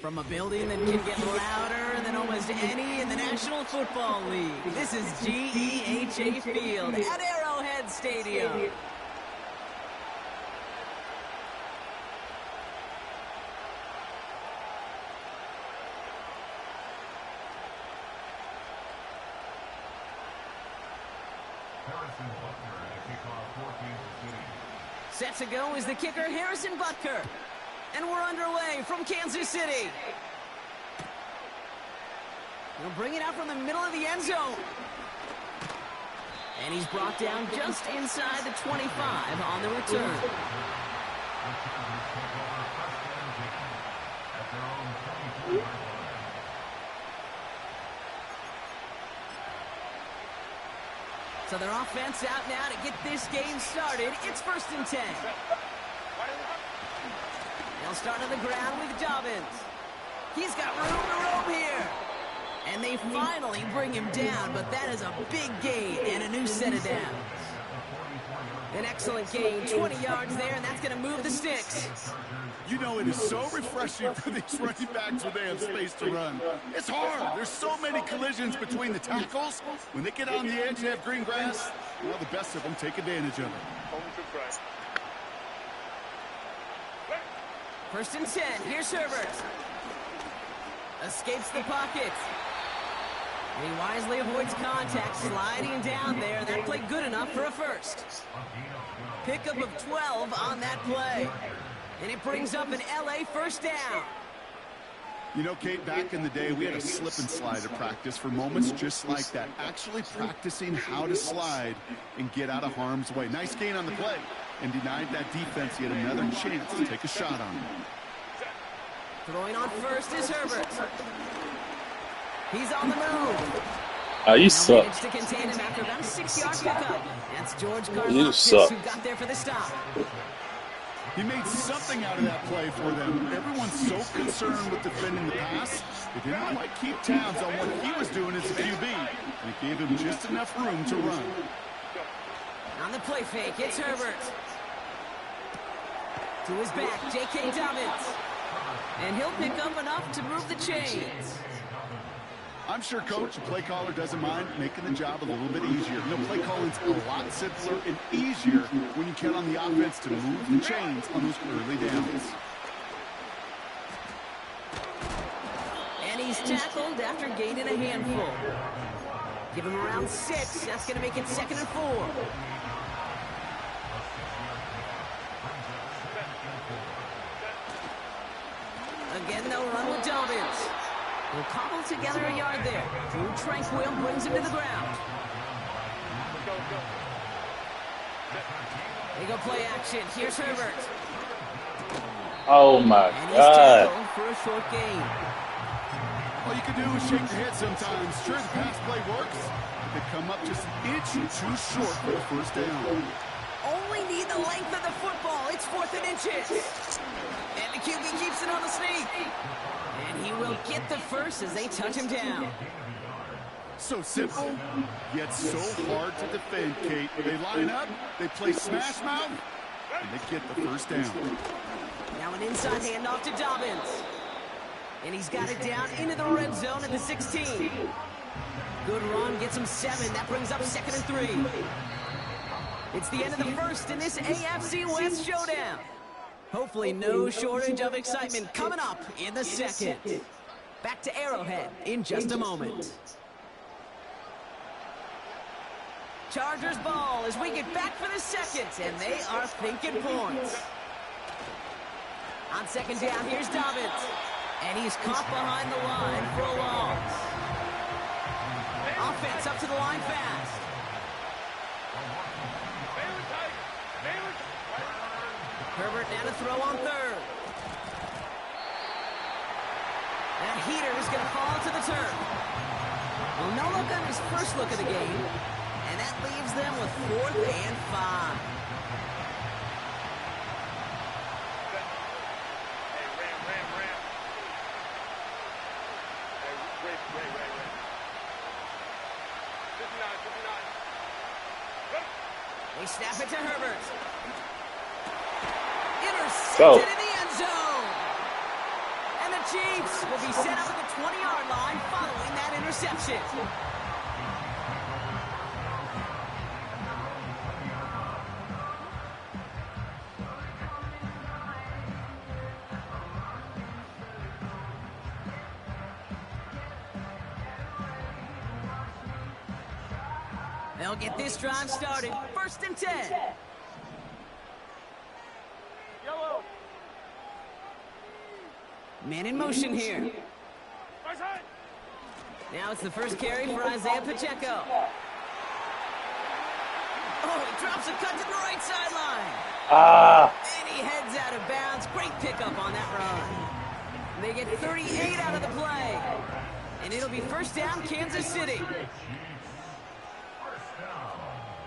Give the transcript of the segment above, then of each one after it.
From a building that can get louder than almost any in the National Football League, this is GEHA Field at Arrowhead Stadium. Set to go is the kicker, Harrison Butker. And we're underway from Kansas City. He'll bring it out from the middle of the end zone. And he's brought down just inside the 25 on the return. So their offense out now to get this game started. It's 1st and 10. They'll start on the ground with Dobbins. He's got room to roam here. And they finally bring him down, but that is a big gain and a new set of downs. An excellent gain, 20 yards there, and that's going to move the sticks. You know, it is so refreshing for these running backs when they have space to run. It's hard. There's so many collisions between the tackles. When they get on the edge and have green grass, well, the best of them take advantage of it. 1st and 10. Here's Herbert. Escapes the pocket. And he wisely avoids contact, sliding down there. That played good enough for a first. Pickup of 12 on that play. And it brings up an LA first down. You know, Kate, back in the day, we had a slip and slide at practice for moments just like that. Actually practicing how to slide and get out of harm's way. Nice gain on the play. And denied that defense yet another chance to take a shot on him. Throwing on first is Herbert. He's on the move. You suck. To contain him after about a 6-yard pickup. That's George Karlaftis You suck. who got there for the stop. He made something out of that play for them. Everyone's so concerned with defending the pass, they didn't quite keep tabs on what he was doing as a QB. And it gave him just enough room to run. On the play fake, it's Herbert. To his back, J.K. Dobbins. And he'll pick up enough to move the chains. I'm sure Coach, the play caller, doesn't mind making the job a little bit easier. You know, play calling's a lot simpler and easier when you count on the offense to move the chains on those early downs. And he's tackled after gaining a handful. Give him around 6. That's going to make it 2nd and 4. Again, they'll run with Dobbins. He'll cobble together a yard there. Drew Tranquil brings him to the ground. They go play action. Here's Herbert. Oh my And he's God. tackled for a short gain. All you can do is shake your head sometimes. Sure, the pass play works. They come up just an inch too short for the first down. Only need the length of the football. It's 4th and inches. And the QB keeps it on the sneak. And he will get the first as they touch him down. So simple, yet so hard to defend, Kate. They line up, they play smash mouth, and they get the first down. Now an inside handoff to Dobbins. And he's got it down into the red zone at the 16. Good run, gets him 7. That brings up 2nd and 3. It's the end of the first in this AFC West showdown. Hopefully no shortage of excitement coming up in the second. Back to Arrowhead in just a moment. Chargers ball as we get back for the second, and they are thinking points. On 2nd down, here's Dobbins. And he's caught behind the line for a loss. Offense up to the line fast. Herbert now to throw on 3rd. That heater is going to fall to the turf. Well, no look on his first look of the game. And that leaves them with 4th and 5. They snap it to Herbert. Intercepted in the end zone. And the Chiefs will be set up at the 20-yard line following that interception. They'll get this drive started. 1st and 10. Yellow. Man in motion here. Now it's the first carry for Isaiah Pacheco. Oh, he drops a cut to the right sideline. And he heads out of bounds. Great pickup on that run. They get 38 out of the play. And it'll be 1st down, Kansas City.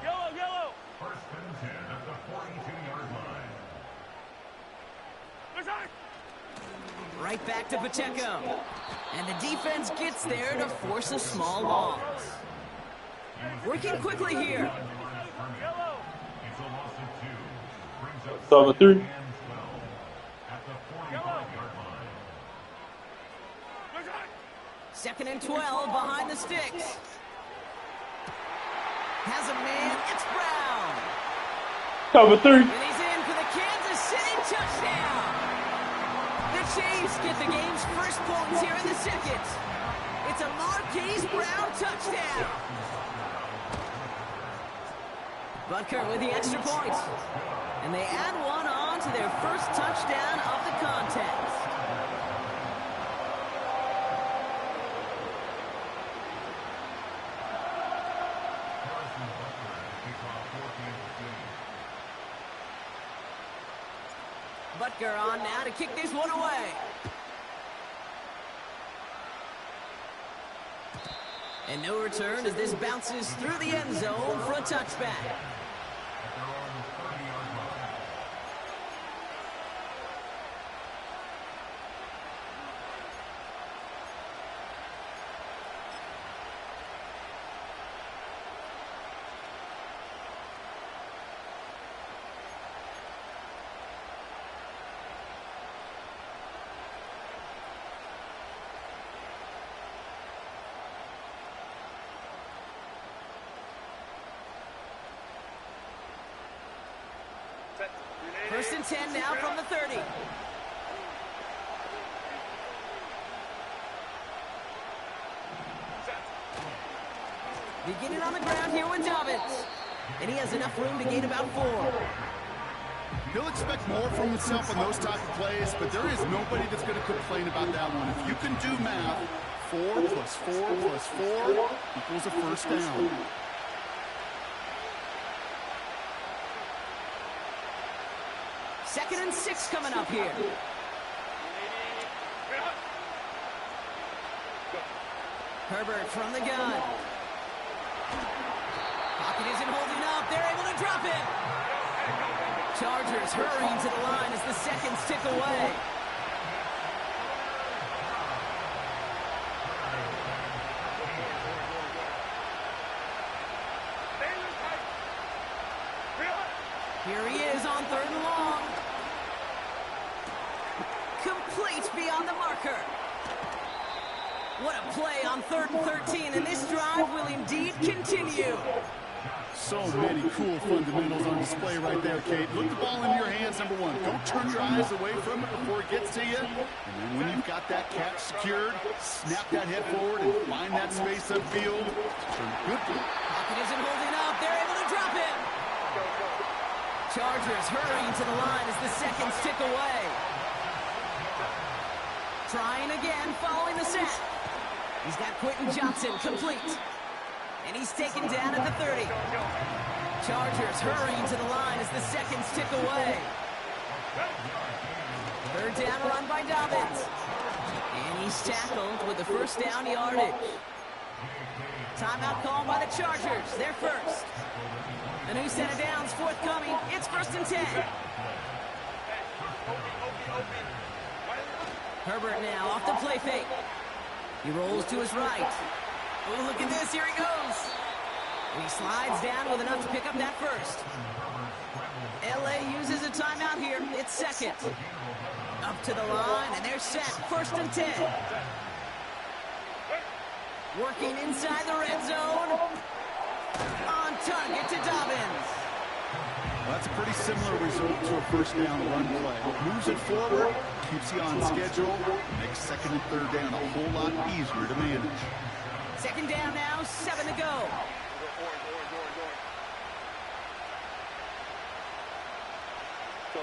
Yellow. 1st and 10 at the 42-yard line. Right back to Pacheco. And the defense gets there to force a small loss. Working quickly here. Yellow. It's a loss of 2. Brings up So, 3. 12 at the 45-yard line. 2nd and 12 behind the sticks. Has a man. It's Brown. Cover 3. And he's in for the Kansas City touchdown. The Chiefs get the game's first points here in the 2nd. It's a Marquise Brown touchdown. Butker with the extra point. And they add one on to their first touchdown of the contest. Butker on now to kick this one away. And no return as this bounces through the end zone for a touchback. First and 10 now from the 30. Beginning on the ground here with Dobbins. And he has enough room to gain about 4. He'll expect more from himself on those type of plays, but there is nobody that's going to complain about that one. If you can do math, 4 plus 4 plus 4 equals a 1st down. Second and 6 coming up here. Herbert from the gun. Pocket isn't holding up. They're able to drop it. Chargers hurrying to the line as the seconds tick away. Here he is on 3rd and long. Complete beyond the marker. What a play on 3rd and 13, and this drive will indeed continue. So many cool fundamentals on display right there, Kate. Look the ball into your hands, number 1. Don't turn your eyes away from it before it gets to you. And then when you've got that catch secured, snap that head forward and find that space upfield. Good. Pocket isn't holding up. They're able to drop it. Chargers hurrying to the line as the seconds tick away. Trying again following the set. He's got Quentin Johnson complete. And he's taken down at the 30. Chargers hurrying to the line as the seconds tick away. 3rd down run by Dobbins. And he's tackled with the 1st down yardage. Timeout called by the Chargers. They're first. A new set of downs forthcoming. It's 1st and 10. Herbert now off the play fake. He rolls to his right. Oh, look at this. Here he goes. And he slides down with enough to pick up that 1st. LA uses a timeout here. It's at second. Up to the line, and they're set. 1st and 10. Working inside the red zone. On target to Dobbins. Well, that's a pretty similar result to a first down run play. Moves it forward, keeps you on schedule, makes 2nd and 3rd down a whole lot easier to manage. 2nd down now, 7 to go. Hey,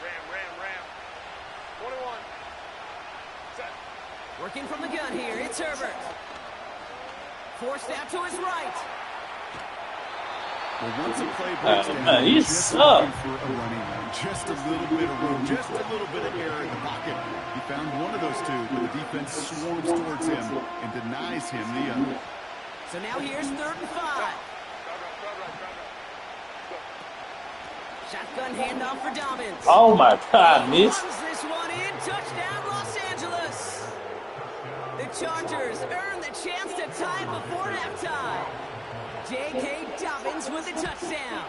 Ram. 21. Set. Working from the gun here, it's Herbert. Forced out to his right. Well, once a play breaks down, man, you're he's just up. looking for a running lane. Just a little bit of room, just a little bit of air in the pocket. He found one of those two, but the defense swarms towards him and denies him the other. So now here's 3rd and 5. Shotgun handoff for Dobbins. Oh my God, He miss. runs this one in. Touchdown, Los Angeles. The Chargers earn the chance to tie it before halftime. J.K. Dobbins with the touchdown.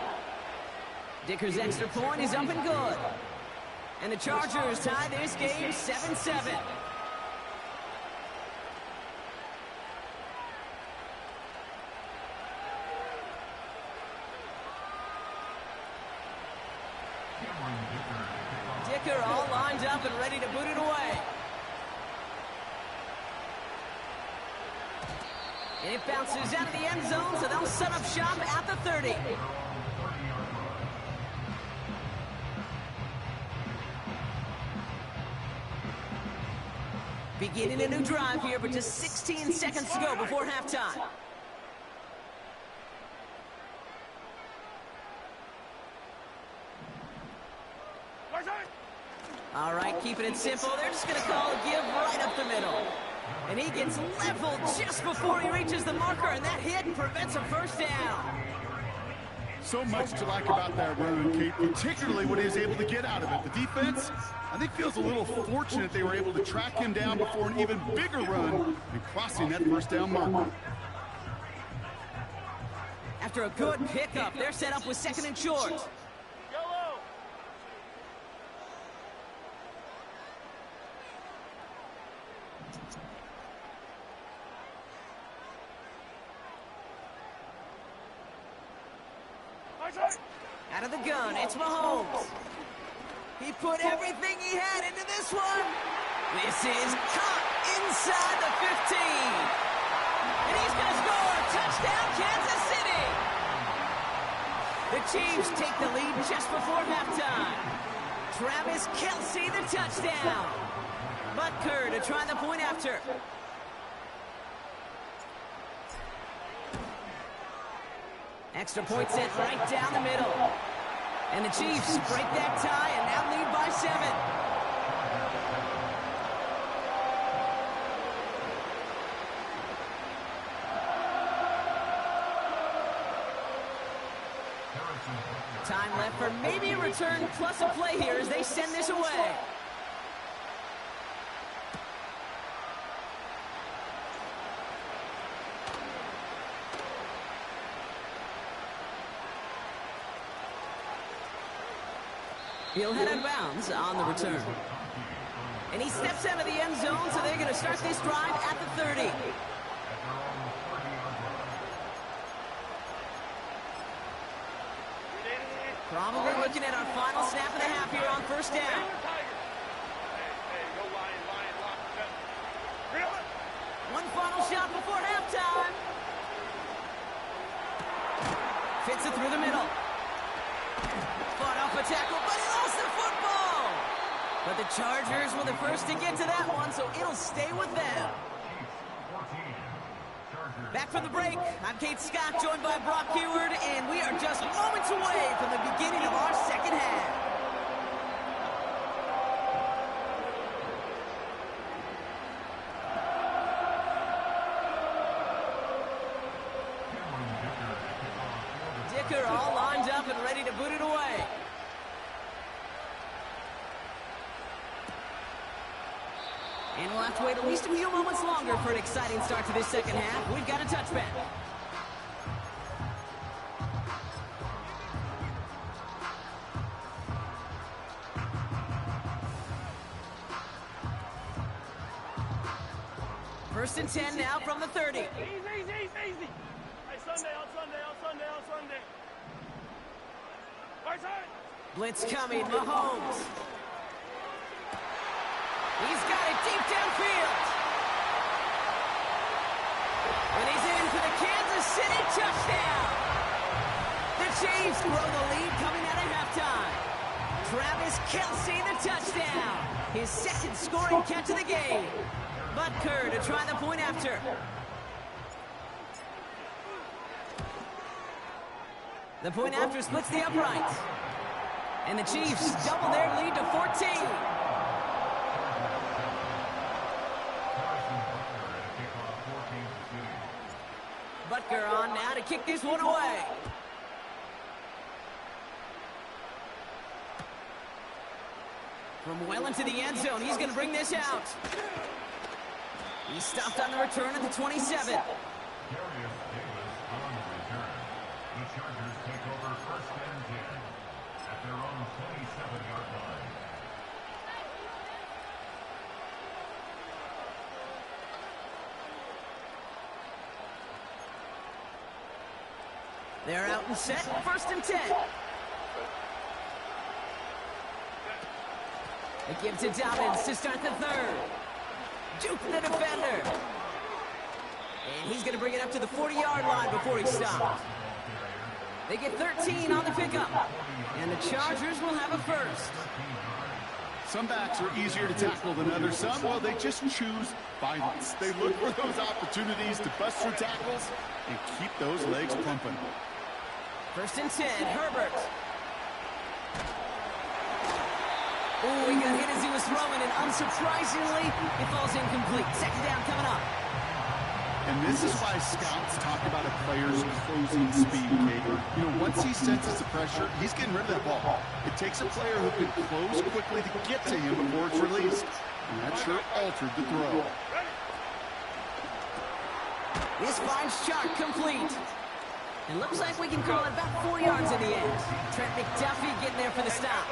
Dicker's extra point is up and good. And the Chargers tie this game 7-7. Dicker all lined up and ready to boot it away. And it bounces out of the end zone, so they'll set up shop at the 30. Beginning a new drive here, but just 16 seconds to go before halftime. All right, keeping it simple. They're just going to call a give right up the middle. And he gets leveled just before he reaches the marker, and that hit prevents a 1st down. So much to like about that run, Kate, particularly what he was able to get out of it. The defense, I think, feels a little fortunate they were able to track him down before an even bigger run and crossing that 1st down marker. After a good pickup, they're set up with 2nd and short. Yellow. Out of the gun, it's Mahomes. He put everything he had into this one. This is caught inside the 15. And he's going to score. Touchdown, Kansas City. The Chiefs take the lead just before halftime. Travis Kelce, the touchdown. Butker to try the point after. Extra point sent right down the middle. And the Chiefs break that tie and now lead by 7. Time left for maybe a return plus a play here as they send this away. He'll head out of bounds on the return. And he steps out of the end zone, so they're going to start this drive at the 30. Probably looking at our final snap and a half here on 1st down. One final shot before halftime. Fits it through the middle. Fought off a tackle, but he lost the football. But the Chargers were the first to get to that one, so it'll stay with them. Back from the break, I'm Kate Scott, joined by Brock Heward, and we are just moments away from the beginning of our 2nd half. Dicker all lined up and ready to boot it away. And we'll have to wait at least a few moments longer for an exciting start to this 2nd half. We've got a touchback. First and 10 now from the 30. Easy. Hey, Sunday. Right side. Blitz coming, Mahomes. He's got it deep downfield. And he's in for the Kansas City touchdown. The Chiefs grow the lead coming out of halftime. Travis Kelce, the touchdown. His second scoring catch of the game. Butker to try the point after. The point after splits the uprights. And the Chiefs double their lead to 14. Butker on now to kick this one away. From well into the end zone, he's going to bring this out. He stopped on the return at the 27. Darius Davis on the return. The Chargers take over first and 10 at their own 27-yard line. They're out and set, first and 10. They give to Dobbins to start the third. Juke the defender. And he's going to bring it up to the 40-yard line before he stops. They get 13 on the pickup. And the Chargers will have a first. Some backs are easier to tackle than others. Some, well, they just choose violence. They look for those opportunities to bust through tackles and keep those legs pumping. First and 10, Herbert. Oh, he got hit as he was throwing, and unsurprisingly, it falls incomplete. Second down coming up. And this is why scouts talk about a player's closing speed, Kate. You know, once he senses the pressure, he's getting rid of that ball. It takes a player who can close quickly to get to him before it's released. And that sure altered the throw. This finds Chark complete. It looks like we can call it about 4 yards in the end. Trent McDuffie getting there for the stop.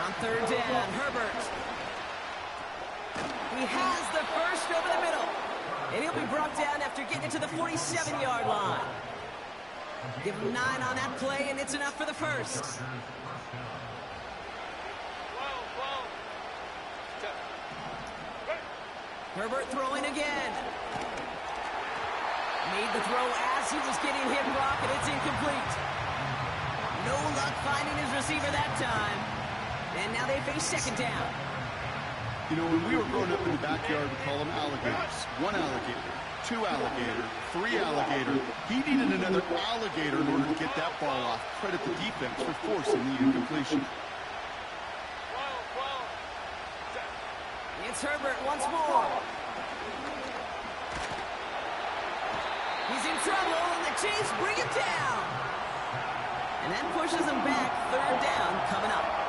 On third down, Herbert. He has the first over the middle. And he'll be brought down after getting it to the 47-yard line. Give him 9 on that play, and it's enough for the first. Herbert throwing again. Made the throw as he was getting hit, Brock, and it's incomplete. No luck finding his receiver that time. And now they face second down. You know, when we were growing up in the backyard, we call them alligators. 1 alligator, 2 alligator, 3 alligator. He needed another alligator in order to get that ball off. Credit the defense for forcing the incompletion. It's Herbert once more. He's in trouble, and the Chiefs bring him down. And that pushes him back. Third down coming up.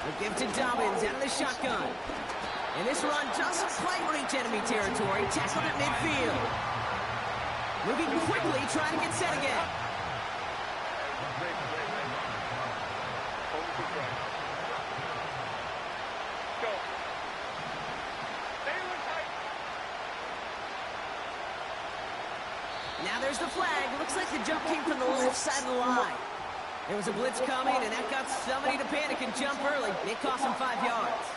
They'll give to Dobbins out of the shotgun. And this run doesn't quite reach enemy territory. Tackled at midfield. Moving quickly, trying to get set again. Now there's the flag. Looks like the jump came from the left side of the line. There was a blitz coming, and that got somebody to panic and jump early. It cost him 5 yards.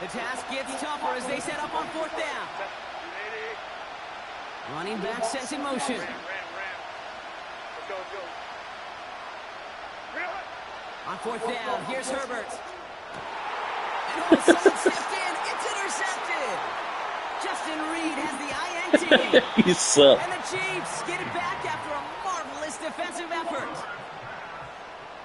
The task gets tougher as they set up on fourth down. Running back sets in motion. On fourth down, here's Herbert. And all of a sudden stepped in. It's intercepted. Justin Reed has the INT. You suck. And the Chiefs get it back after a marvelous defensive effort.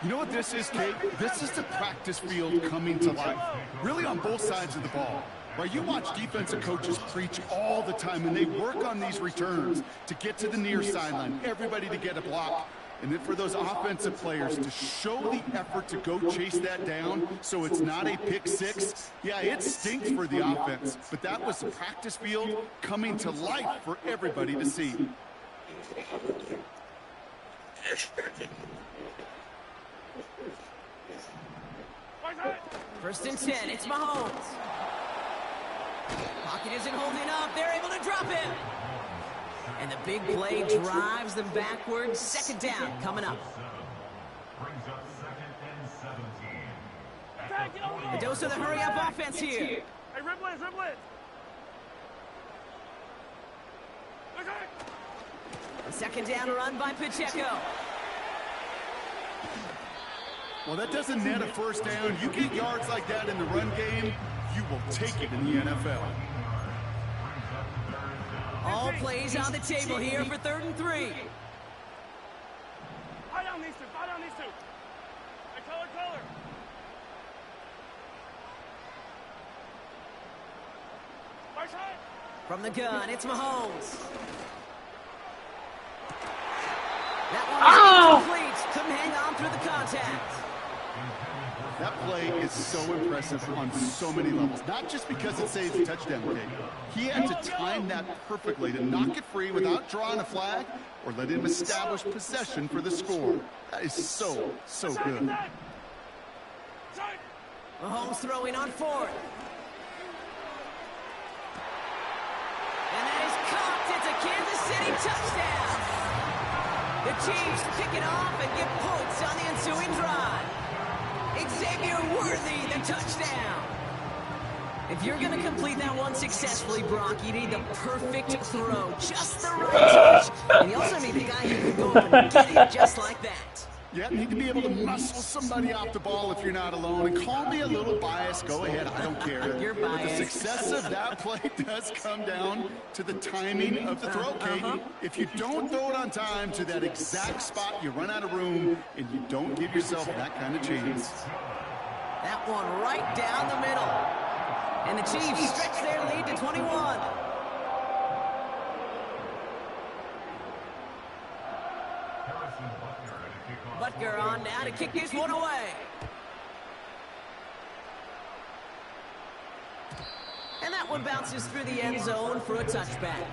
You know what this is, Kate? This is the practice field coming to life. Really on both sides of the ball. Right, you watch defensive coaches preach all the time, and they work on these returns to get to the near sideline, everybody to get a block. And then for those offensive players to show the effort to go chase that down so it's not a pick six, yeah, it stinks for the offense. But that was the practice field coming to life for everybody to see. First and 10, it's Mahomes. Pocket isn't holding up. They're able to drop him. And the big play drives them backwards. Second down coming up. Brings up second and 17. A dose of the hurry-up offense here. Hey, Riblins, Riblins. A second down run by Pacheco. Well, that doesn't net a first down. You get yards like that in the run game, you will take it in the NFL. All plays on the table here for 3rd and 3. Fire down these two, fire down these two. Hey, color. Fire shot. From the gun, it's Mahomes. That one was incomplete. Couldn't hang on through the contact. That play is so impressive on so many levels, not just because it saves a touchdown kick. He had to time that perfectly to knock it free without drawing a flag or let him establish possession for the score. That is so good. Mahomes throwing on 4th. And that is caught. It's a Kansas City touchdown. The Chiefs pick it off and get points on the ensuing drive. Xavier Worthy, the touchdown. If you're going to complete that one successfully, Brock, you need the perfect throw, just the right touch. And you also need the guy who can go up and get it just like that. Yeah, need to be able to muscle somebody off the ball if you're not alone. And call me a little biased. Go ahead. I don't care. You're But the biased. success of that play does come down to the timing of the throw, Kate. If you don't throw it on time to that exact spot, you run out of room, and you don't give yourself that kind of chance. That one right down the middle. And the Chiefs stretch their lead to 21. Butker on now to kick this one away. And that one bounces through the end zone for a touchback.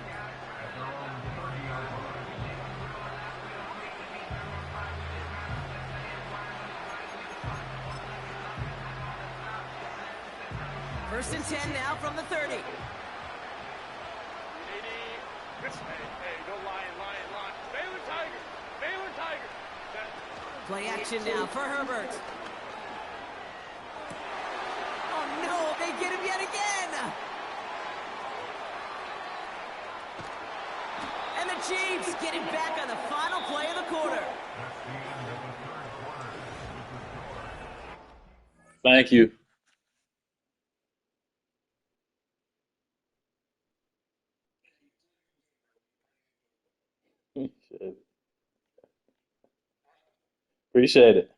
First and 10 now from the 30. 80. Hey, go lion. Baylor Tiger. Play action now for Herbert. Oh no, they get him yet again. And the Chiefs get him back on the final play of the quarter. Thank you. Appreciate it.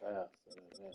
fast. Man.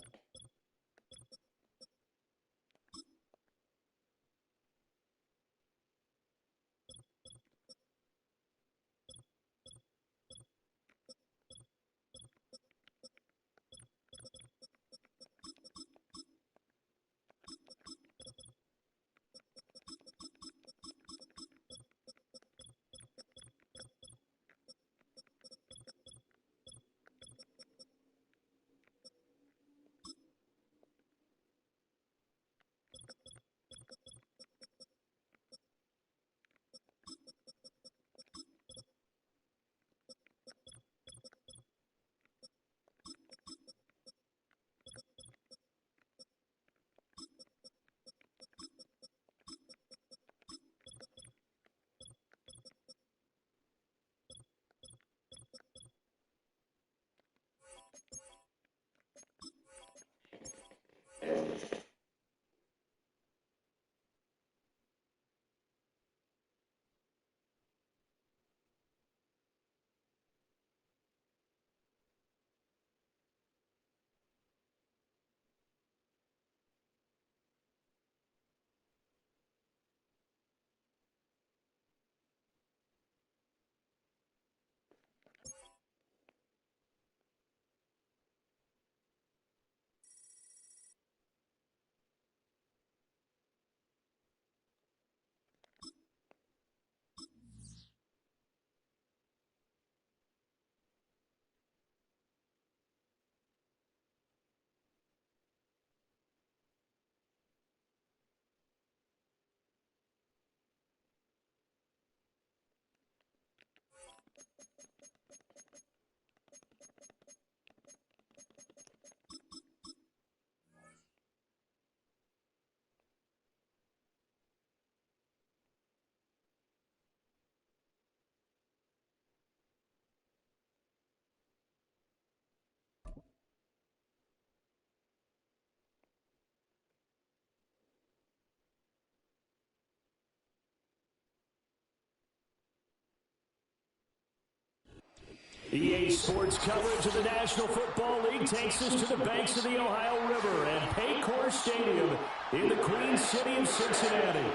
EA Sports coverage of the National Football League takes us to the banks of the Ohio River at Paycor Stadium in the Queen City of Cincinnati.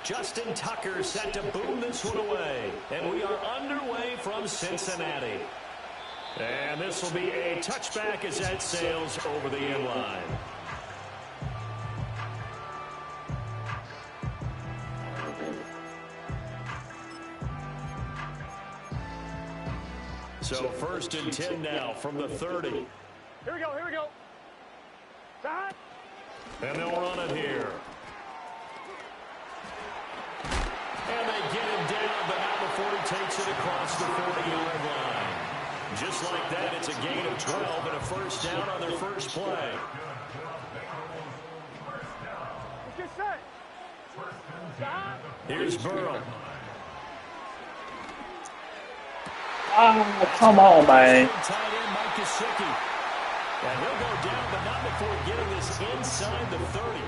Justin Tucker set to boom this one away. And we are underway from Cincinnati. And this will be a touchback as that sails over the end line. So 1st and 10 now from the 30. Here we go, here we go. Stop. And they'll run it here. And they get him down, but not before he takes it across the 40-yard line. Just like that, it's a gain of 12 and a first down on their first play. Let's get set. Stop. Here's Burrow. Oh, come on, man. Tight end Mike Gesicki. And he'll go down, but not before getting this inside the 30.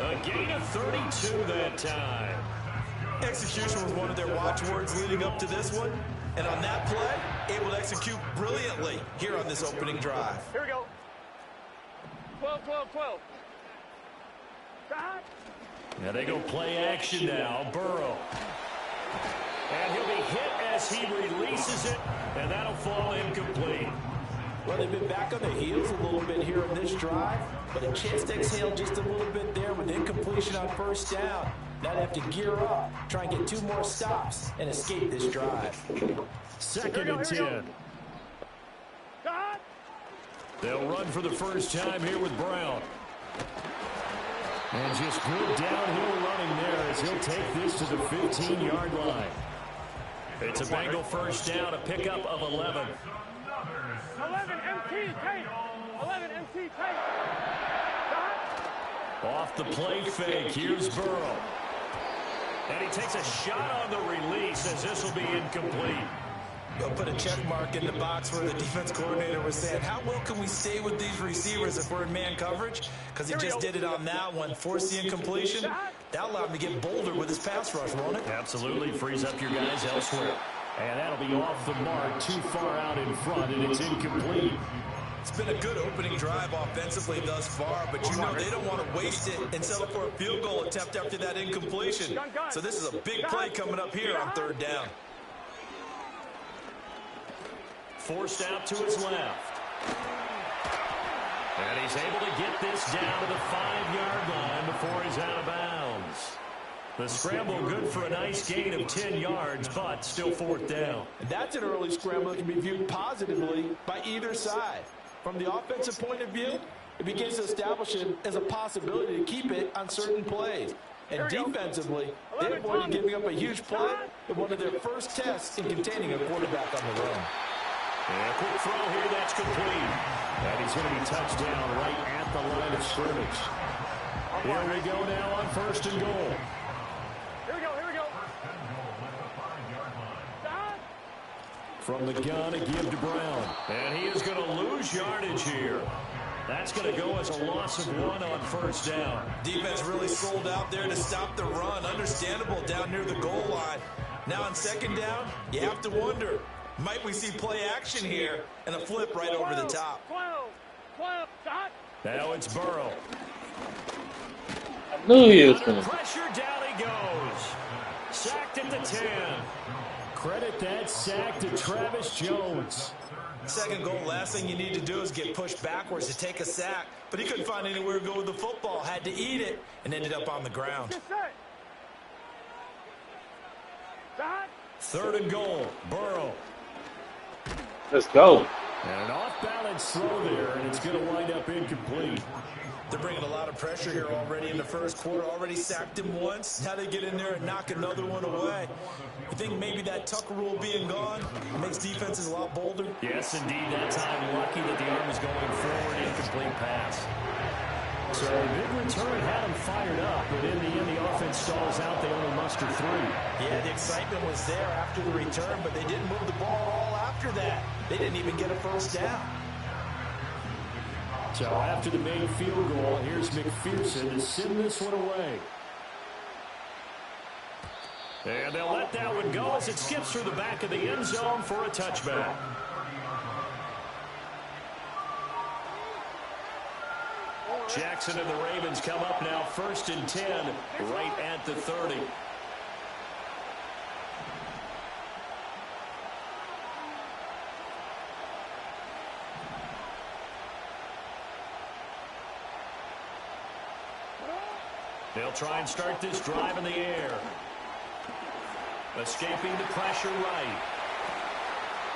A gain of 32 that time. Execution was one of their watchwords leading up to this one. And on that play, able to execute brilliantly here on this opening drive. Here we go. 12, 12, 12. Stop. Now they go play action now. Burrow. And he'll be hit as he releases it, and that'll fall incomplete. Well, they've been back on their heels a little bit here in this drive, but a chance to exhale just a little bit there with incompletion on first down. Now they have to gear up, try and get 2 more stops, and escape this drive. 2nd and 10. Stop. They'll run for the first time here with Brown. And just good downhill running there as he'll take this to the 15-yard line. It's a Bengal first down, a pickup of 11. 11 MT, take. 11 MT, take. Stop. Off the play fake, here's Burrow. And he takes a shot on the release as this will be incomplete. You'll put a check mark in the box where the defense coordinator was saying, how well can we stay with these receivers if we're in man coverage? Because he just did it on that one, forced the incompletion. That allowed him to get bolder with his pass rush, won't it? Absolutely frees up your guys elsewhere. And that'll be off the mark, too far out in front, and it's incomplete. It's been a good opening drive offensively thus far, but you know they don't want to waste it and settle for a field goal attempt after that incompletion. So this is a big play coming up here on third down. Forced out to his left. And he's able to get this down to the 5-yard line before he's out of bounds. The scramble good for a nice gain of 10 yards, but still fourth down. And that's an early scramble that can be viewed positively by either side. From the offensive point of view, it begins to establish it as a possibility to keep it on certain plays. And defensively, they avoided giving up a huge play in one of their first tests in containing a quarterback on the run. And a quick throw here, that's complete. And he's going to be touched down right at the line of scrimmage. Here we go now on first and goal. Here we go. From the gun, a give to Brown. And he is going to lose yardage here. That's going to go as a loss of 1 on first down. Defense really sold out there to stop the run. Understandable down near the goal line. Now on second down, you have to wonder, might we see play action here and a flip right over the top? 12, dot. Now it's Burrow. I knew he was Under going to. pressure, down he goes. Sacked at the 10. Credit that sack to Travis Jones. Second goal, last thing you need to do is get pushed backwards to take a sack. But he couldn't find anywhere to go with the football. Had to eat it and ended up on the ground. Get set. Dot. Third and goal, Burrow. Let's go. And an off-balance throw there, and it's going to wind up incomplete. They're bringing a lot of pressure here already in the first quarter. Already sacked him once. Now they get in there and knock another one away. You think maybe that Tucker rule being gone makes defenses a lot bolder? Yes, indeed. That time lucky that the arm is going forward. Incomplete pass. So a big return had him fired up, but in the end the offense stalls out. They only muster 3. Yeah, the excitement was there after the return, but they didn't move the ball at all after that. They didn't even get a first down. So after the main field goal, here's McPherson to send this one away. And they'll let that one go as it skips through the back of the end zone for a touchback. Jackson and the Ravens come up now first and 10 right at the 30. They'll try and start this drive in the air. Escaping the pressure right.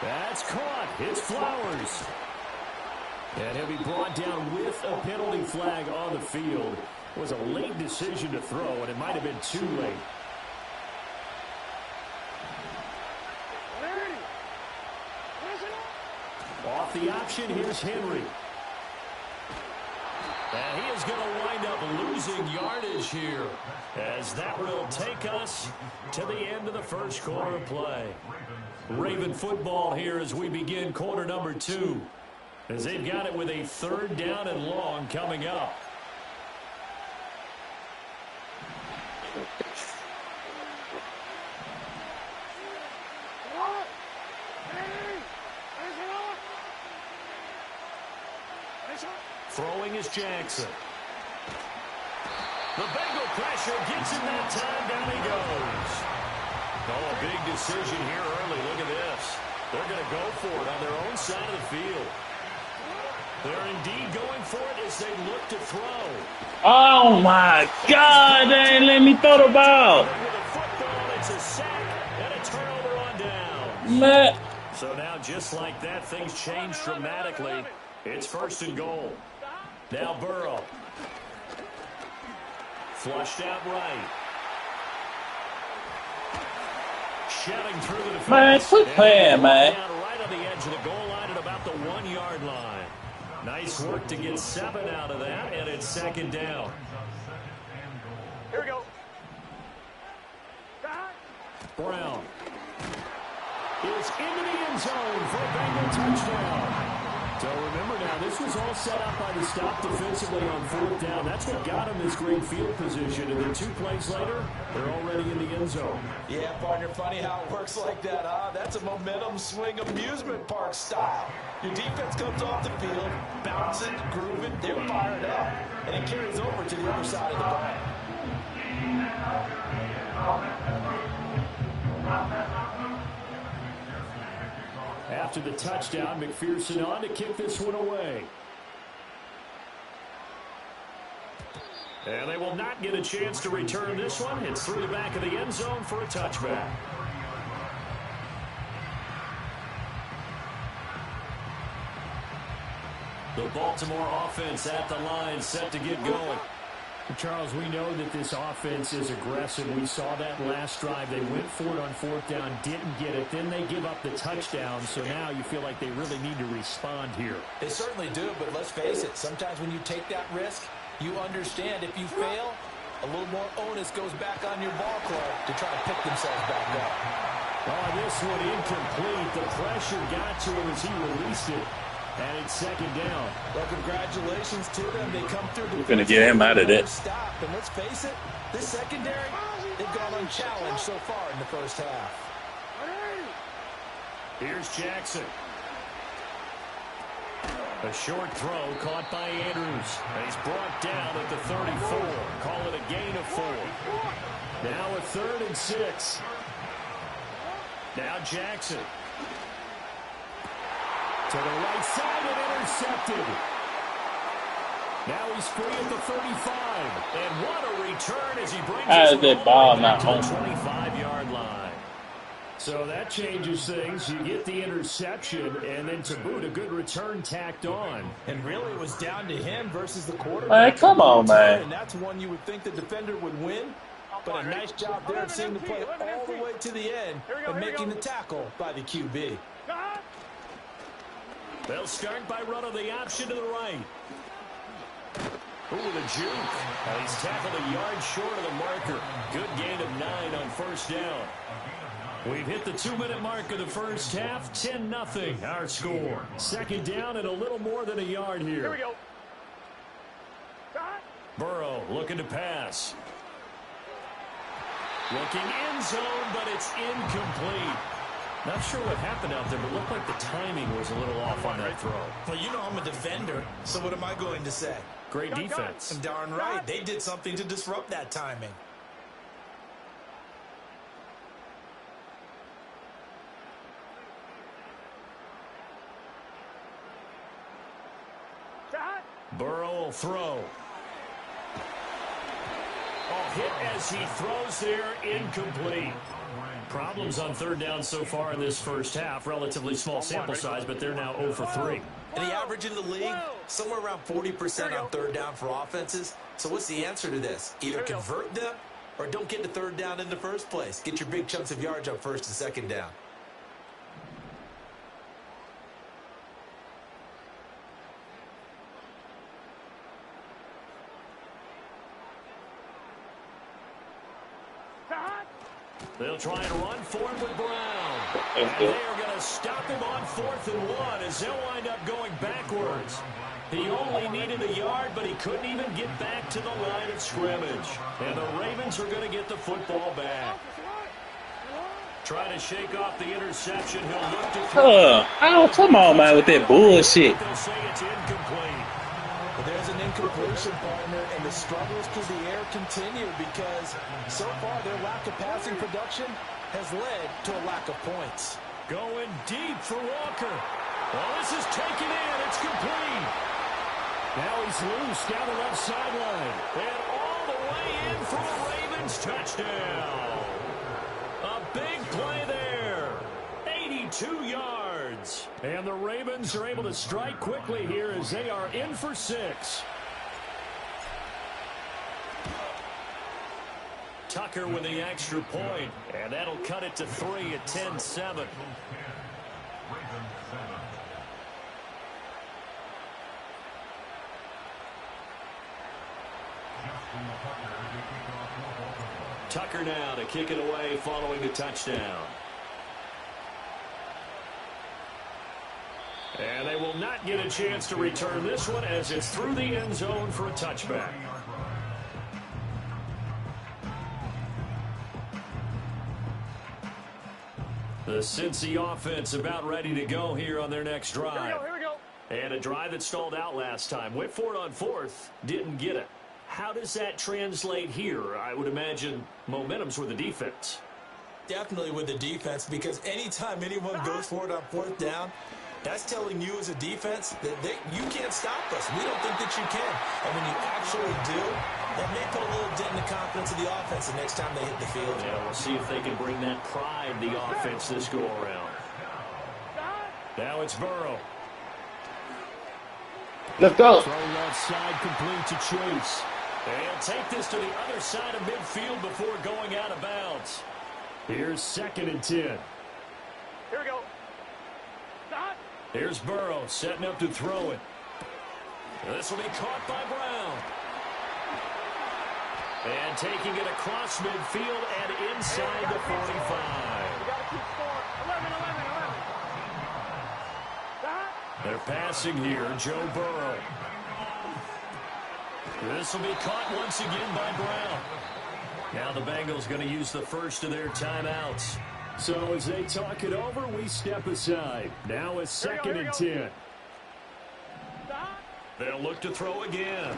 That's caught. It's Flowers. And he'll be brought down with a penalty flag on the field. It was a late decision to throw, and it might have been too late. Off the option, here's Henry. And he is going to wind up losing yardage here, as that will take us to the end of the first quarter of play. Raven football here as we begin quarter number 2, as they've got it with a third down and long coming up. Throwing is Jackson. The Bengal pressure gets him that time. Down he goes. Oh, a big decision here early. Look at this. They're going to go for it on their own side of the field. They're indeed going for it as they look to throw. Oh my God! They ain't let me throw the ball. With a football, it's a sack and a turnover on down. Man. So now, just like that, things change dramatically. It's first and goal. Now Burrow. Flushed out right. Shoving through the defense. Man, quit playing, man. Down right on the edge of the goal line at about the 1-yard line. Nice work to get 7 out of that, and it's second down. Here we go. Brown is into the end zone for a Bengal touchdown. So remember now, this was all set up by the stop defensively on 4th down. That's what got him this great field position. And then 2 plays later, they're already in the end zone. Yeah, partner, funny how it works like that, huh? That's a momentum swing amusement park style. Your defense comes off the field, bouncing, grooving, they're fired up. And it carries over to the other side of the ball. After the touchdown, McPherson on to kick this one away. And they will not get a chance to return this one. It's through the back of the end zone for a touchback. The Baltimore offense at the line, set to get going. Charles, we know that this offense is aggressive. We saw that last drive. They went for it on 4th down, didn't get it. Then they give up the touchdown. So now you feel like they really need to respond here. They certainly do, but let's face it. Sometimes when you take that risk, you understand if you fail, a little more onus goes back on your ball club to try to pick themselves back up. Oh, this one incomplete. The pressure got to him as he released it. And it's 2nd down. Well, congratulations to them. They come through. We're going to get him out of it. Stop. And let's face it, this secondary, they've gone unchallenged so far in the first half. Here's Jackson. A short throw caught by Andrews. And he's brought down at the 34. Call it a gain of 4. Now a 3rd and 6. Now Jackson. To the right side and intercepted. Now he's free at the 35. And what a return as he brings it all the way back to the 25-yard line. So that changes things. You get the interception, and then to boot, a good return tacked on. And really it was down to him versus the quarterback. Hey, come on, man. And that's one you would think the defender would win. But a nice job there of seeing the play all the way to the end and making the tackle by the QB. They'll start by running the option to the right. Ooh, the juke. He's tackled a yard short of the marker. Good gain of 9 on 1st down. We've hit the 2-minute mark of the first half. 10-0 our score. 2nd down and a little more than a yard here. Here we go. Burrow looking to pass. Looking end zone, but it's incomplete. Not sure what happened out there, but it looked like the timing was a little off on that throw. Well, you know I'm a defender, so what am I going to say? Great defense. Darn right. They did something to disrupt that timing. Burrow will throw. Oh, hit as he throws there, incomplete. Problems on 3rd down so far in this first half. Relatively small sample size, but they're now 0 for 3. And the average in the league, somewhere around 40% on 3rd down for offenses. So what's the answer to this? Either convert them or don't get to 3rd down in the first place. Get your big chunks of yards up 1st and 2nd down. They'll try and run for him with Brown. And they are going to stop him on 4th and 1 as they'll wind up going backwards. He only needed a yard, but he couldn't even get back to the line of scrimmage. And the Ravens are going to get the football back. Trying to shake off the interception. He'll look to throw. Oh, come on, man, with that bullshit. They'll say it's incomplete. But there's an incompletion, partner, and the struggles through the air continue because so far their lack of passing production has led to a lack of points. Going deep for Walker. Well, this is taken in. It's complete. Now he's loose down the left sideline. And all the way in for the Ravens touchdown. A big play there. 82 yards. And the Ravens are able to strike quickly here as they are in for 6. Tucker with the extra point. And that'll cut it to 3 at 10-7. Tucker now to kick it away following the touchdown. And they will not get a chance to return this one as it's through the end zone for a touchback. The Cincy offense about ready to go here on their next drive. Here we go. And a drive that stalled out last time. Went for it on fourth, didn't get it. How does that translate here? I would imagine momentum's with the defense. Definitely with the defense, because anytime anyone goes for it on fourth down, that's telling you as a defense that you can't stop us. We don't think that you can. And when you actually do, that may put a little dent in the confidence of the offense the next time they hit the field. Yeah, we'll see if they can bring that pride, the offense, this go-around. Now it's Burrow. Let's go. Throw left side complete to Chase. And take this to the other side of midfield before going out of bounds. Here's 2nd and 10. Here we go. Stop. Here's Burrow setting up to throw it. This will be caught by Brown. And taking it across midfield and inside the 45. We got to keep score. 11. Stop. They're passing here, Joe Burrow. This will be caught once again by Brown. Now the Bengals going to use the first of their timeouts. So as they talk it over, we step aside. Now it's 2nd and 10. Stop. They'll look to throw again.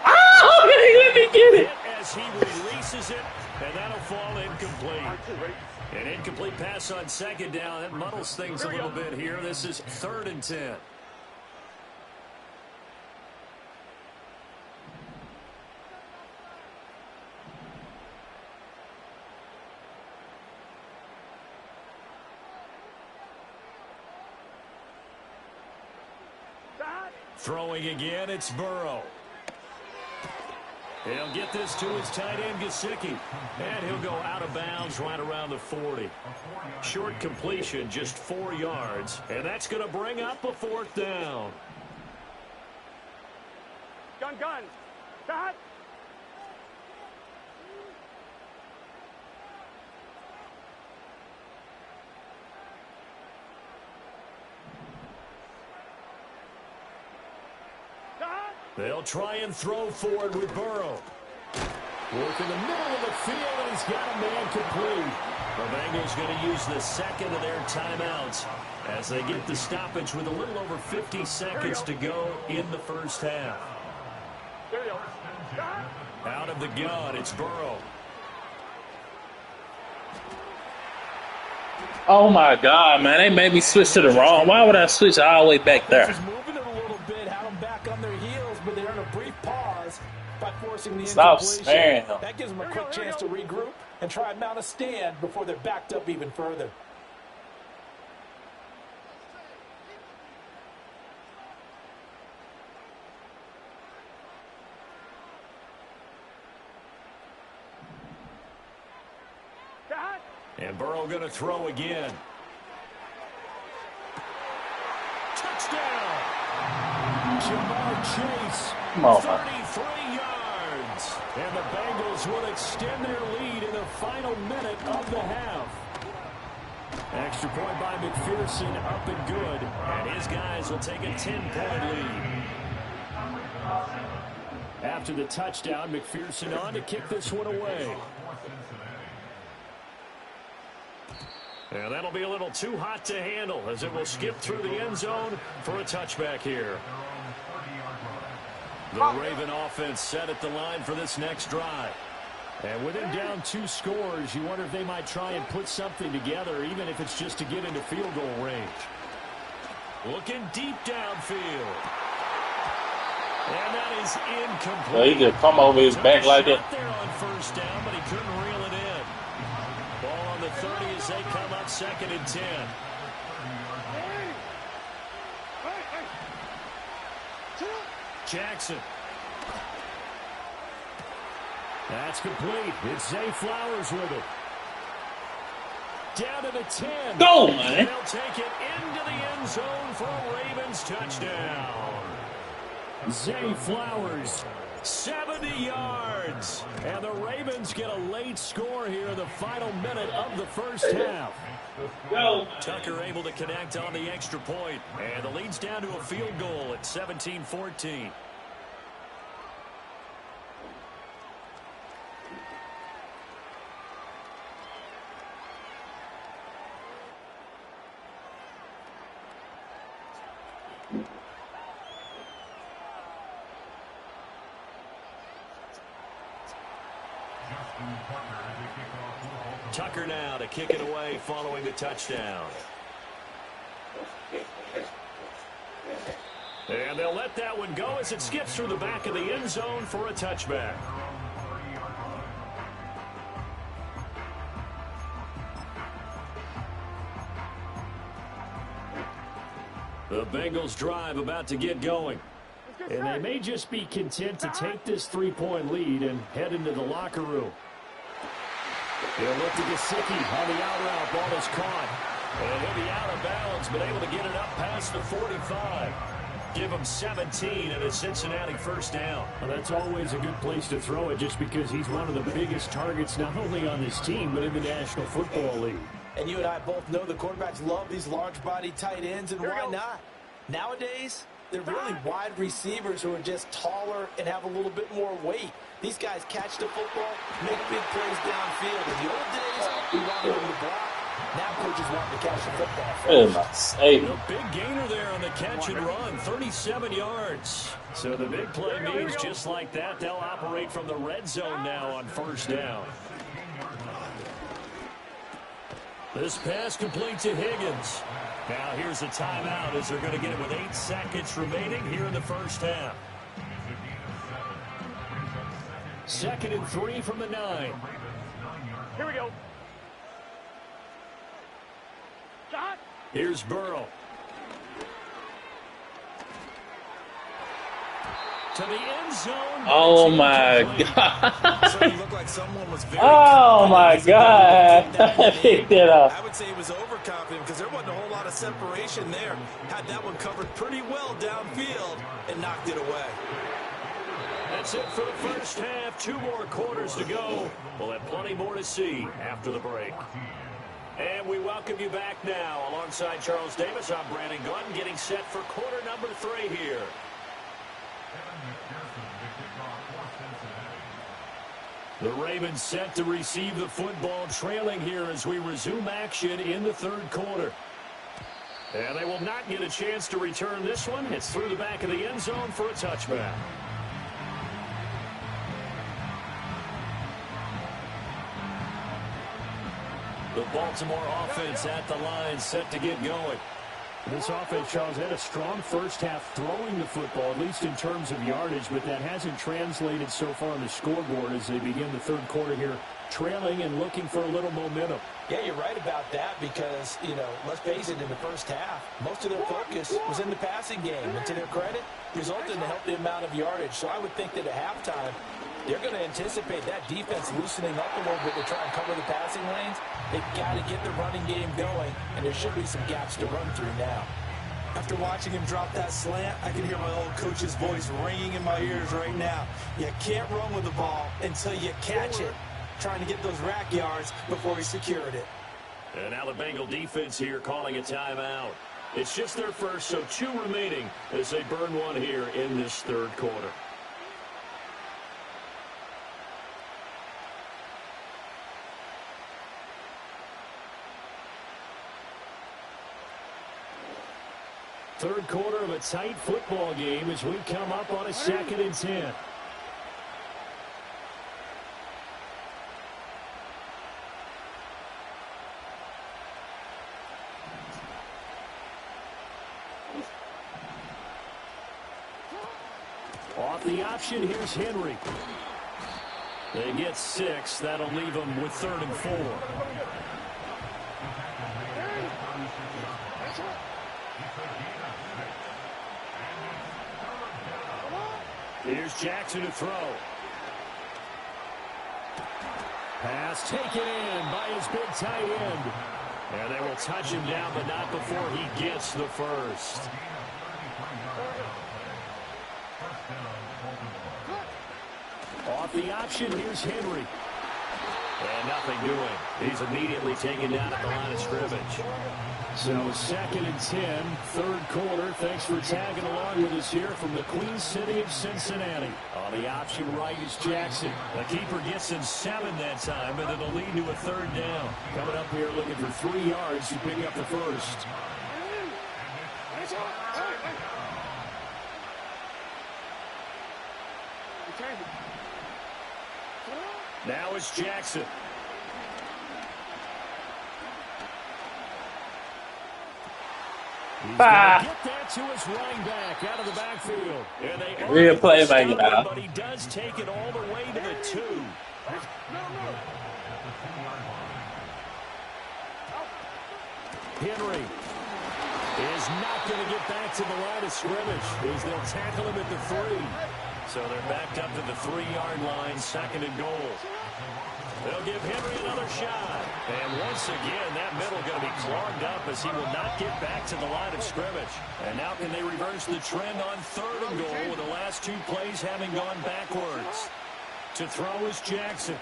Oh, let me get it. As he releases it, and that'll fall incomplete. An incomplete pass on 2nd down. That muddles things a little bit here. This is 3rd and 10. Throwing again, it's Burrow. He'll get this to his tight end, Gesicki. And he'll go out of bounds right around the 40. Short completion, just 4 yards. And that's going to bring up a 4th down. Gun. Stop. They'll try and throw forward with Burrow. Work in the middle of the field, and he's got a man complete. The Bengals going to use the 2nd of their timeouts as they get the stoppage with a little over 50 seconds to go in the first half. Here we go. Out of the gun, it's Burrow. Oh, my God, man. They made me switch to the wrong. Why would I switch all the way back there? Just moving it a little bit, had them back on their heels, but they're in a brief pause by forcing the Stop incompletion. sparing him. That gives them a quick chance to regroup and try and mount a stand before they're backed up even further. And Burrow going to throw again. Touchdown! Jamar Chase, Come on, man. 33 yards. And the Bengals will extend their lead in the final minute of the half. Extra point by McPherson, up and good. And his guys will take a 10-point lead. After the touchdown, McPherson on to kick this one away. And that'll be a little too hot to handle as it will skip through the end zone for a touchback here. The Raven offense set at the line for this next drive. And with him down 2 scores, you wonder if they might try and put something together, even if it's just to get into field goal range. Looking deep downfield. And that is incomplete. So he just come over his back like that. There on first down, but he couldn't reel it in. Ball on the 30 as they come up 2nd and 10. Jackson. That's complete. It's Zay Flowers with it. Down to the 10. Go, man. They'll take it into the end zone for a Ravens touchdown. Zay Flowers, 70 yards. And the Ravens get a late score here in the final minute of the first half. Go. Tucker able to connect on the extra point. And the lead's down to a field goal at 17-14. Tucker now to kick it away following the touchdown. And they'll let that one go as it skips through the back of the end zone for a touchback. The Bengals drive about to get going. And they may just be content to take this 3-point lead and head into the locker room. He'll look to Gesicki on the out route. Ball is caught. And he'll be out of bounds, but able to get it up past the 45. Give him 17 and a Cincinnati first down. Well, that's always a good place to throw it just because he's one of the biggest targets not only on this team but in the National Football League. And you and I both know the quarterbacks love these large-body tight ends, and why not? Nowadays, they're really wide receivers who are just taller and have a little bit more weight. These guys catch the football, make big plays downfield. In the old days, we wanted them to block. Now coaches want to catch the football. A big gainer there on the catch and run, 37 yards. So the big play means just like that, they'll operate from the red zone now on first down. This pass complete to Higgins. Now here's a timeout as they're going to get it with 8 seconds remaining here in the first half. 2nd and 3 from the 9. Here we go. Shot. Here's Burrow. To the end zone. Oh my God. Certainly looked like someone was very Oh my God. I picked it up. I would say he was overconfident because there wasn't a whole lot of separation there. Had that one covered pretty well downfield and knocked it away. That's it for the first half. 2 more quarters to go. We'll have plenty more to see after the break. And we welcome you back now. Alongside Charles Davis, I'm Brandon Gunn, getting set for quarter number 3 here. The Ravens set to receive the football, trailing here as we resume action in the 3rd quarter. And they will not get a chance to return this one. It's through the back of the end zone for a touchback. The Baltimore offense at the line, set to get going. This offense, Charles, had a strong first half throwing the football, at least in terms of yardage, but that hasn't translated so far on the scoreboard as they begin the 3rd quarter here, trailing and looking for a little momentum. Yeah, you're right about that because, let's face it, in the first half, most of their focus was in the passing game. And to their credit, resulted in a healthy amount of yardage. So I would think that at halftime, they're going to anticipate that defense loosening up a little bit to try and cover the passing lanes. They've got to get the running game going, and there should be some gaps to run through now. After watching him drop that slant, I can hear my old coach's voice ringing in my ears right now. You can't run with the ball until you catch it. Trying to get those rack yards before he secured it. And now the Bengal defense here calling a timeout. It's just their first, so 2 remaining as they burn one here in this 3rd quarter. Third quarter of a tight football game as we come up on a 2nd and 10. Off the option, here's Henry. They get 6. That'll leave them with 3rd and 4. Here's Jackson to throw. Pass taken in by his big tight end. And they will touch him down, but not before he gets the first. Off the option, here's Henry. And nothing doing. He's immediately taken down at the line of scrimmage. So 2nd and 10, third quarter. Thanks for tagging along with us here from the Queen City of Cincinnati. On the option right is Jackson. The keeper gets in 7 that time, but it'll lead to a 3rd down. Coming up here looking for 3 yards to pick up the first. Now it's Jackson. He's going to get that to his running back out of the backfield. And they Real playmaker now. But he does take it all the way to the 2. Henry is not going to get back to the line of scrimmage as they'll tackle him at the 3. So they're backed up to the 3-yard line, 2nd and goal. They'll give Henry another shot. And once again, that middle going to be clogged up as he will not get back to the line of scrimmage. And now can they reverse the trend on 3rd and goal with the last 2 plays having gone backwards? To throw is Jackson.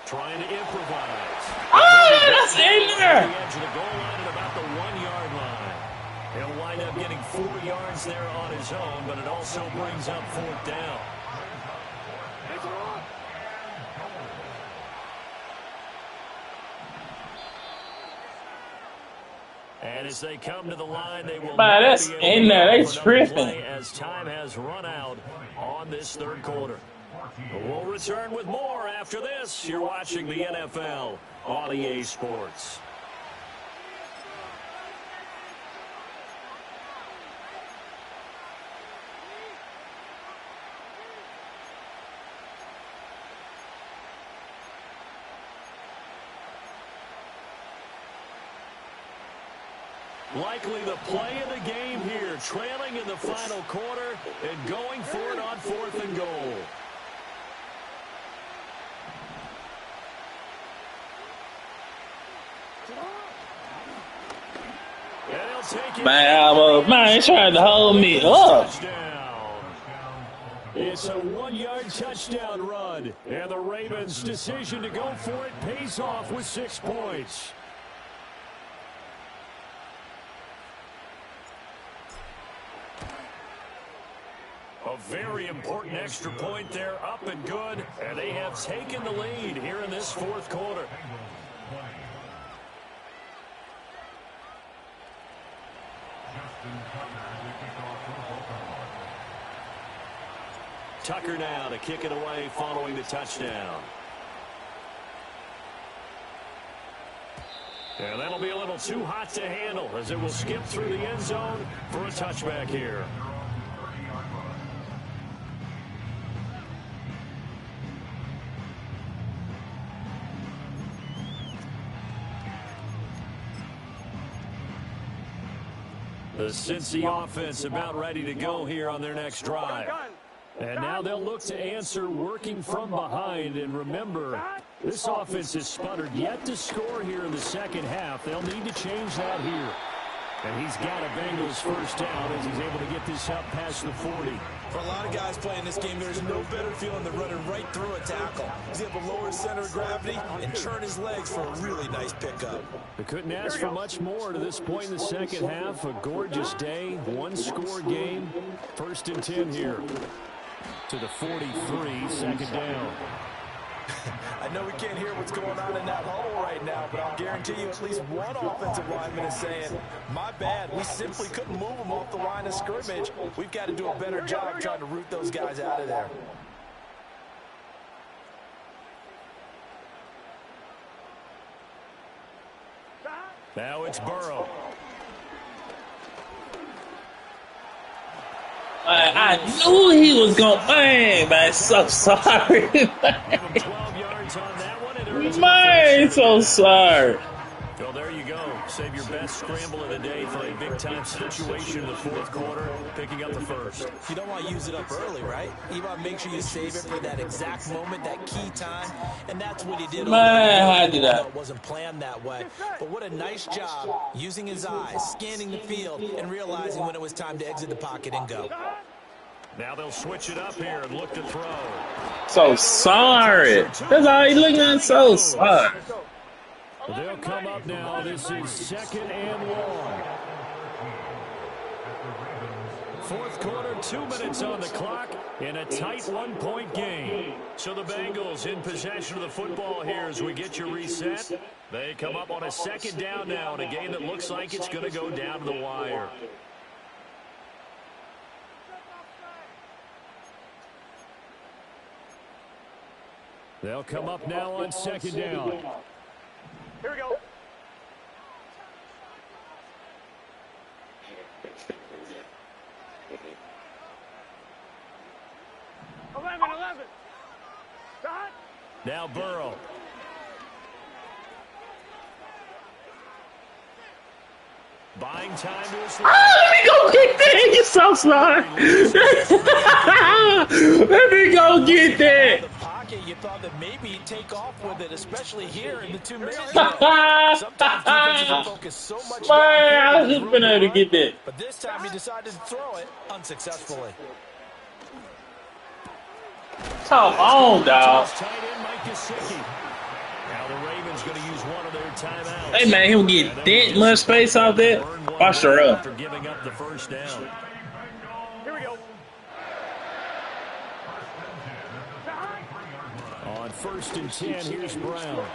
Trying to improvise. Oh, that's in there. The edge of the goal line at about the 1-yard line. He'll wind up getting 4 yards there on his own, but it also brings up 4th down. And as they come to the line, they will Man, that's not be in able there. They to get another tripping. play as time has run out on this 3rd quarter. We'll return with more after this. You're watching the NFL on EA Sports. Likely the play of the game here, trailing in the final quarter and going for it on 4th and goal. Man, he's trying to hold me up. It's a 1-yard touchdown run, and the Ravens' decision to go for it pays off with 6 points. A very important extra point there, up and good, and they have taken the lead here in this 4th quarter. Tucker now to kick it away following the touchdown. And that'll be a little too hot to handle as it will skip through the end zone for a touchback here. The Cincy offense about ready to go here on their next drive. And now they'll look to answer working from behind. And remember, this offense has sputtered yet to score here in the 2nd half. They'll need to change that here. And he's got a Bengals first down as he's able to get this up past the 40. For a lot of guys playing this game, there's no better feeling than running right through a tackle. He's able to lower his center of gravity and turn his legs for a really nice pickup. They couldn't ask for much more to this point in the 2nd half. A gorgeous day, 1-score game. 1st and 10 here to the 43, 2nd down. I know we can't hear what's going on in that huddle right now, but I'll guarantee you at least one offensive lineman is saying, my bad, we simply couldn't move them off the line of scrimmage. We've got to do a better job trying to root those guys out of there. Now it's Burrow. I knew he was going to bang, man. So sorry. Give him 12 yards on that one. And Man, so sorry. Well, there you go. Save your best scramble of the day for a big-time situation in the fourth quarter, picking up the first. You don't want to use it up early, right? You want to make sure you save it for that exact moment, that key time, and that's what he did. Man, how did that? It wasn't planned that way, but what a nice job using his eyes, scanning the field, and realizing when it was time to exit the pocket and go. Now they'll switch it up here and look to throw. So sorry. That's all he looking at. So sorry. They'll come up now. This is 2nd and long. Fourth quarter, 2 minutes on the clock in a tight 1-point game. So the Bengals in possession of the football here as we get your reset. They come up on a 2nd down now in a game that looks like it's going to go down to the wire. They'll come up now on 2nd down. Here we go. Eleven. Now Burrow. Buying time to his left. Let me go get that. You're so sorry. Let me go get that. The pocket, you thought that maybe he'd take off with it, especially here in the 2 minutes. Sometimes defenses will focus so much. Man, I just been able to get that. But this time he decided to throw it unsuccessfully. Come on, dog. Tight end Mike Gesicki. Now the Ravens going to use one of their timeouts. Hey, man, he'll get that much space out there. Watch her up. After giving up the first down. Here we go. On 1st and 10, here's Brown.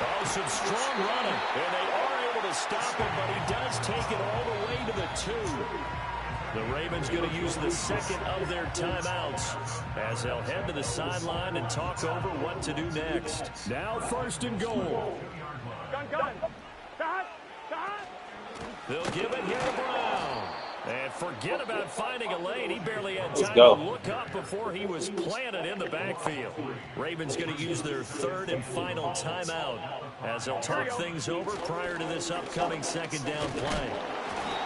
Oh, some strong running. And they are able to stop him, but he does take it all the way to the 2. The Ravens going to use the 2nd of their timeouts as they'll head to the sideline and talk over what to do next. Now 1st and goal. Gun. They'll give it here to Brown. And forget about finding a lane. He barely had time go. to look up before he was planted in the backfield. Ravens going to use their 3rd and final timeout as they'll talk things over prior to this upcoming 2nd down play.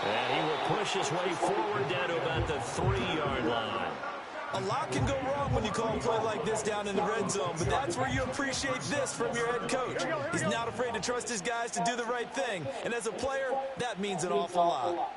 And he will push his way forward down to about the 3-yard line. A lot can go wrong when you call a play like this down in the red zone, but that's where you appreciate this from your head coach. He's not afraid to trust his guys to do the right thing, and as a player, that means an awful lot.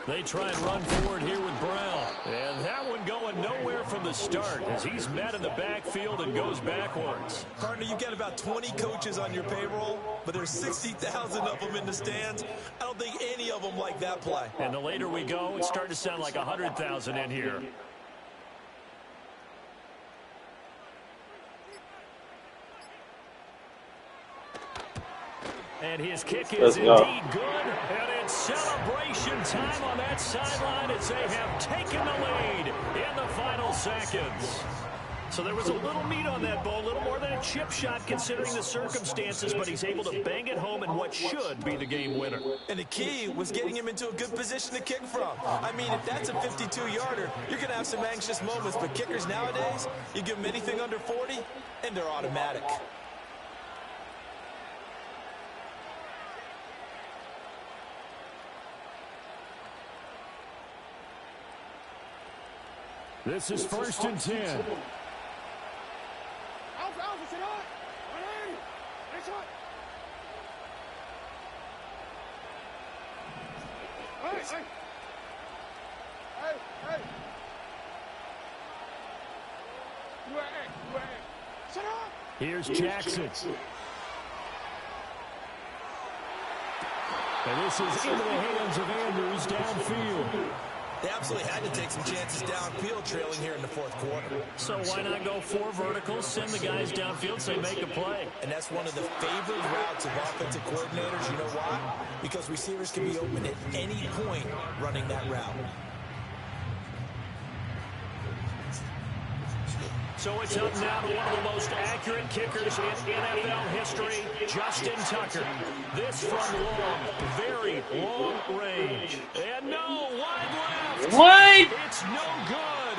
They try and run forward here with Brown. And that one going nowhere from the start as he's met in the backfield and goes backwards. Partner, you got about 20 coaches on your payroll, but there's 60,000 of them in the stands. I don't think any of them like that play. And the later we go, it's starting to sound like 100,000 in here. And his kick is indeed good. And it's celebration time on that sideline as they have taken the lead in the final seconds. So there was a little meat on that ball, a little more than a chip shot considering the circumstances, but he's able to bang it home in what should be the game winner. And the key was getting him into a good position to kick from. I mean, if that's a 52-yarder, you're going to have some anxious moments, but kickers nowadays, you give them anything under 40, and they're automatic. This is 1st and 10. Here's Jackson. And this is into the hands of Andrews downfield. They absolutely had to take some chances downfield trailing here in the fourth quarter. So why not go 4 verticals, send the guys downfield, say make a play. And that's one of the favorite routes of offensive coordinators. You know why? Because receivers can be open at any point running that route. So it's up now to one of the most accurate kickers in NFL history, Justin Tucker. This from long, very long range. And no, What? It's no good.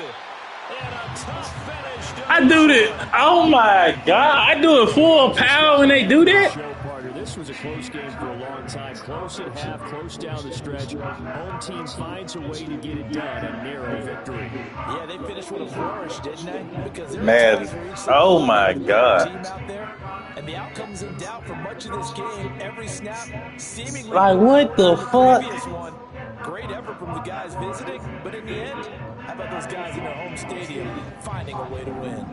And a tough finish. I do this. Oh my God. I do it full power when they do that. This was a close game for a long time. Close at half, close down the stretch. Home team finds a way to get it done. A narrow victory. Yeah, they finished with a flourish, didn't they? Because Man. Oh my God. Team out there, and the outcome's in doubt for much of this game. Every snap seemingly Like, what the fuck? One. Great effort from the guys visiting, but in the end, how about those guys in their home stadium finding a way to win?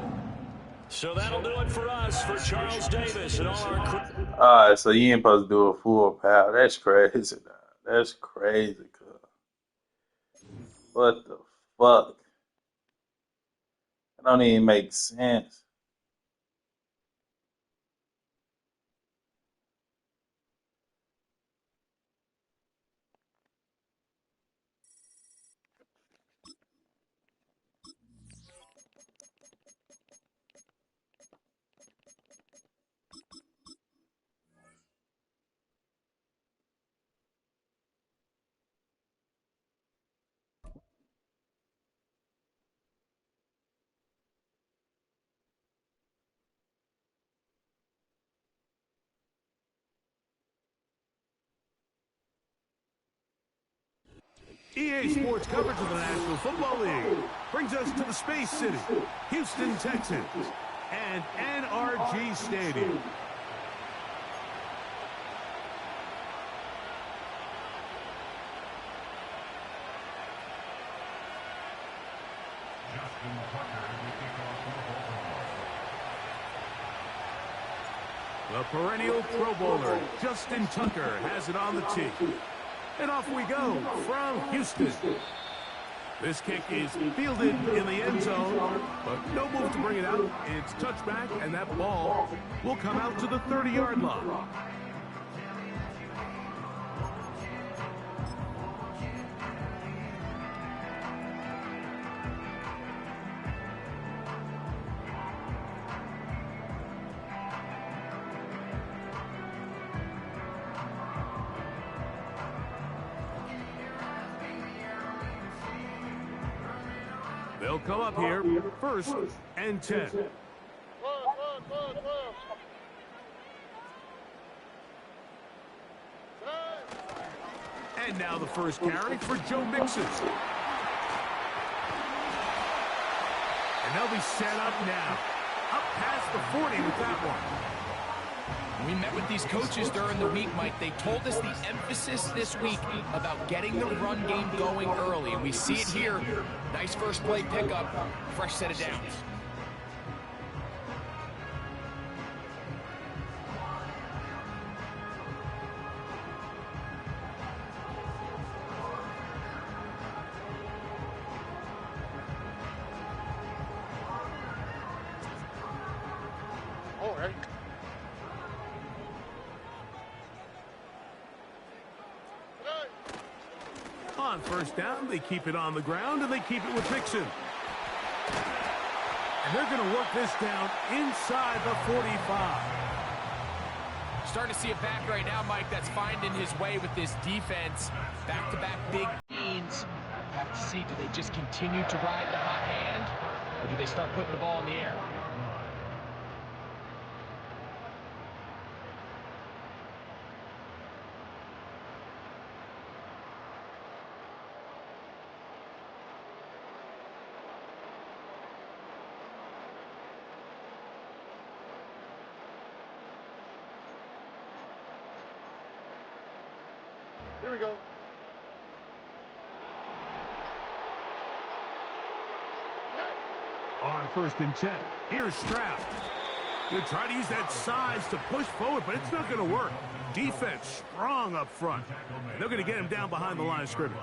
So that'll do it for us, for Charles Davis and all our crew. All right, so you ain't supposed to do a full power. That's crazy. That's crazy. What the fuck? That don't even make sense. EA Sports coverage of the National Football League brings us to the Space City, Houston, Texas, and NRG Stadium. The perennial Pro Bowler, Justin Tucker, has it on the tee. And off we go from Houston. This kick is fielded in the end zone, but no move to bring it out. It's touchback, and that ball will come out to the 30-yard line. They'll come up here, 1st and 10. And now the first carry for Joe Mixon. And they'll be set up now. Up past the 40 with that one. We met with these coaches during the week, Mike. They told us the emphasis this week about getting the run game going early, and we see it here. Nice first play pickup, fresh set of downs. All right. On first down, they keep it on the ground, and they keep it with Mixon. And they're going to work this down inside the 45. Starting to see a back right now, Mike, that's finding his way with this defense. Back-to-back big gains. Have to see, do they just continue to ride the hot hand, or do they start putting the ball in the air? Here we go. On 1st and 10, here's Stroud. They're trying to use that size to push forward, but it's not going to work. Defense strong up front. And they're going to get him down behind the line of scrimmage.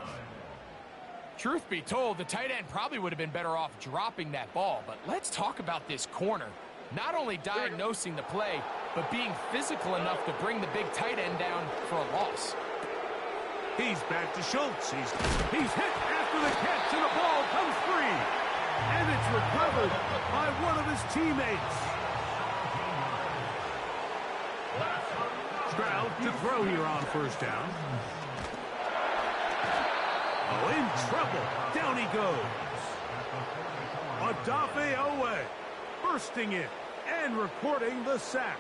Truth be told, the tight end probably would have been better off dropping that ball. But let's talk about this corner. Not only diagnosing the play, but being physical enough to bring the big tight end down for a loss. He's back to Schultz. He's hit after the catch, and the ball comes free. And it's recovered by one of his teammates. Stroud to throw here on 1st down. Oh, in trouble. Down he goes. Odafe Oweh bursting in and recording the sack.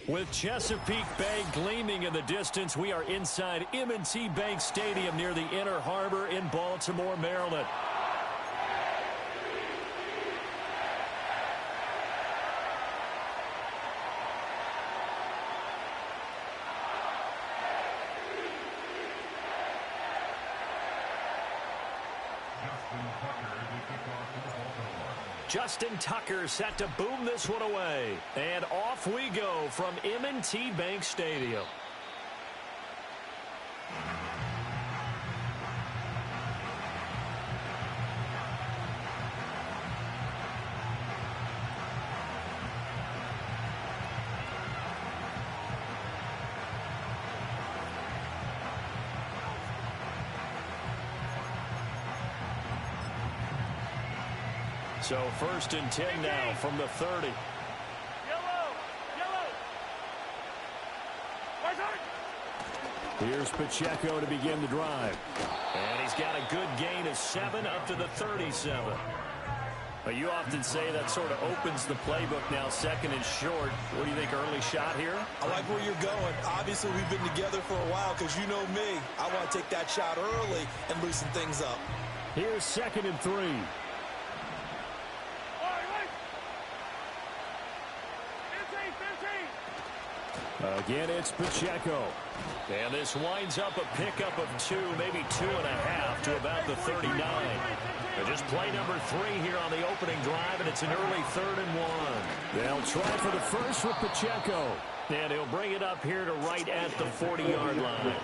With Chesapeake Bay gleaming in the distance, we are inside M&T Bank Stadium near the Inner Harbor in Baltimore, Maryland. Justin Tucker set to boom this one away. And off we go from M&T Bank Stadium. So 1st and 10 now from the 30. Here's Pacheco to begin the drive. And he's got a good gain of 7 up to the 37. But you often say that sort of opens the playbook now, 2nd and short. What do you think, early shot here? I like where you're going. Obviously, we've been together for a while because you know me. I want to take that shot early and loosen things up. Here's 2nd and 3. Again, it's Pacheco. And this winds up a pickup of 2, maybe 2.5 to about the 39. And just play number 3 here on the opening drive, and it's an early 3rd and 1. They'll try for the first with Pacheco. And he'll bring it up here to right at the 40-yard line.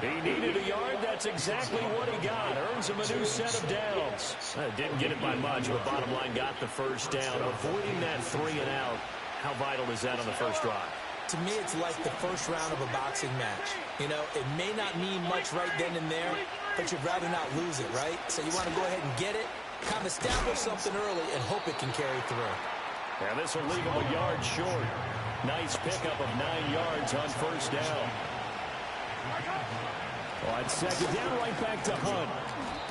He needed a yard. That's exactly what he got. Earns him a new set of downs. Didn't get it by much, but bottom line got the first down. Avoiding that 3 and out. How vital is that on the first drive? To me, it's like the first round of a boxing match. You know, it may not mean much right then and there, but you'd rather not lose it, right? So you want to go ahead and get it, kind of establish something early, and hope it can carry through. And this will leave him a yard short. Nice pickup of 9 yards on first down. On 2nd down, right back to Hunt.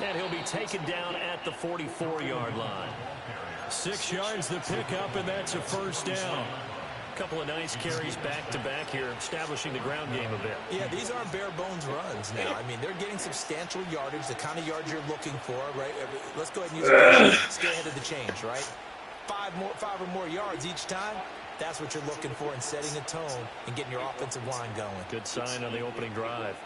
And he'll be taken down at the 44-yard line. 6 yards the pickup, and that's a first down. Couple of nice carries back-to-back here, establishing the ground game a bit. Yeah, these aren't bare-bones runs now. I mean, they're getting substantial yardage, the kind of yards you're looking for, right? Let's go ahead and use it. Stay ahead of the change, right? 5 or more yards each time. That's what you're looking for in setting a tone and getting your offensive line going. Good sign on the opening drive.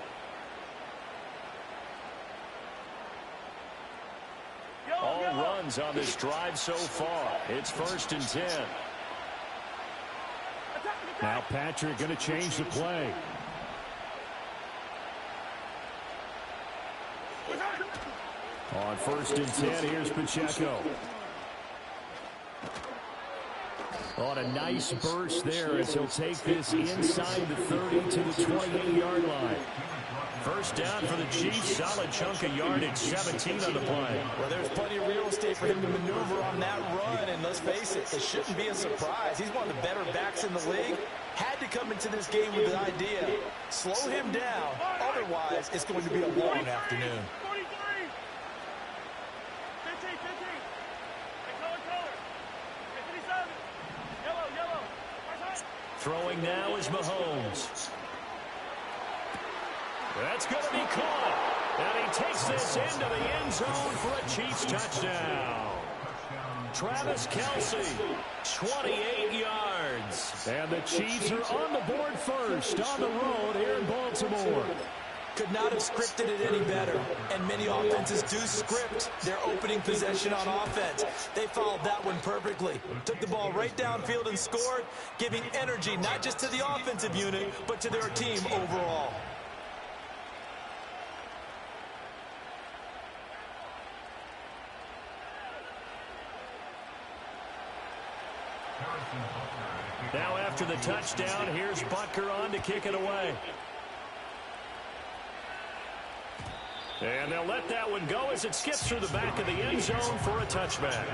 All runs on this drive so far. It's 1st and 10. Now Patrick going to change the play. On 1st and 10, here's Pacheco. On a nice burst there as he'll take this inside the 30 to the 28-yard line. First down for the Chiefs. Solid chunk of yardage, 17 on the play. Well, there's plenty of real estate for him to maneuver on that run, and let's face it, it shouldn't be a surprise. He's one of the better backs in the league. Had to come into this game with the idea, slow him down, otherwise it's going to be a long afternoon. 43. 15. Color. 57. Yellow. Throwing now is Mahomes. That's going to be caught. And he takes this into the end zone for a Chiefs touchdown. Travis Kelce, 28 yards. And the Chiefs are on the board first on the road here in Baltimore. Could not have scripted it any better. And many offenses do script their opening possession on offense. They followed that one perfectly. Took the ball right downfield and scored, giving energy not just to the offensive unit, but to their team overall. Now after the touchdown, here's Butker on to kick it away. And they'll let that one go as it skips through the back of the end zone for a touchback.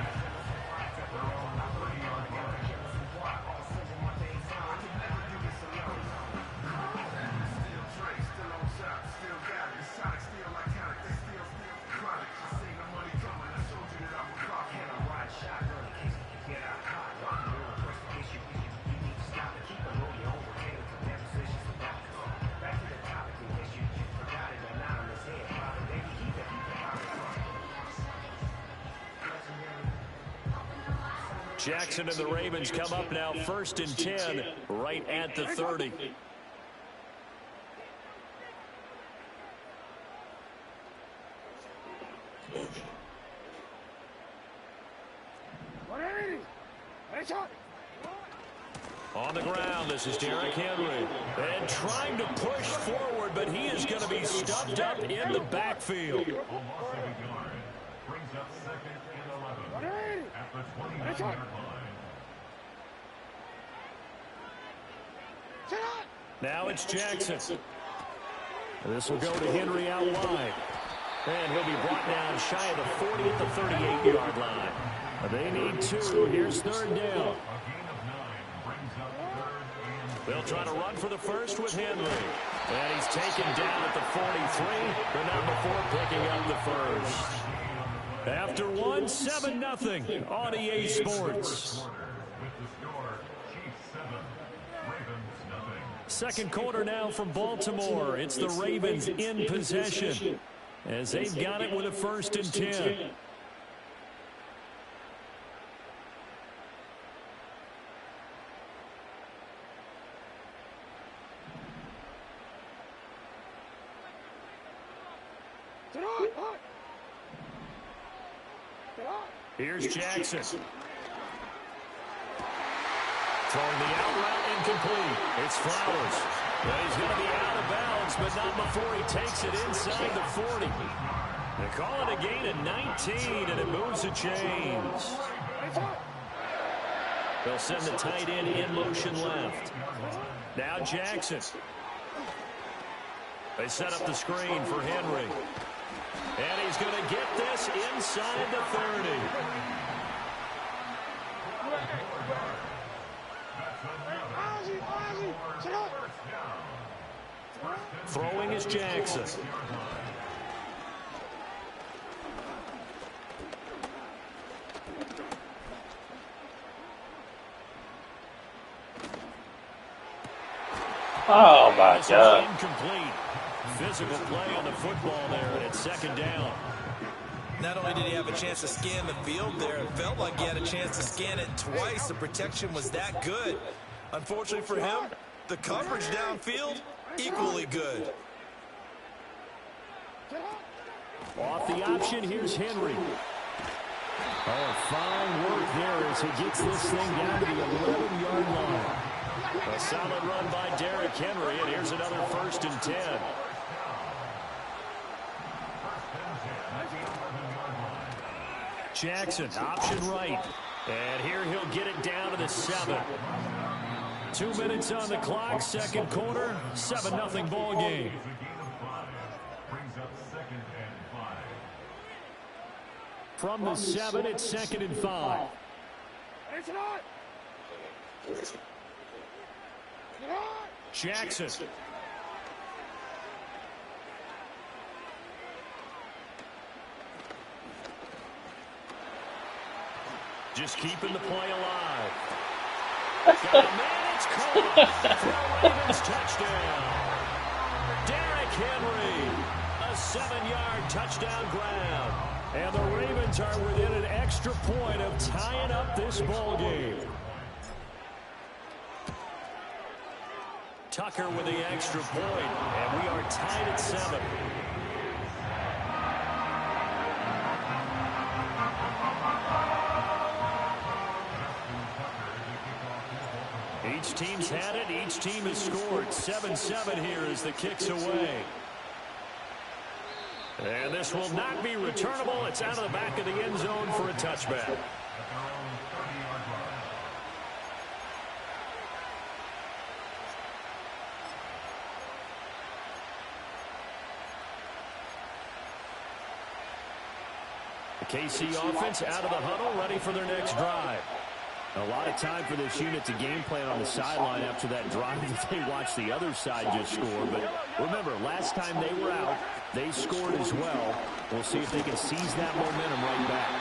Jackson and the Ravens come up now 1st and 10 right at the 30. On the ground, this is Derrick Henry. And trying to push forward, but he is going to be stuffed up in the backfield. Brings up 2nd and 11 at the 29-yard line. Now it's Jackson. This will go to Henry out wide. And he'll be brought down shy of the 40 at the 38-yard line. They need 2. Here's 3rd down. They'll try to run for the first with Henry. And he's taken down at the 43, but not before picking up the first. After 7-0 on EA Sports. Second quarter now from Baltimore. It's the Ravens in possession as they've got it with a 1st and 10. Here's Jackson. Throwing the out route incomplete. It's Flowers. Well, he's going to be out of bounds, but not before he takes it inside the 40. They call it a gain of 19, and it moves the chains. They'll send the tight end in motion left. Now Jackson. They set up the screen for Henry. And he's going to get this inside the 30. Throwing is Jackson. Oh, my God. Incomplete. Physical play on the football there, and it's 2nd down. Not only did he have a chance to scan the field there, it felt like he had a chance to scan it twice. The protection was that good. Unfortunately for him, the coverage downfield, equally good. Off the option, here's Henry. Oh, fine work there as he gets this thing down to the 11-yard line. A solid run by Derrick Henry, and here's another 1st and 10. Jackson, option right. And here he'll get it down to the 7. 2 minutes on the clock, second quarter, 7-0 ball game. From the 7, it's 2nd and 5. Jackson. Just keeping the play alive. Got a man, it's caught for a Ravens touchdown. Derrick Henry. A 7-yard touchdown grab. And the Ravens are within an extra point of tying up this ball game. Tucker with the extra point, and we are tied at 7. Each team's had it. Each team has scored. 7-7 here as the kick's away. And this will not be returnable. It's out of the back of the end zone for a touchback. The KC offense out of the huddle, ready for their next drive. A lot of time for this unit to game plan on the sideline after that drive that they watched the other side just score. But remember, last time they were out, they scored as well. We'll see if they can seize that momentum right back.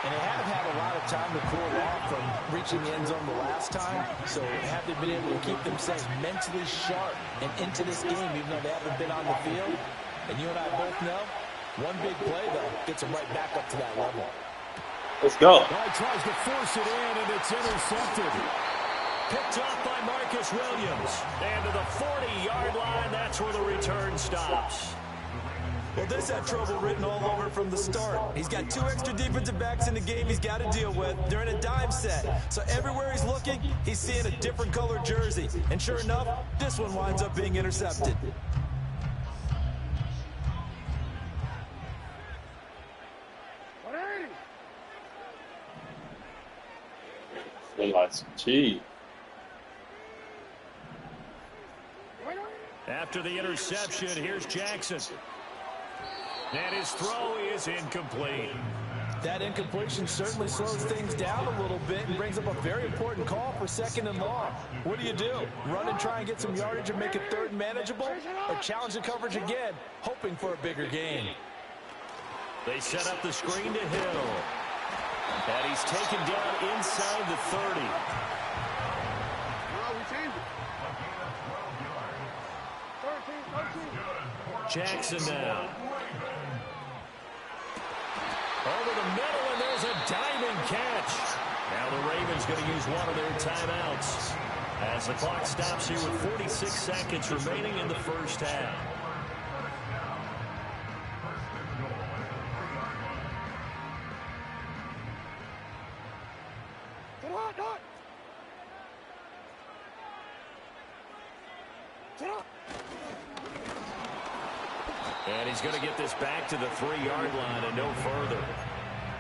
And they have had a lot of time to cool off from reaching the end zone the last time. So have they been able to keep themselves mentally sharp and into this game, even though they haven't been on the field? And you and I both know, one big play, though, gets them right back up to that level. Let's go. Well, he tries to force it in, and it's intercepted. Picked off by Marcus Williams. And to the 40-yard line, that's where the return stops. Well, this had trouble written all over from the start. He's got 2 extra defensive backs in the game he's got to deal with. They're in a dime set. So everywhere he's looking, he's seeing a different color jersey. And sure enough, this one winds up being intercepted. Gee. After the interception, here's Jackson. And his throw is incomplete. That incompletion certainly slows things down a little bit and brings up a very important call for 2nd and long. What do? Run and try and get some yardage and make it 3rd and manageable? Or challenge the coverage again, hoping for a bigger gain? They set up the screen to Hill. And he's taken down inside the 30. Jackson now. Over the middle, and there's a diving catch. Now the Ravens going to use one of their timeouts as the clock stops here with 46 seconds remaining in the first half. And he's going to get this back to the 3-yard line and no further.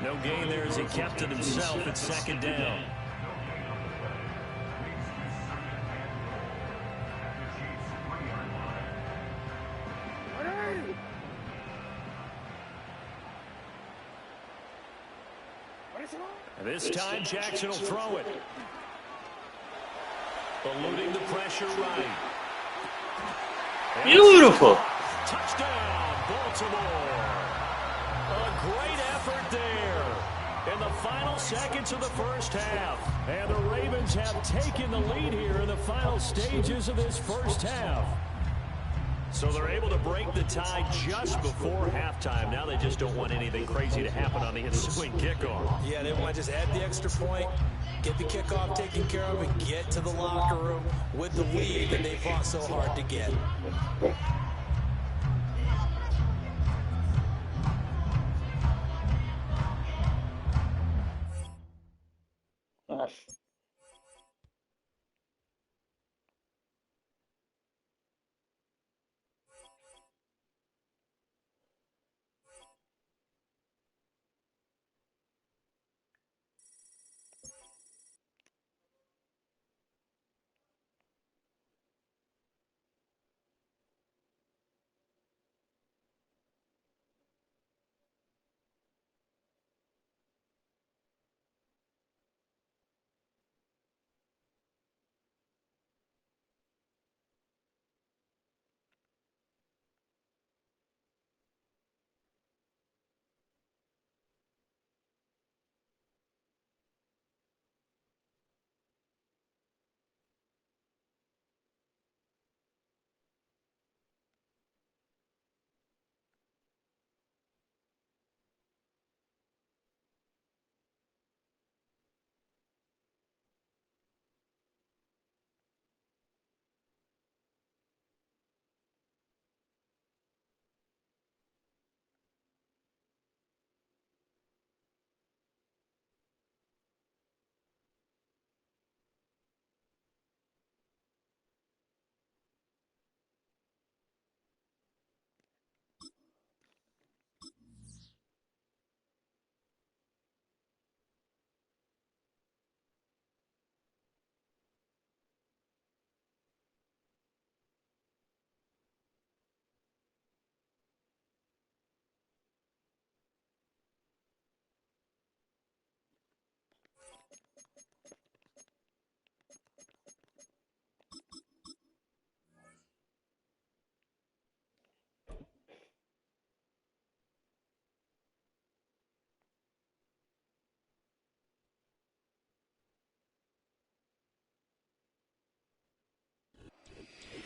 No gain there as he kept it himself at 2nd down. This time Jackson will throw it. Eluding the pressure right. Beautiful. Touchdown, Baltimore. A great effort there in the final seconds of the first half. And the Ravens have taken the lead here in the final stages of this first half. So they're able to break the tie just before halftime. Now they just don't want anything crazy to happen on the ensuing kickoff. Yeah, they want to just add the extra point, get the kickoff taken care of, and get to the locker room with the lead that they fought so hard to get.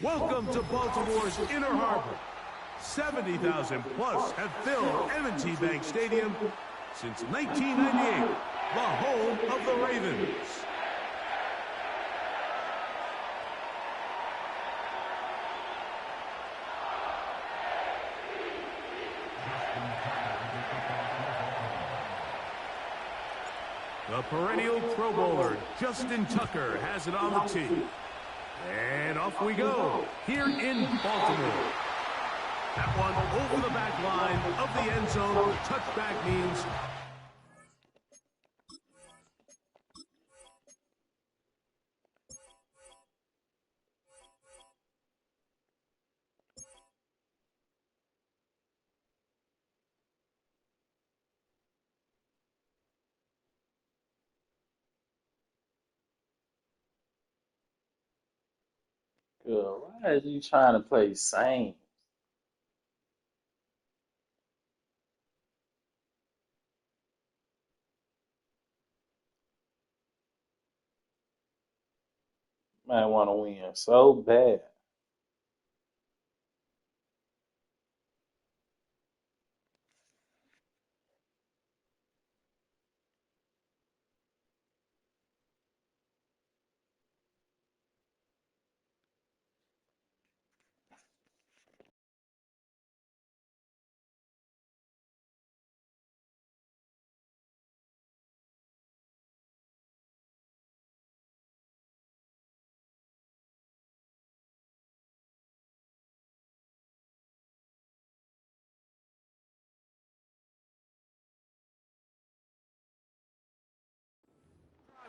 Welcome to Baltimore's Inner Harbor. 70,000 plus have filled M&T Bank Stadium since 1998, the home of the Ravens. The perennial Pro Bowler, Justin Tucker, has it on the tee. And off we go, here in Baltimore. That one over the back line of the end zone. The touchback means Good. Why is you trying to play same? Man want to win so bad.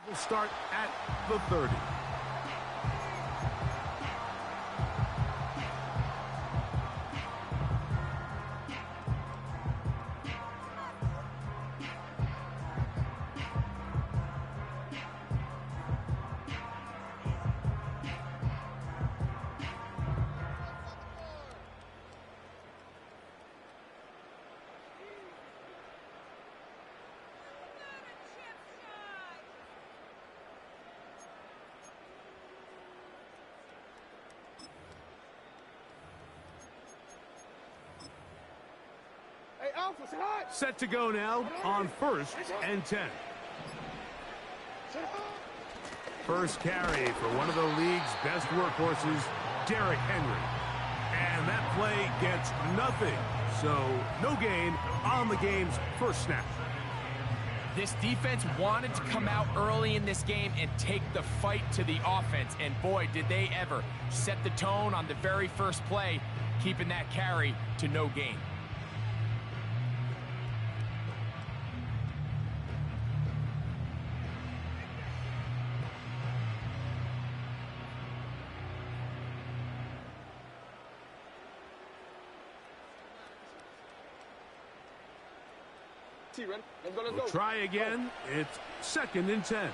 will start at the 30. Set to go now on 1st and 10. First carry for one of the league's best workhorses, Derrick Henry. And that play gets nothing. So no gain on the game's first snap. This defense wanted to come out early in this game and take the fight to the offense. And boy, did they ever set the tone on the very first play, keeping that carry to no gain. We'll try again. It's 2nd and 10.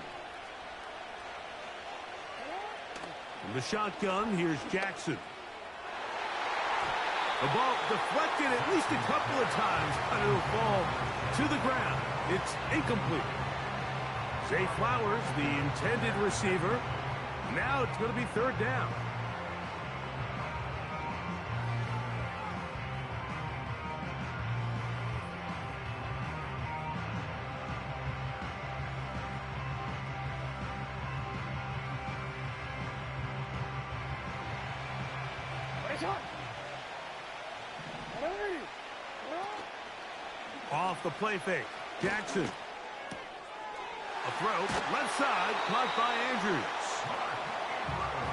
From the shotgun, here's Jackson. The ball deflected at least a couple of times, but it'll fall to the ground. It's incomplete. Zay Flowers, the intended receiver. Now it's going to be 3rd down. Off the play fake. Jackson. A throw. Left side. Caught by Andrews.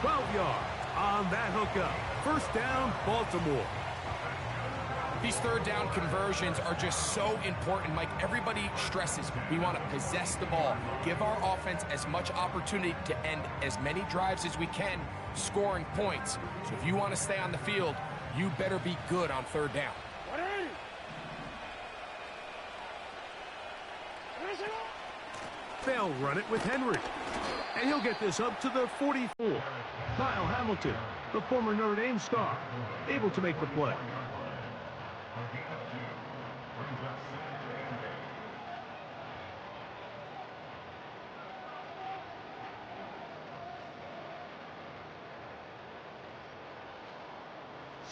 12 yards on that hookup. 1st down, Baltimore. These 3rd down conversions are just so important. Mike, everybody stresses we want to possess the ball. Give our offense as much opportunity to end as many drives as we can, scoring points. So if you want to stay on the field, you better be good on 3rd down. They'll run it with Henry. And he'll get this up to the 44. Kyle Hamilton, the former Notre Dame star, able to make the play.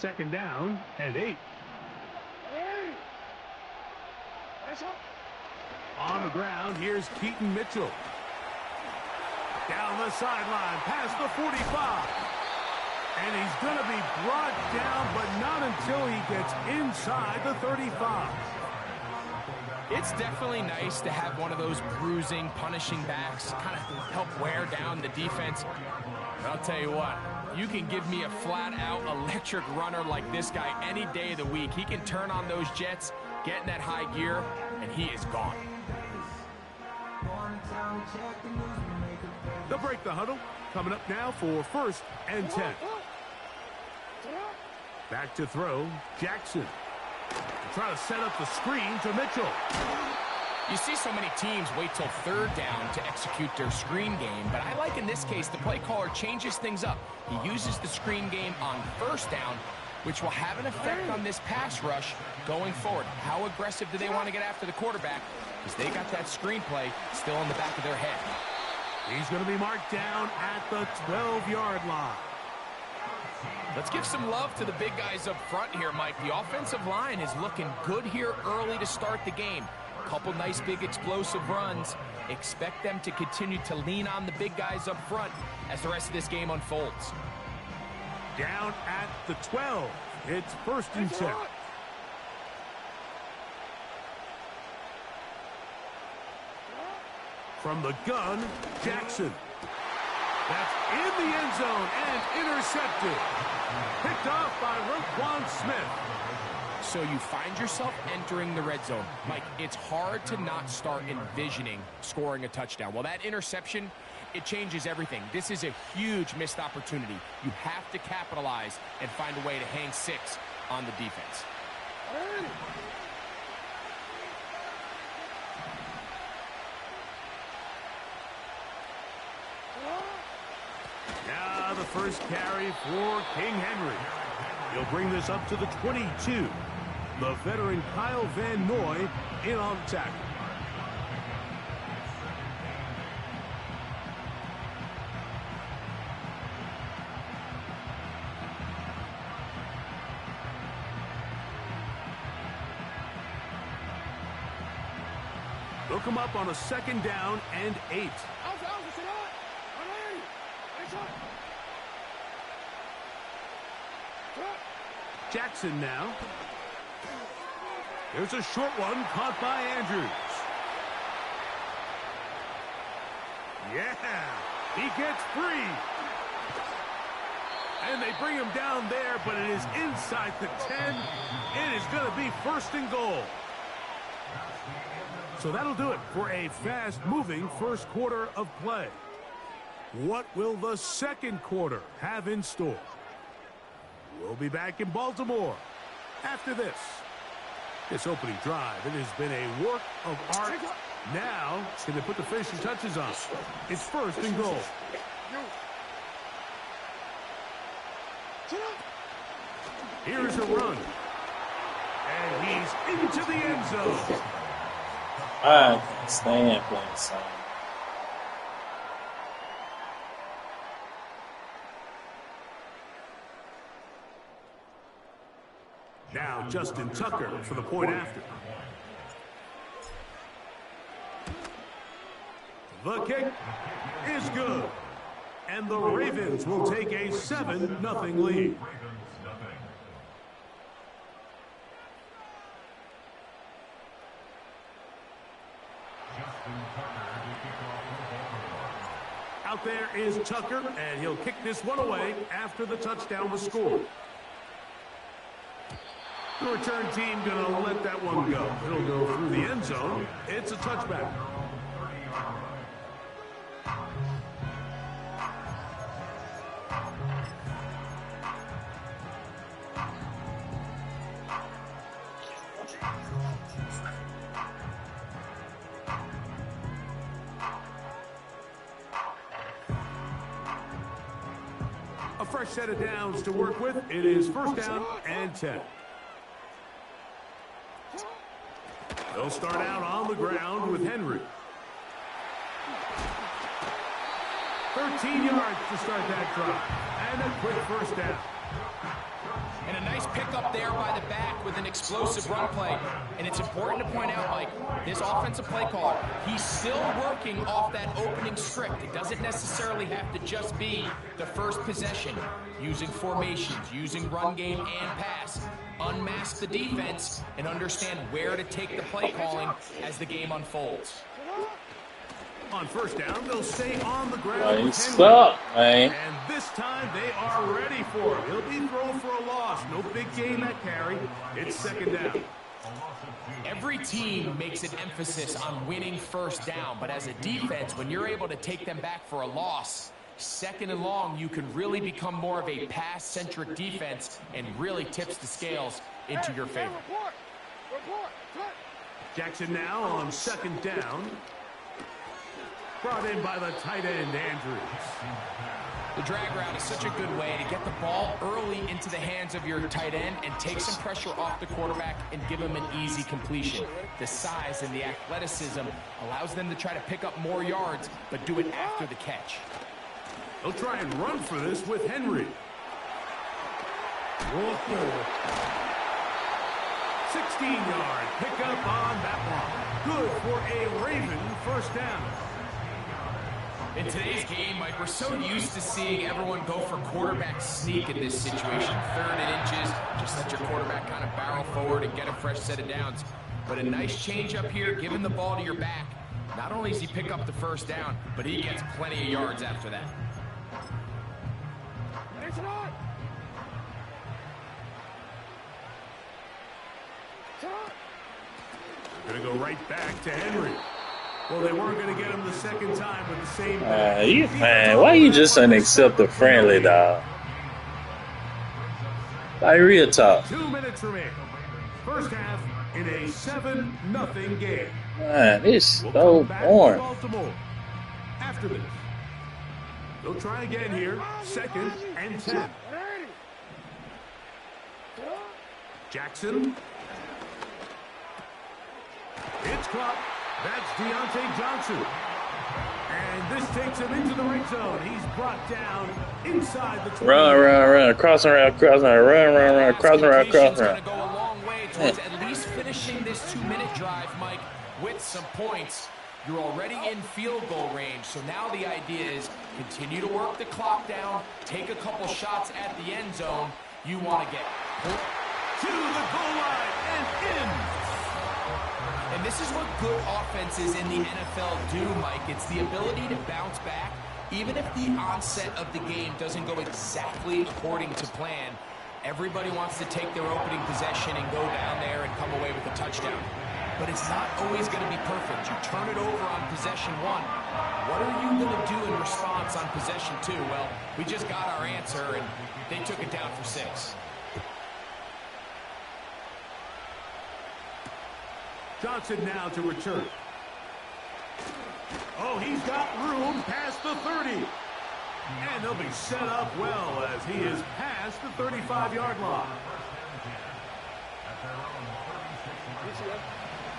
Second down and 8. On the ground, here's Keaton Mitchell. Down the sideline, past the 45. And he's going to be brought down, but not until he gets inside the 35. It's definitely nice to have one of those bruising, punishing backs kind of help wear down the defense. And I'll tell you what, you can give me a flat-out electric runner like this guy any day of the week. He can turn on those jets, get in that high gear, and he is gone. They'll break the huddle. Coming up now for 1st and 10. Back to throw, Jackson. Try to set up the screen to Mitchell. You see so many teams wait till 3rd down to execute their screen game, but I like in this case the play caller changes things up. He uses the screen game on 1st down, which will have an effect on this pass rush going forward. How aggressive do they want to get after the quarterback? Because they got that screen play still in the back of their head. He's going to be marked down at the 12-yard line. Let's give some love to the big guys up front here, Mike. The offensive line is looking good here early to start the game. A couple nice big explosive runs. Expect them to continue to lean on the big guys up front as the rest of this game unfolds. Down at the 12. It's 1st and 10. From the gun, Jackson. That's in the end zone and intercepted. Picked off by Roquan Smith. So you find yourself entering the red zone. Mike, it's hard to not start envisioning scoring a touchdown. Well, that interception, it changes everything. This is a huge missed opportunity. You have to capitalize and find a way to hang 6 on the defense. Now the first carry for King Henry. He'll bring this up to the 22. The veteran Kyle Van Noy in on the tackle. They'll come up on a 2nd down and 8. Jackson now. There's a short one caught by Andrews. Yeah, he gets free. And they bring him down there, but it is inside the 10. It is going to be 1st and goal. So that'll do it for a fast-moving first quarter of play. What will the second quarter have in store? We'll be back in Baltimore after this. This opening drive, it has been a work of art. Now, can they put the finishing touches on? It's 1st and goal. Here's a run. And he's into the end zone. I can't stand playing song. Now Justin Tucker for the point after. The kick is good. And the Ravens will take a 7-0 lead. Out there is Tucker, and he'll kick this one away after the touchdown was scored. The return team going to let that one go. It'll go through the end zone. It's a touchback. A fresh set of downs to work with. It is 1st down and 10. They'll start out on the ground with Henry. 13 yards to start that drive. And a quick 1st down. And a nice pickup there by the back with an explosive run play. And it's important to point out, Mike, this offensive play caller, he's still working off that opening script. It doesn't necessarily have to just be the first possession. Using formations, using run game and pass. Unmask the defense and understand where to take the play calling as the game unfolds. On first down, they'll stay on the ground. Nice stop, man. And this time they are ready for him. He'll be thrown for a loss. No big gain that carry. It's second down. Every team makes an emphasis on winning first down, but as a defense, when you're able to take them back for a loss, second and long, you can really become more of a pass-centric defense and really tips the scales into your favor. Jackson now on second down. Brought in by the tight end, Andrews. The drag route is such a good way to get the ball early into the hands of your tight end and take some pressure off the quarterback and give him an easy completion. The size and the athleticism allows them to try to pick up more yards, but do it after the catch. They'll try and run for this with Henry. 16-yard pickup on that one. Good for a Raven first down. In today's game, Mike, we're so used to seeing everyone go for quarterback sneak in this situation. 3rd and inches, just let your quarterback kind of barrel forward and get a fresh set of downs. But a nice change up here, giving the ball to your back. Not only does he pick up the first down, but he gets plenty of yards after that. Going to go right back to Henry. Well, they weren't going to get him the second time with the same. Man, why you just don't accept the friendly, dog? Like real talk. 2 minutes remaining. First half in a 7-0 game. Man, it's so boring. Baltimore. After this, they'll try again here. 2nd and 10. Jackson. It's clock. That's Deontay Johnson. And this takes him into the red zone. He's brought down inside the 20. Run. Crossing around. Run. Crossing around. Going to go a long way towards at least finishing this 2-minute drive, Mike, with some points. You're already in field goal range, so now the idea is continue to work the clock down, take a couple shots at the end zone. You want to get to the goal line and in. And this is what good offenses in the NFL do, Mike. It's the ability to bounce back, even if the onset of the game doesn't go exactly according to plan. Everybody wants to take their opening possession and go down there and come away with a touchdown. But it's not always going to be perfect. You turn it over on possession 1. What are you going to do in response on possession 2? Well, we just got our answer, and they took it down for 6. Johnson now to return. Oh, he's got room past the 30. And they'll be set up well as he is past the 35-yard line.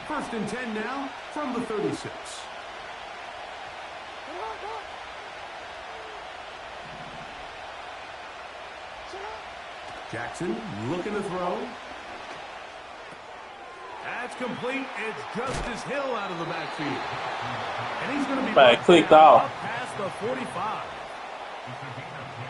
1st and 10 now from the 36. Jackson looking to throw. That's complete. It's Justice Hill out of the backfield. And he's going to be clicked off past the 45.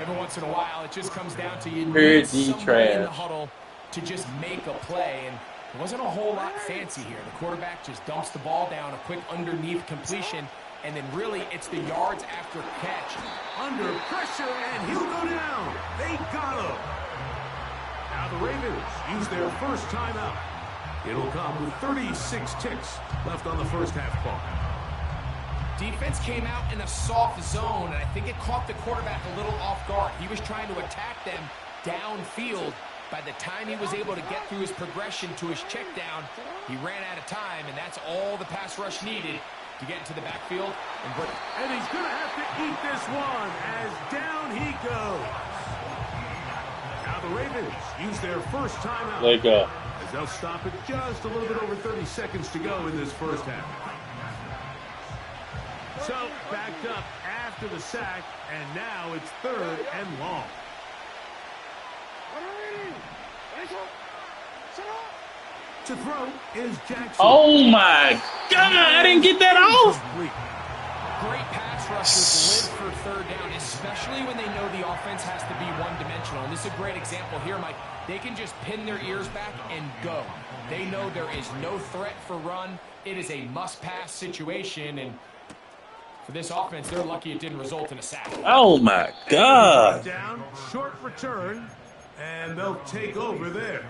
Every once in a while, it just comes down to you need somebody in the huddle to just make a play. And there wasn't a whole lot fancy here. The quarterback just dumps the ball down, a quick underneath completion, and then really it's the yards after catch. Under pressure, and he'll go down. They got him. Now the Ravens use their first timeout. It'll come with 36 ticks left on the first half clock. Defense came out in a soft zone, and I think it caught the quarterback a little off guard. He was trying to attack them downfield. By the time he was able to get through his progression to his check down, he ran out of time, and that's all the pass rush needed to get into the backfield. And he's going to have to eat this one as down he goes. Now the Ravens use their first timeout. There you go. As they'll stop it just a little bit over 30 seconds to go in this first half. So backed up after the sack, and now it's 3rd and long. To throw is Jackson. Oh my God! I didn't get that off. Great pass rushers live for third down, especially when they know the offense has to be one-dimensional. And this is a great example here, Mike. They can just pin their ears back and go. They know there is no threat for run. It is a must-pass situation, and for this offense, they're lucky it didn't result in a sack. Oh my God! Down, short return, and they'll take over there.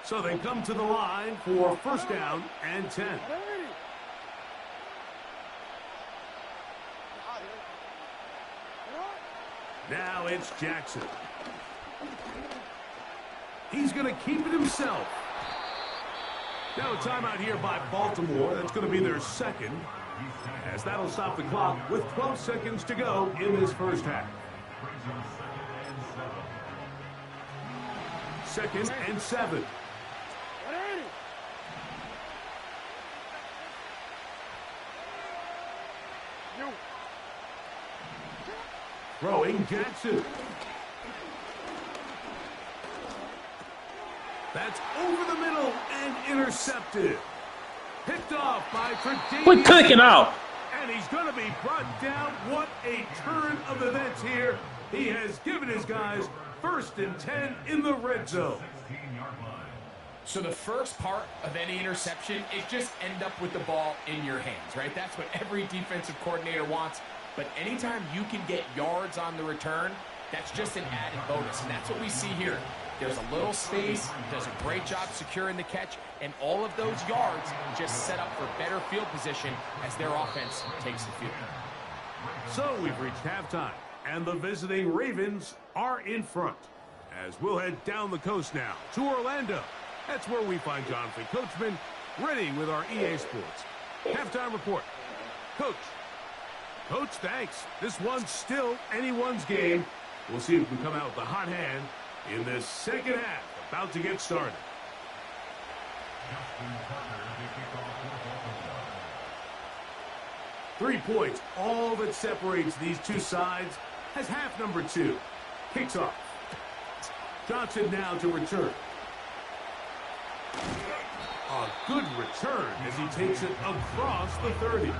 So they come to the line for first down and 10. Now it's Jackson. He's going to keep it himself. Now a timeout here by Baltimore. That's going to be their second, as that'll stop the clock with 12 seconds to go in this first half. Second and 7. Throwing Jackson. That's over the middle and intercepted. Picked off by Tre'Davious. Quit clicking out. And he's going to be brought down. What a turn of events here. He has given his guys first and 10 in the red zone. So the first part of any interception is just end up with the ball in your hands, right? That's what every defensive coordinator wants. But anytime you can get yards on the return, that's just an added bonus. And that's what we see here. There's a little space, does a great job securing the catch, and all of those yards just set up for better field position as their offense takes the field. So we've reached halftime, and the visiting Ravens are in front. As we'll head down the coast now to Orlando. That's where we find Jonathan Coachman ready with our EA Sports halftime report. Coach, thanks. This one's still anyone's game. We'll see if we come out with a hot hand in this second half. About to get started. 3 points, all that separates these two sides, as half number 2 kicks off. Johnson now to return. A good return as he takes it across the 30.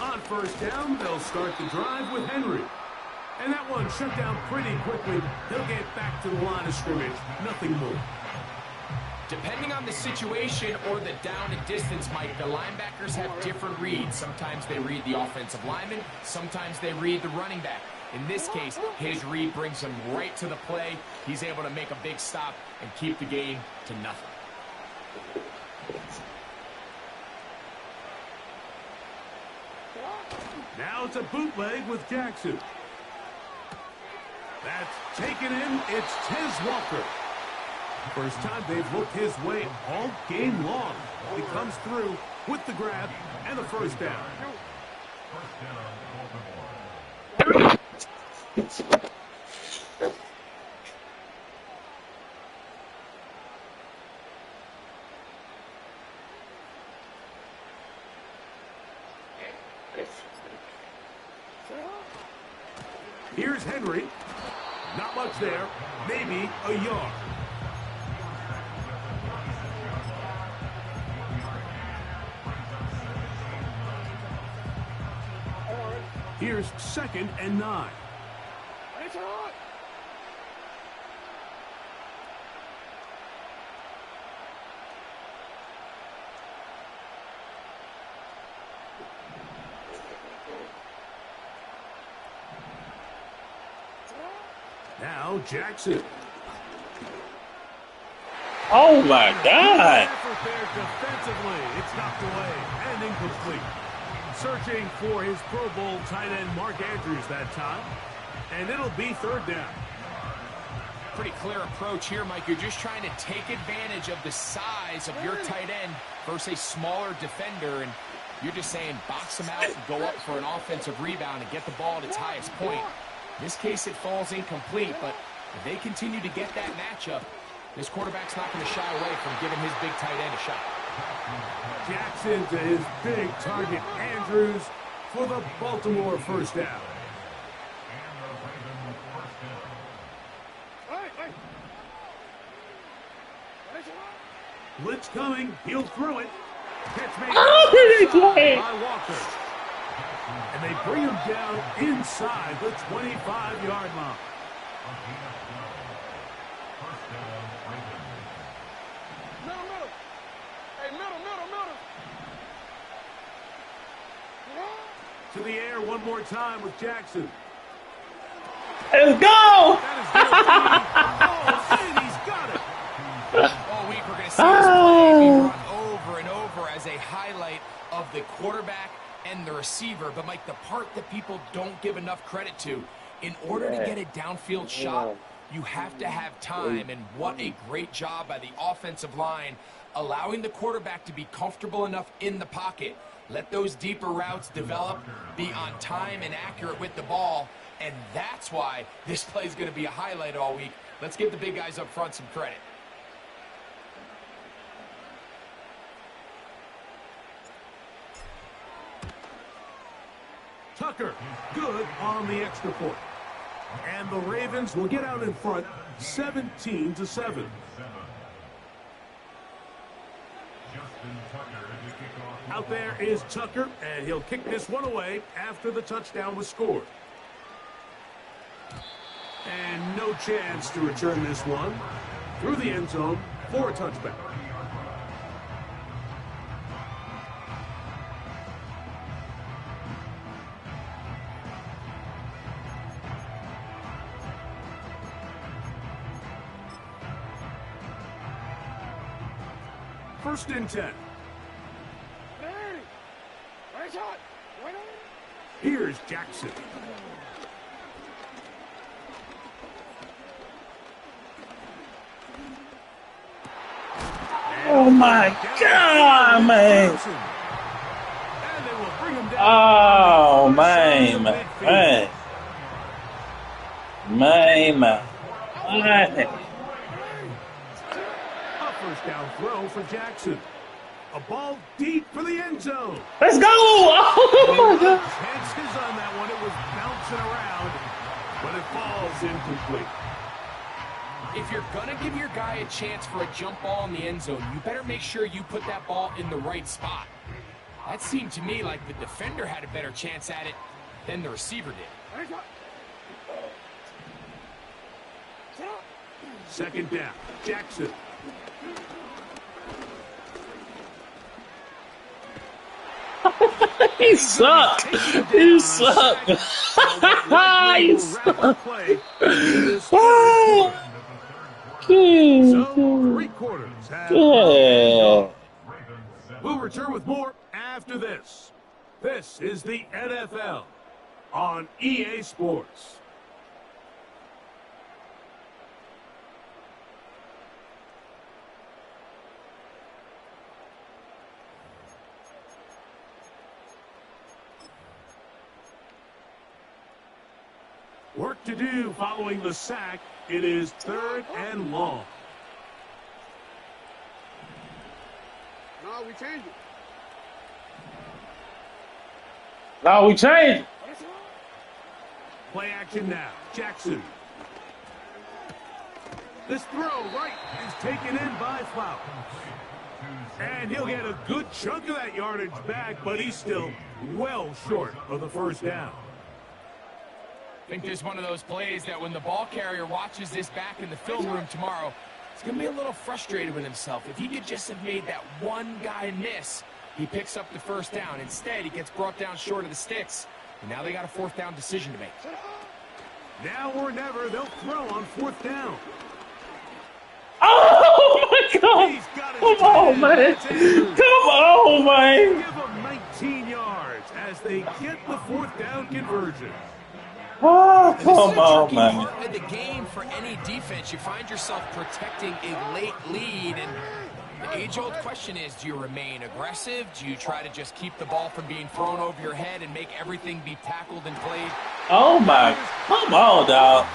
On first down, they'll start the drive with Henry. And that one shut down pretty quickly. They'll get back to the line of scrimmage. Nothing more. Depending on the situation or the down and distance, Mike, the linebackers have different reads. Sometimes they read the offensive lineman. Sometimes they read the running back. In this case, his read brings him right to the play. He's able to make a big stop and keep the game to nothing. Now it's a bootleg with Jackson. That's taken in. It's Tez Walker. First time they've looked his way all game long. He comes through with the grab and the first down. Here's Henry. Not much there. Maybe a yard. Here's 2nd and 9. Now Jackson. Oh, my God. Effort there defensively. It's knocked away and incomplete. Searching for his Pro Bowl tight end Mark Andrews that time. And it'll be third down. Pretty clear approach here, Mike. You're just trying to take advantage of the size of your tight end versus a smaller defender, and you're just saying box him out and go up for an offensive rebound and get the ball at its highest point. In this case, it falls incomplete, but if they continue to get that matchup, this quarterback's not going to shy away from giving his big tight end a shot. Jackson to his big target, Andrews, for the Baltimore first down. Blitz coming. He'll throw it. Catch made by Walker. And they bring him down inside the 25-yard line. To the air one more time with Jackson. Let's go! And he's got it. All week we're going to see this play be run over and over as a highlight of the quarterback and the receiver. But, Mike, the part that people don't give enough credit to, in order to get a downfield shot, you have to have time. And what a great job by the offensive line, allowing the quarterback to be comfortable enough in the pocket. Let those deeper routes develop, be on time and accurate with the ball, and that's why this play is going to be a highlight all week. Let's give the big guys up front some credit. Tucker, good on the extra point. And the Ravens will get out in front, 17-7. Out there is Tucker, and he'll kick this one away after the touchdown was scored. And no chance to return this one through the end zone for a touchback. First and 10. Here's Jackson. Oh, my God, man. Oh, man. A first down throw for Jackson. A ball deep for the end zone. Let's go! Oh, my God. Chances on that one. It was bouncing around, but it falls incomplete. If you're going to give your guy a chance for a jump ball in the end zone, you better make sure you put that ball in the right spot. That seemed to me like the defender had a better chance at it than the receiver did. Second down, Jackson. He sucked. He sucked. He sucked. So, 3 quarters have gone. We'll return with more after this. This is the NFL on EA Sports. Work to do following the sack. It is 3rd and long. No, we changed it. No, we changed. Play action now. Jackson. This throw right is taken in by Flowers. And he'll get a good chunk of that yardage back, but he's still well short of the first down. I think there's one of those plays that when the ball carrier watches this back in the film room tomorrow, he's going to be a little frustrated with himself. If he could just have made that one guy miss, he picks up the first down. Instead, he gets brought down short of the sticks, and now they got a 4th down decision to make. Now or never, they'll throw on 4th down. Oh my God! Come on, man! Come on, man! Give them 19 yards as they get the 4th down conversion. Oh, come on, This is a tricky man! part of the game for any defense. You find yourself protecting a late lead, and the age-old question is, do you remain aggressive? Do you try to just keep the ball from being thrown over your head and make everything be tackled and played? Oh my! Come on, dog!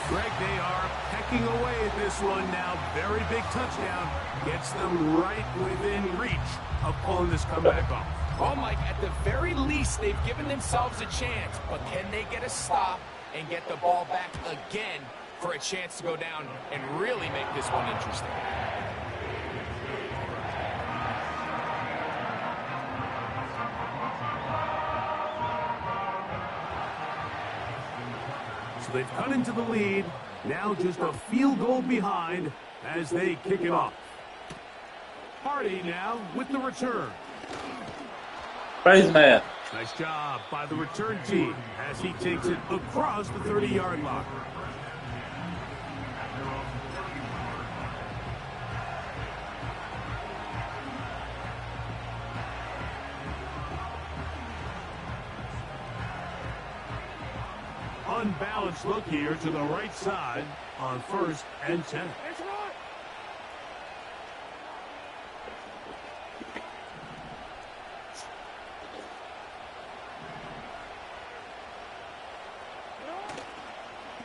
Greg, they are pecking away at this one now. Very big touchdown. Gets them right within reach of pulling this comeback off. Well, Mike, at the very least, they've given themselves a chance, but can they get a stop and get the ball back again for a chance to go down and really make this one interesting? So they've cut into the lead. Now just a field goal behind as they kick it off. Hardy now with the return. Praise man. Nice job by the return team as he takes it across the 30-yard line. Unbalanced look here to the right side on 1st and 10.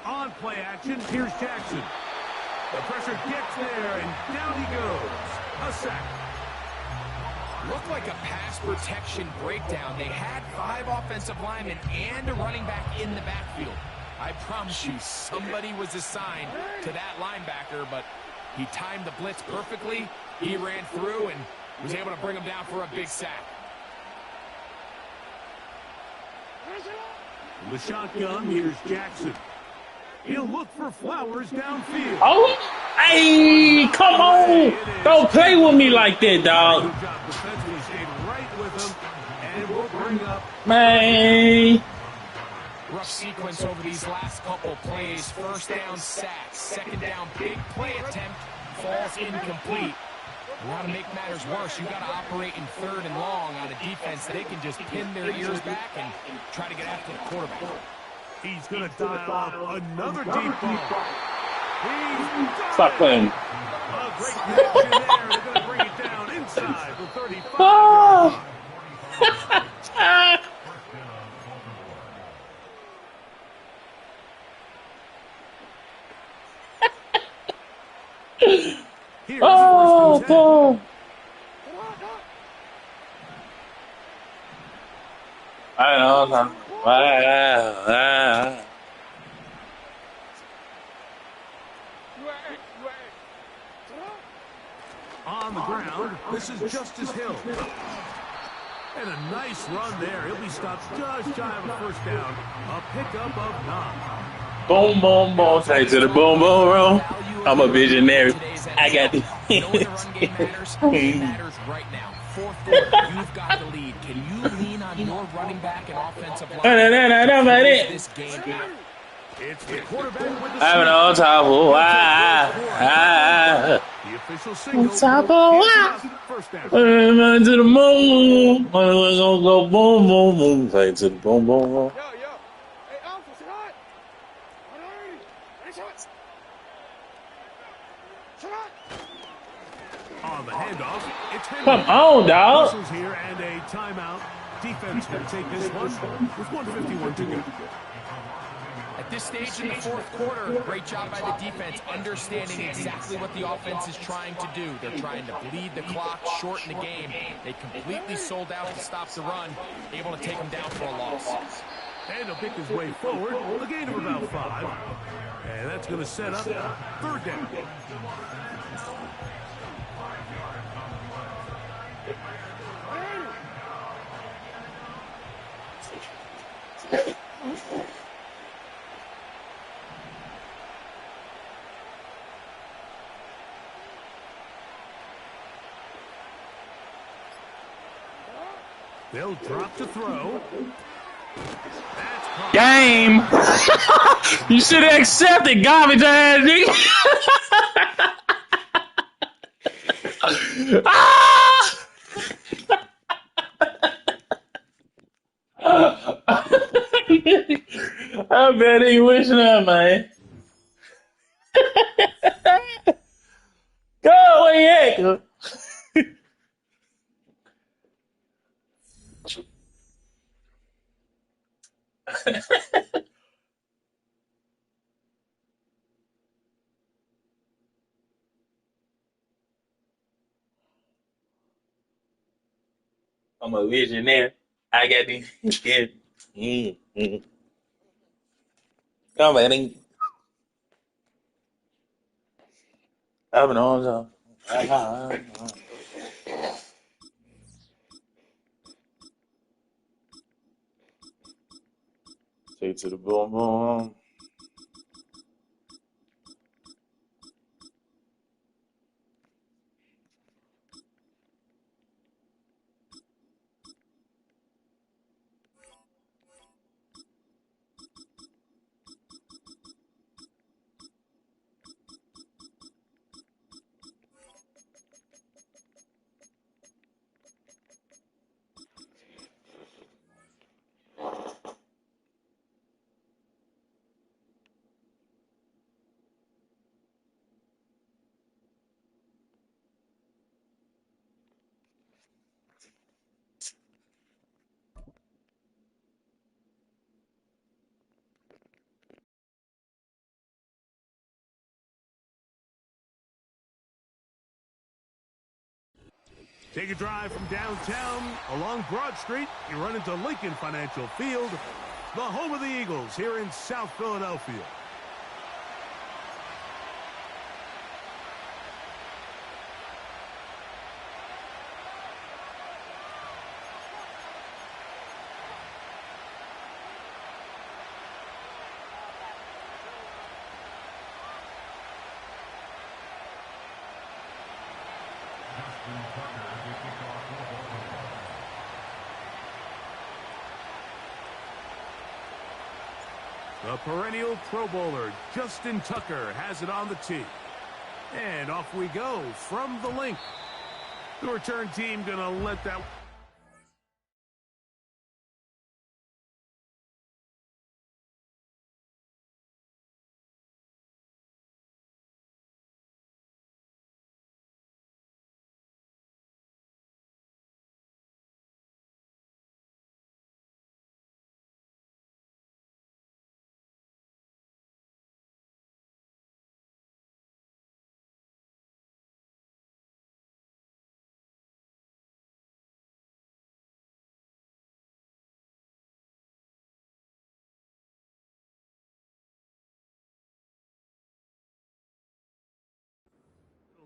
On play action, here's Jackson. The pressure gets there, and down he goes. A sack. Looked like a pass protection breakdown. They had 5 offensive linemen and a running back in the backfield. I promise you, somebody was assigned to that linebacker, but he timed the blitz perfectly. He ran through and was able to bring him down for a big sack. The shotgun, here's Jackson. He'll look for Flowers downfield. Oh, hey, come on! Don't play with me like that, dog. Good job defensively, stayed right with him, and will bring up. Man. Rough sequence over these last couple plays. 1st down sack, 2nd down big play attempt, falls incomplete. Now to make matters worse, you got to operate in 3rd and long on a defense. They can just pin their ears back and try to get after the quarterback. He's going to dial up another deep ball. Stop playing. A great connection there. They're going to bring it down inside the 35. Oh. Here's Oh, God. I know. On the ground, this is Justice Hill. And a nice run there. He'll be stopped just shy of a 1st down. A pickup of 9. Boom, boom, boom. Say to the boom, boom, room. I'm a visionary. I got the. You know when the run game matters? It matters right now. 4th quarter, you've got the lead. Can you lean on your running back and offensive line? This game out. It's the quarterback with the I'm on top of The official signal. top of 1st down. to the moon. We're gonna go boom, boom, boom. Say to the boom, boom, boom. Hey, Alpha, sit hot. On the handoff, it's Henry. Come on, dog. Whistles here and a timeout. Defense going to take this one with 1:51 to go. At this stage in the 4th quarter, great job by the defense, understanding exactly what the offense is trying to do. They're trying to bleed the clock, shorten the game. They completely sold out to stop the run, able to take them down for a loss. And he'll pick his way forward, a gain of about 5. And that's going to set up 3rd down. They'll drop to throw. Game. You should have accepted, garbage ass nigga. I bet he wishing that, man. Go away, yeah. I'm a visionary. I got these kids. Come on, man. I've been on so. Take to the boom boom. Take a drive from downtown along Broad Street. You run into Lincoln Financial Field, the home of the Eagles here in South Philadelphia. The perennial Pro Bowler, Justin Tucker, has it on the tee. And off we go from the link. The return team going to let that...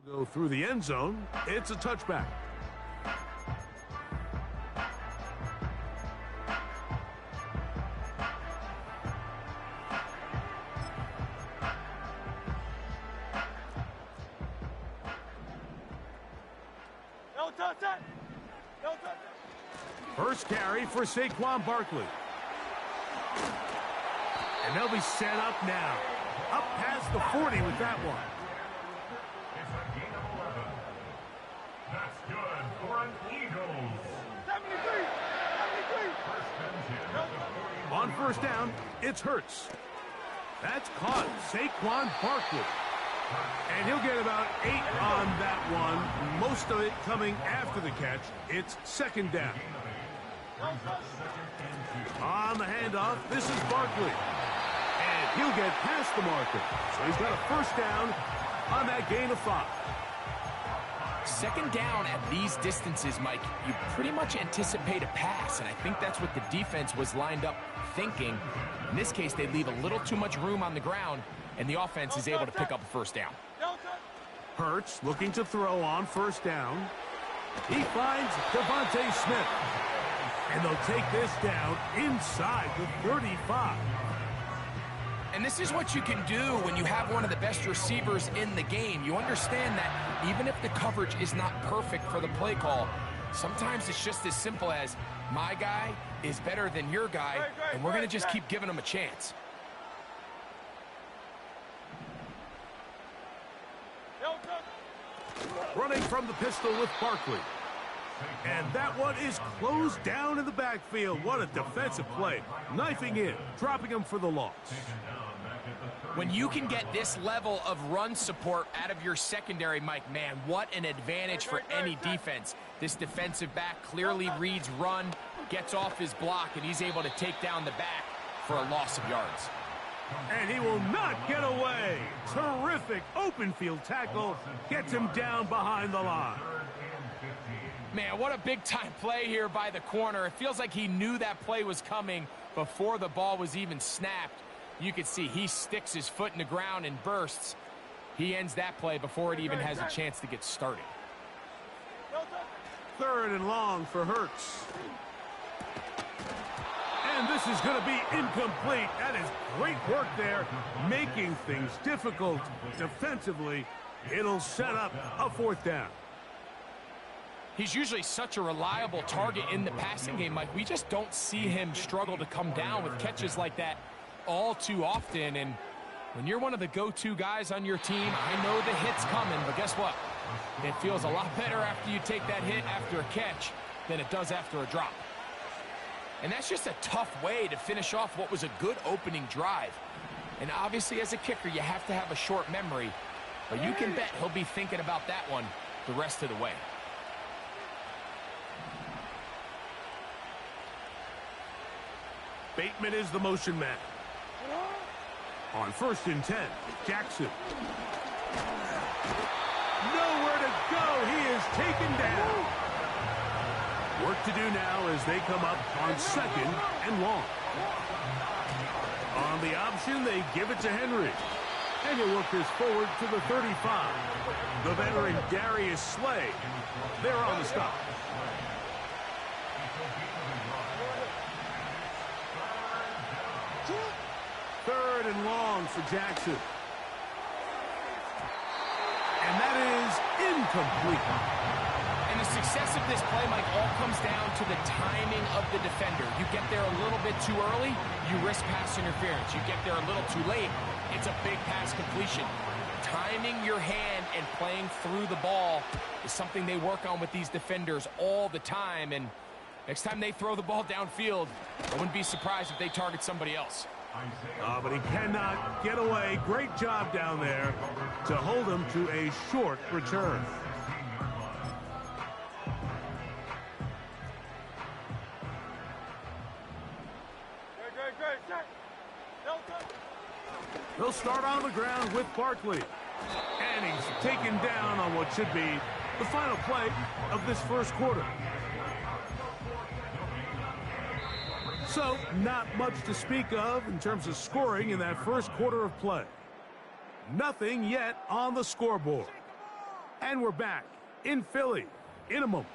Go through the end zone. It's a touchback. No touch that. No touch that. First carry for Saquon Barkley. And they'll be set up now. Up past the 40 with that one. It's a gain of 11. That's good for an Eagles. 73. First and 10 at the 41. On first down, it's Hurts. That's caught. Saquon Barkley. And he'll get about 8 on that one. Most of it coming after the catch. It's second down. On the handoff, this is Barkley. And he'll get past the marker. So he's got a first down on that gain of 5. Second down at these distances, Mike, you pretty much anticipate a pass, and I think that's what the defense was lined up thinking. In this case, they leave a little too much room on the ground, and the offense is able to pick up a first down. Hurts looking to throw on first down. He finds Devontae Smith. And they'll take this down inside the 35. And this is what you can do when you have one of the best receivers in the game. You understand that even if the coverage is not perfect for the play call, sometimes it's just as simple as My guy is better than your guy, and we're going to just keep giving him a chance. Running from the pistol with Barkley. And that one is closed down in the backfield. What a defensive play. Knifing in, dropping him for the loss. When you can get this level of run support out of your secondary, Mike, man, what an advantage for any defense. This defensive back clearly reads run, gets off his block, and he's able to take down the back for a loss of yards. And he will not get away. Terrific open field tackle. Gets him down behind the line. Man, what a big-time play here by the corner. It feels like he knew that play was coming before the ball was even snapped. You can see he sticks his foot in the ground and bursts. He ends that play before it even has a chance to get started. 3rd and long for Hurts. And this is going to be incomplete. That is great work there, making things difficult defensively. It'll set up a 4th down. He's usually such a reliable target in the passing game, Mike. We just don't see him struggle to come down with catches like that all too often. And when you're one of the go-to guys on your team, I know the hit's coming, but guess what? It feels a lot better after you take that hit after a catch than it does after a drop. And that's just a tough way to finish off what was a good opening drive. And obviously, as a kicker, you have to have a short memory, but you can bet he'll be thinking about that one the rest of the way. Bateman is the motion man. On 1st and 10, Jackson. Nowhere to go. He is taken down. Work to do now as they come up on 2nd and long. On the option, they give it to Henry. And he'll work this forward to the 35. The veteran Darius Slay. They're on the stop. 3rd and long for Jackson. And that is incomplete. And the success of this play, Mike, all comes down to the timing of the defender. You get there a little bit too early, you risk pass interference. You get there a little too late, it's a big pass completion. Timing your hand and playing through the ball is something they work on with these defenders all the time. And next time they throw the ball downfield, I wouldn't be surprised if they target somebody else. But he cannot get away. Great job down there to hold him to a short return. He'll start on the ground with Barkley. And he's taken down on what should be the final play of this 1st quarter. So, not much to speak of in terms of scoring in that 1st quarter of play. Nothing yet on the scoreboard. And we're back in Philly in a moment.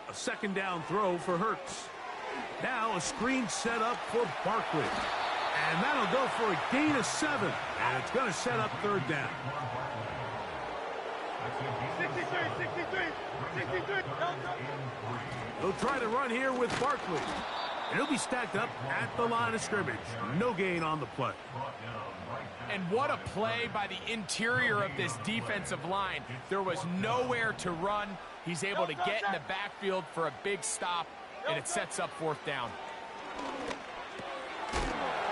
A 2nd down throw for Hurts. Now a screen set up for Barkley. And that'll go for a gain of 7. And it's going to set up 3rd down. 63. They'll try to run here with Barkley. And he'll be stacked up at the line of scrimmage. No gain on the play. And what a play by the interior of this defensive line. There was nowhere to run. He's able to get in the backfield for a big stop, and it sets up 4th down.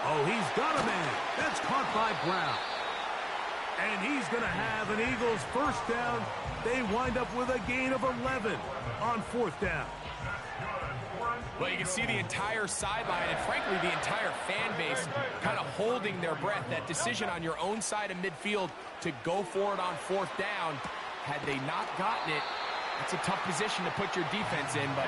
Oh, he's got a man. That's caught by Brown. And he's going to have an Eagles 1st down. They wind up with a gain of 11 on 4th down. Well, you can see the entire sideline and, frankly, the entire fan base kind of holding their breath. That decision on your own side of midfield to go for it on 4th down, had they not gotten it, it's a tough position to put your defense in, but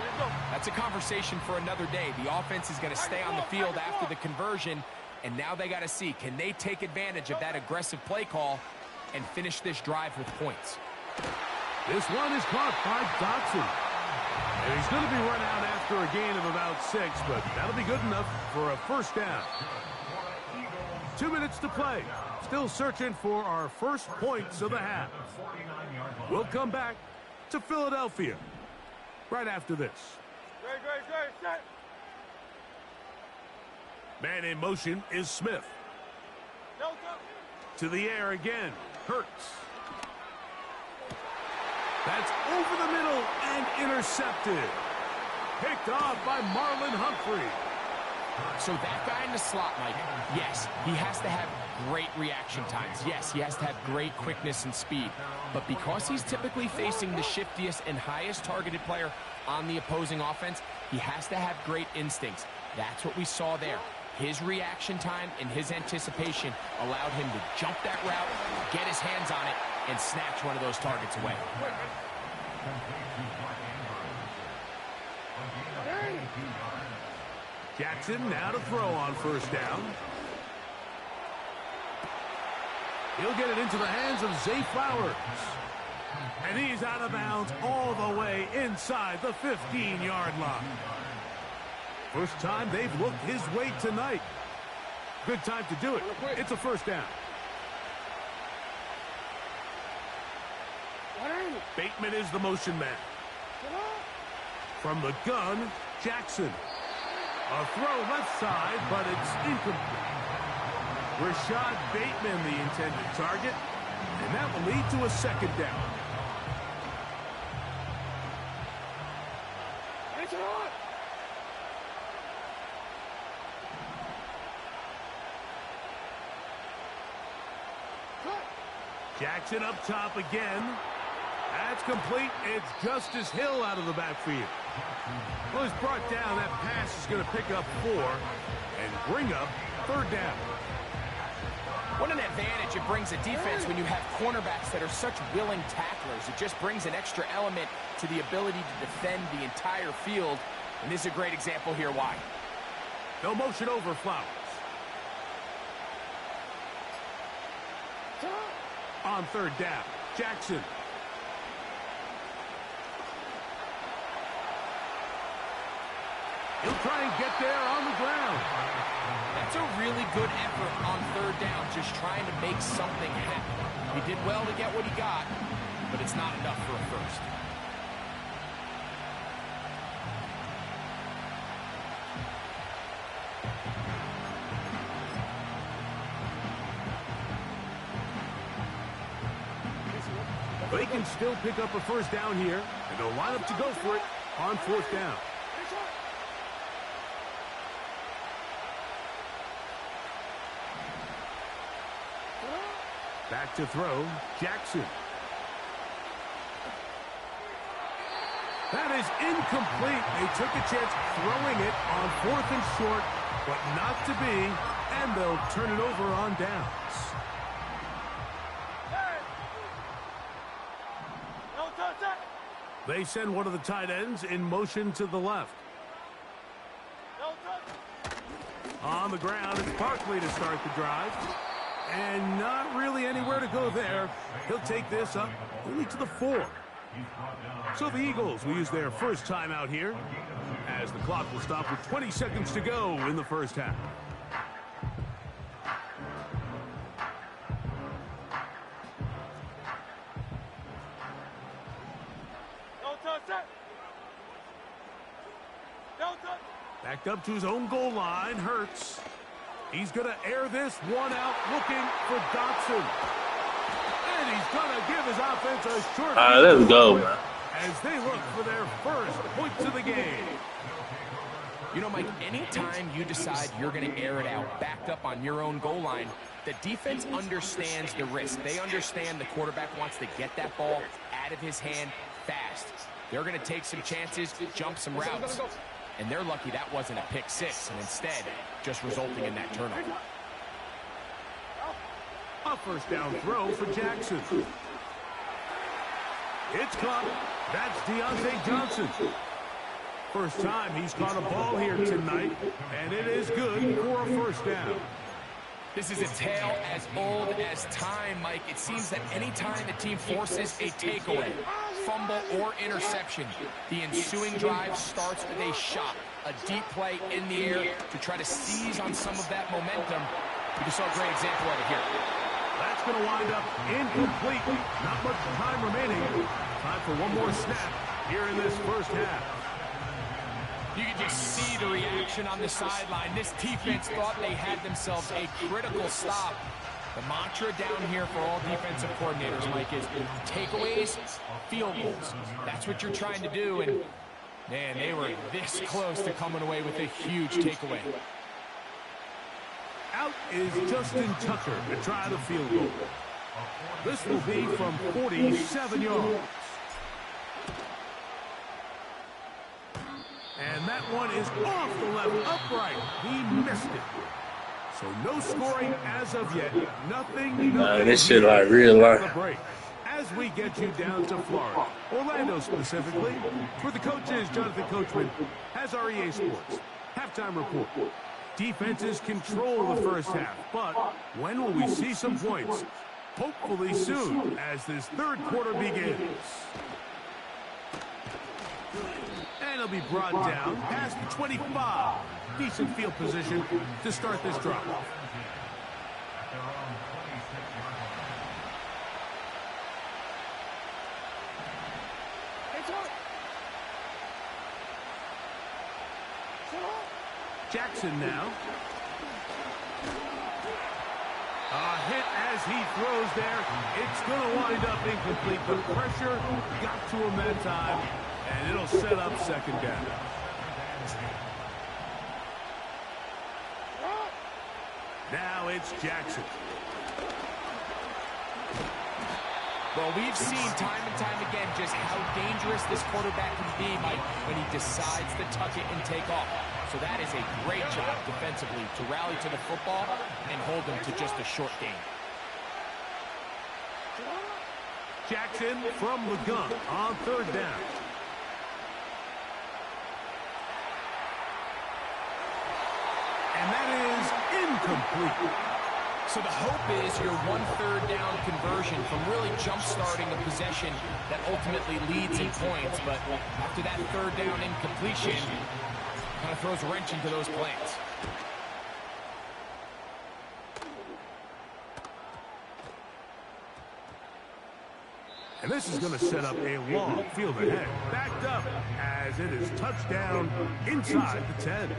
that's a conversation for another day. The offense is going to stay on the field after the conversion, and now they got to see, can they take advantage of that aggressive play call and finish this drive with points? This one is caught by Dotson. And he's going to be run out after a gain of about 6, but that'll be good enough for a first down. 2 minutes to play. Still searching for our first points of the half. We'll come back to Philadelphia right after this. Set. Man in motion is Smith. To the air again. Hurts. That's over the middle and intercepted. Picked off by Marlon Humphrey. So that guy in the slot, Mike, yes, he has to have great reaction times. Yes, he has to have great quickness and speed. But because he's typically facing the shiftiest and highest targeted player on the opposing offense, he has to have great instincts. That's what we saw there. His reaction time and his anticipation allowed him to jump that route, get his hands on it, and snatch one of those targets away. Jackson now to throw on first down. He'll get it into the hands of Zay Flowers. And he's out of bounds all the way inside the 15-yard line. First time they've looked his way tonight. Good time to do it. It's a first down. Bateman is the motion man. From the gun, Jackson. A throw left side, but it's incomplete. Rashad Bateman, the intended target, and that will lead to a second down. Jackson up top again. That's complete. It's Justice Hill out of the backfield. Well, he's brought down. That pass is going to pick up 4 and bring up third down. What an advantage it brings a defense when you have cornerbacks that are such willing tacklers. It just brings an extra element to the ability to defend the entire field. And this is a great example here why. No motion over Flowers. On third down, Jackson. He'll try and get there on the ground. That's a really good effort on third down, just trying to make something happen. He did well to get what he got, but it's not enough for a first. They can still pick up a first down here, and they'll line up to go for it on fourth down. Back to throw, Jackson. That is incomplete. They took a chance throwing it on 4th and short, but not to be, and they'll turn it over on downs. They send one of the tight ends in motion to the left. On the ground, it's Barkley to start the drive. And not really anywhere to go there. He'll take this up only to the 4. So the Eagles will use their first time out here as the clock will stop with 20 seconds to go in the first half. Backed up to his own goal line, Hurts. He's going to air this one out, looking for Dotson. And he's going to give his offense a short let's go, man. As they look for their first points of the game. You know, Mike, anytime you decide you're going to air it out, backed up on your own goal line, the defense understands the risk. They understand the quarterback wants to get that ball out of his hand fast. They're going to take some chances, jump some routes. And they're lucky that wasn't a pick 6, and instead just resulting in that turnover. A first down throw for Jackson. It's caught. That's Deontay Johnson. First time he's caught a ball here tonight, and it is good for a first down. This is a tale as old as time, Mike. It seems that anytime the team forces a takeaway, fumble, or interception, the ensuing drive starts with a shot, a deep play in the air to try to seize on some of that momentum. We just saw a great example of it here. That's going to wind up incomplete. Not much time remaining. Time for one more snap here in this first half. You can just see the reaction on the sideline. This defense thought they had themselves a critical stop. The mantra down here for all defensive coordinators, Mike, is takeaways, field goals. That's what you're trying to do, and, man, they were this close to coming away with a huge takeaway. Out is Justin Tucker to try the field goal. This will be from 47 yards. And that one is off the left upright. He missed it. So no scoring as of yet. Nothing. This shit like real life. As we get you down to Florida, Orlando specifically, where the coach is Jonathan Coachman, has our EA Sports halftime report. Defenses control the first half, but when will we see some points? Hopefully soon, as this third quarter begins. And it'll be brought down past the 25. Decent field position to start this drive. Jackson now. A hit as he throws there. It's going to wind up incomplete, but pressure got to him that time, and it'll set up second down. Now it's Jackson. Well, we've seen time and time again just how dangerous this quarterback can be, Mike, when he decides to tuck it and take off. So that is a great job defensively to rally to the football and hold them to just a short gain. Jackson from the gun on third down. And that is incomplete. So the hope is your 1/3 down conversion from really jump-starting a possession that ultimately leads in points. But after that third down incompletion, kind of throws a wrench into those plans. And this is going to set up a long field ahead. Backed up as it is touchdown inside the 10.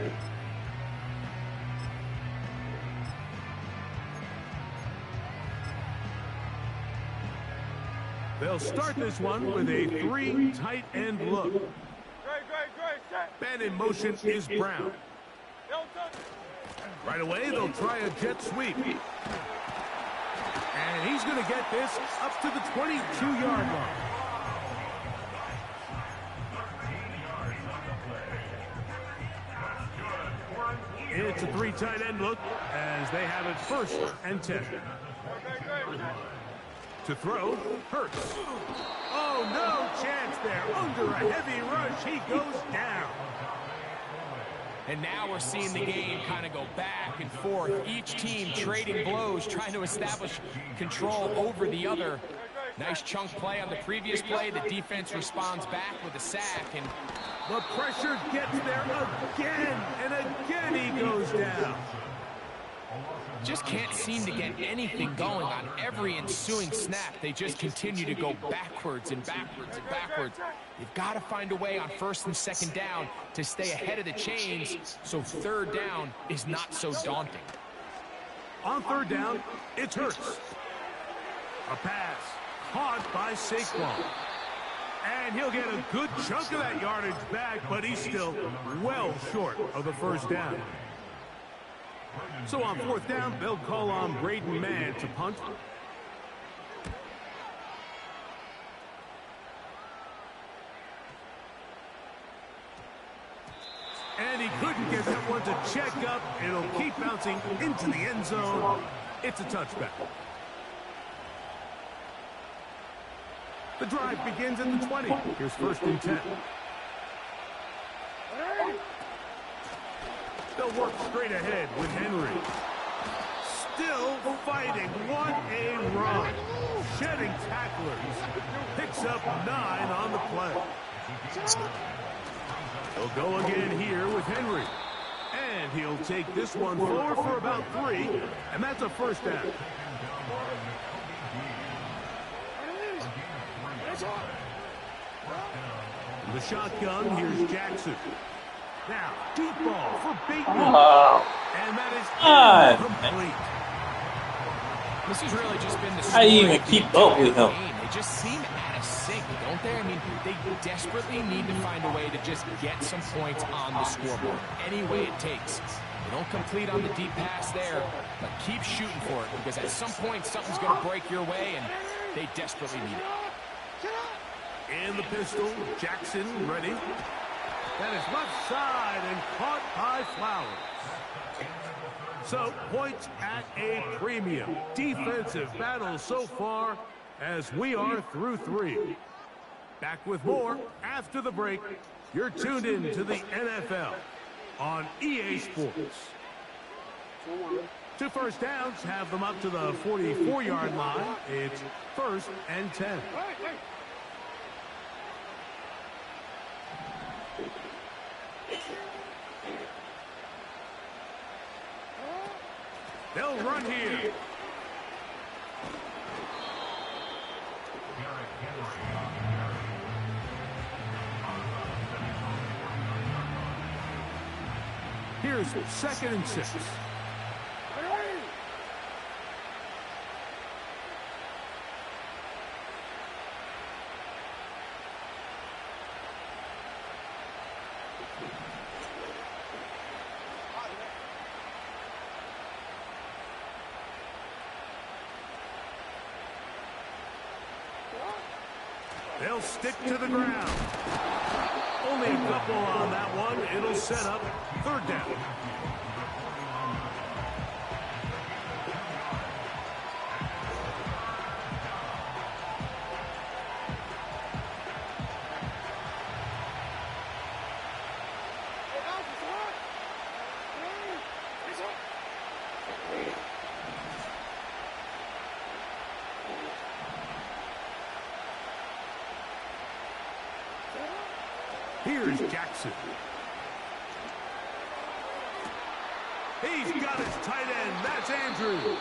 They'll start this one with a 3 tight end look. Man in motion is Brown. Right away, they'll try a jet sweep. And he's going to get this up to the 22-yard line. It's a 3 tight end look as they have it 1st and 10. To throw, Hurts. Oh, no chance there. Under a heavy rush, he goes down. And now we're seeing the game kind of go back and forth. Each team trading blows, trying to establish control over the other. Nice chunk play on the previous play. The defense responds back with a sack. And the pressure gets there again, and again he goes down. Just can't seem to get anything going on every ensuing snap. They just continue to go backwards and backwards and backwards. You've got to find a way on 1st and 2nd down to stay ahead of the chains so 3rd down is not so daunting. On 3rd down, it's Hurts. A pass caught by Saquon. And he'll get a good chunk of that yardage back, but he's still well short of the 1st down. So on 4th down, they'll call on Braden Mann to punt. And he couldn't get that one to check up. It'll keep bouncing into the end zone. It's a touchback. The drive begins at the 20. Here's 1st and 10. They'll work straight ahead with Henry. Still right, and what a run. Shedding tacklers. Picks up 9 on the play. He'll go again here with Henry. And he'll take this one forward for about 3, and that's a first down. The shotgun, here's Jackson. Now, deep ball for Bateman. And that is incomplete. This has really just been the I even keep up with him. They just seem out of sync, don't they? I mean, they desperately need to find a way to just get some points on the scoreboard, any way it takes. They don't complete on the deep pass there, but keep shooting for it, because at some point something's going to break your way, and they desperately need it. In the pistol, Jackson ready. That is left side and caught by Flowers. So, points at a premium. Defensive battle so far as we are through 3. Back with more after the break. You're tuned in to the NFL on EA Sports. 2 first downs have them up to the 44-yard line. It's 1st and 10. They'll run here. Here's 2nd and 6. They'll stick to the ground. Only a couple on that one. It'll set up 3rd down. Here's Jackson. He's got his tight end. That's Andrews.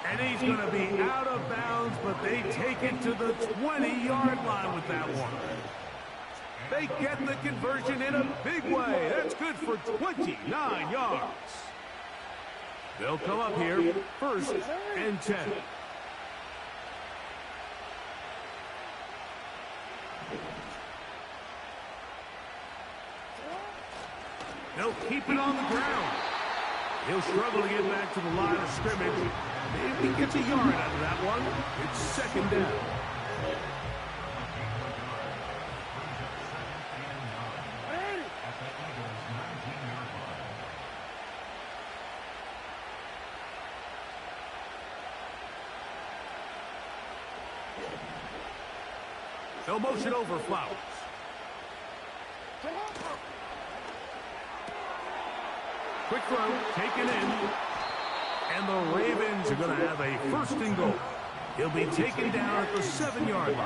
And he's going to be out of bounds, but they take it to the 20-yard line with that one. They get the conversion in a big way. That's good for 29 yards. They'll come up here, 1st and 10. They'll keep it on the ground. He'll struggle to get back to the line of scrimmage. Maybe he gets a yard out of that one. It's 2nd down. They'll motion over Flowers. Quick throw, taken in. And the Ravens are going to have a 1st and goal. He'll be taken down at the 7-yard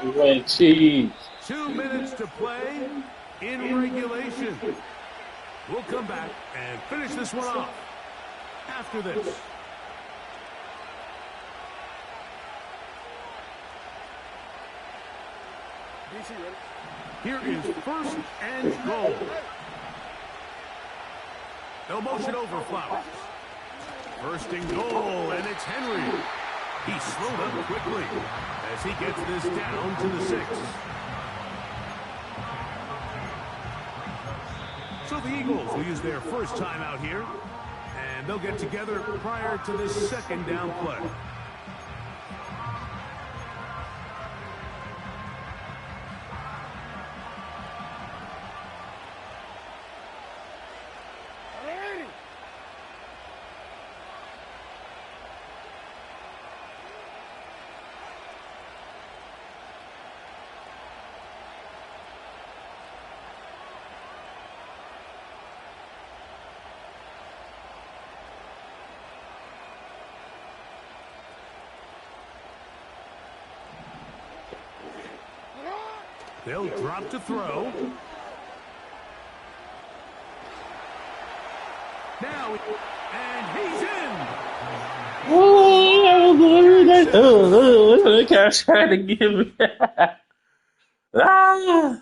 line. Cheese. 2 minutes to play in regulation. We'll come back and finish this one off after this. Here is 1st and goal. They'll motion over Flowers. 1st and goal, and it's Henry. He slowed up quickly as he gets this down to the 6. So the Eagles will use their first time out here, and they'll get together prior to this 2nd down play. They'll drop to throw. Now, and he's in. Oh, Cash trying to give me. Ah!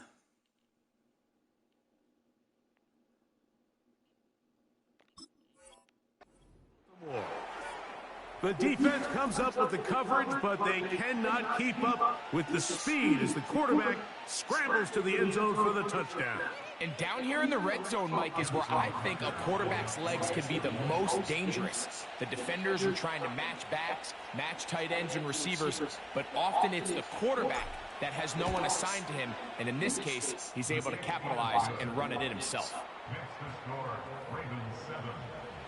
The defense comes up with the coverage, but they cannot keep up with the speed as the quarterback scrambles to the end zone for the touchdown. And down here in the red zone, Mike, is where I think a quarterback's legs can be the most dangerous. The defenders are trying to match backs, match tight ends and receivers, but often it's the quarterback that has no one assigned to him, and in this case, he's able to capitalize and run it in himself. Next to score, Ravens 7,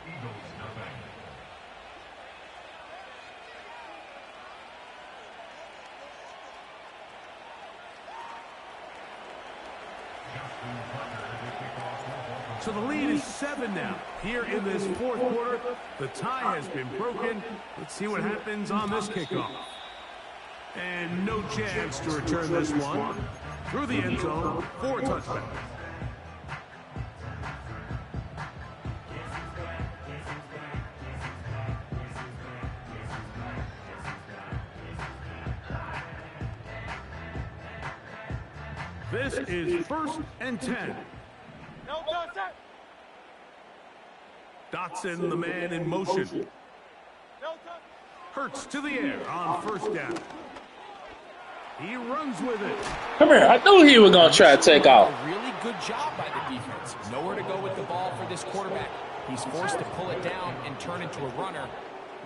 Eagles nothing. So the lead is 7 now. Here in this fourth quarter, the tie has been broken. Let's see what happens on this kickoff. And no chance to return this one. Through the end zone, 4 touchdowns. This is 1st and 10. Dotson, the man in motion. Hurts to the air on 1st down. He runs with it. Come here. I knew he was going to try to take off. A really good job by the defense. Nowhere to go with the ball for this quarterback. He's forced to pull it down and turn into a runner.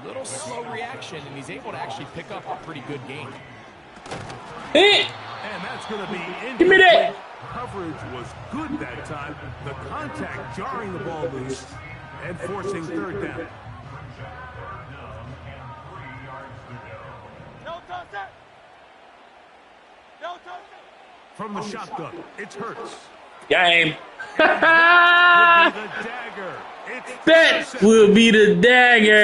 Little slow reaction, and he's able to actually pick up a pretty good gain. Hey! And that's going to be incomplete. Give me that. Coverage was good that time. The contact jarring the ball loose and forcing 3rd down. From the shotgun, it's Hurts. Game. That will be the dagger.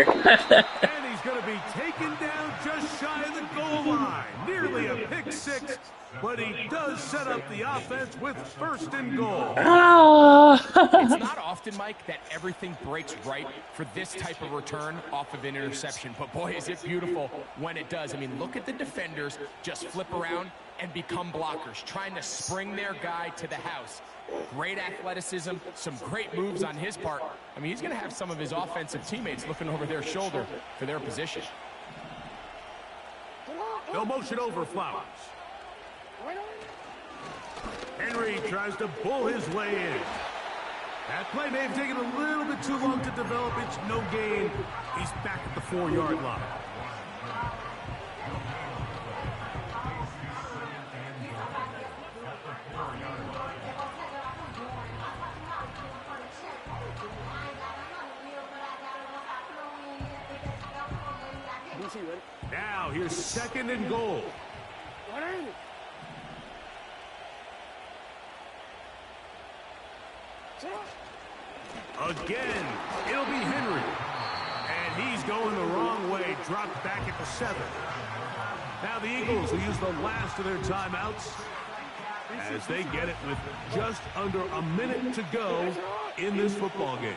That will be the dagger. And he's going to be taken down just shy of the goal line. Nearly a pick 6, but he does set up the offense with 1st and goal. It's not often, Mike, that everything breaks right for this type of return off of an interception. But boy, is it beautiful when it does. I mean, look at the defenders just flip around and become blockers, trying to spring their guy to the house. Great athleticism, some great moves on his part. I mean, he's going to have some of his offensive teammates looking over their shoulder for their position. They'll motion over Flowers. Henry tries to pull his way in. That play may have taken a little bit too long to develop. It's no gain. He's back at the 4-yard line. Now here's 2nd and goal. Again, it'll be Henry. And he's going the wrong way, dropped back at the 7. Now the Eagles will use the last of their timeouts as they get it with just under a minute to go in this football game.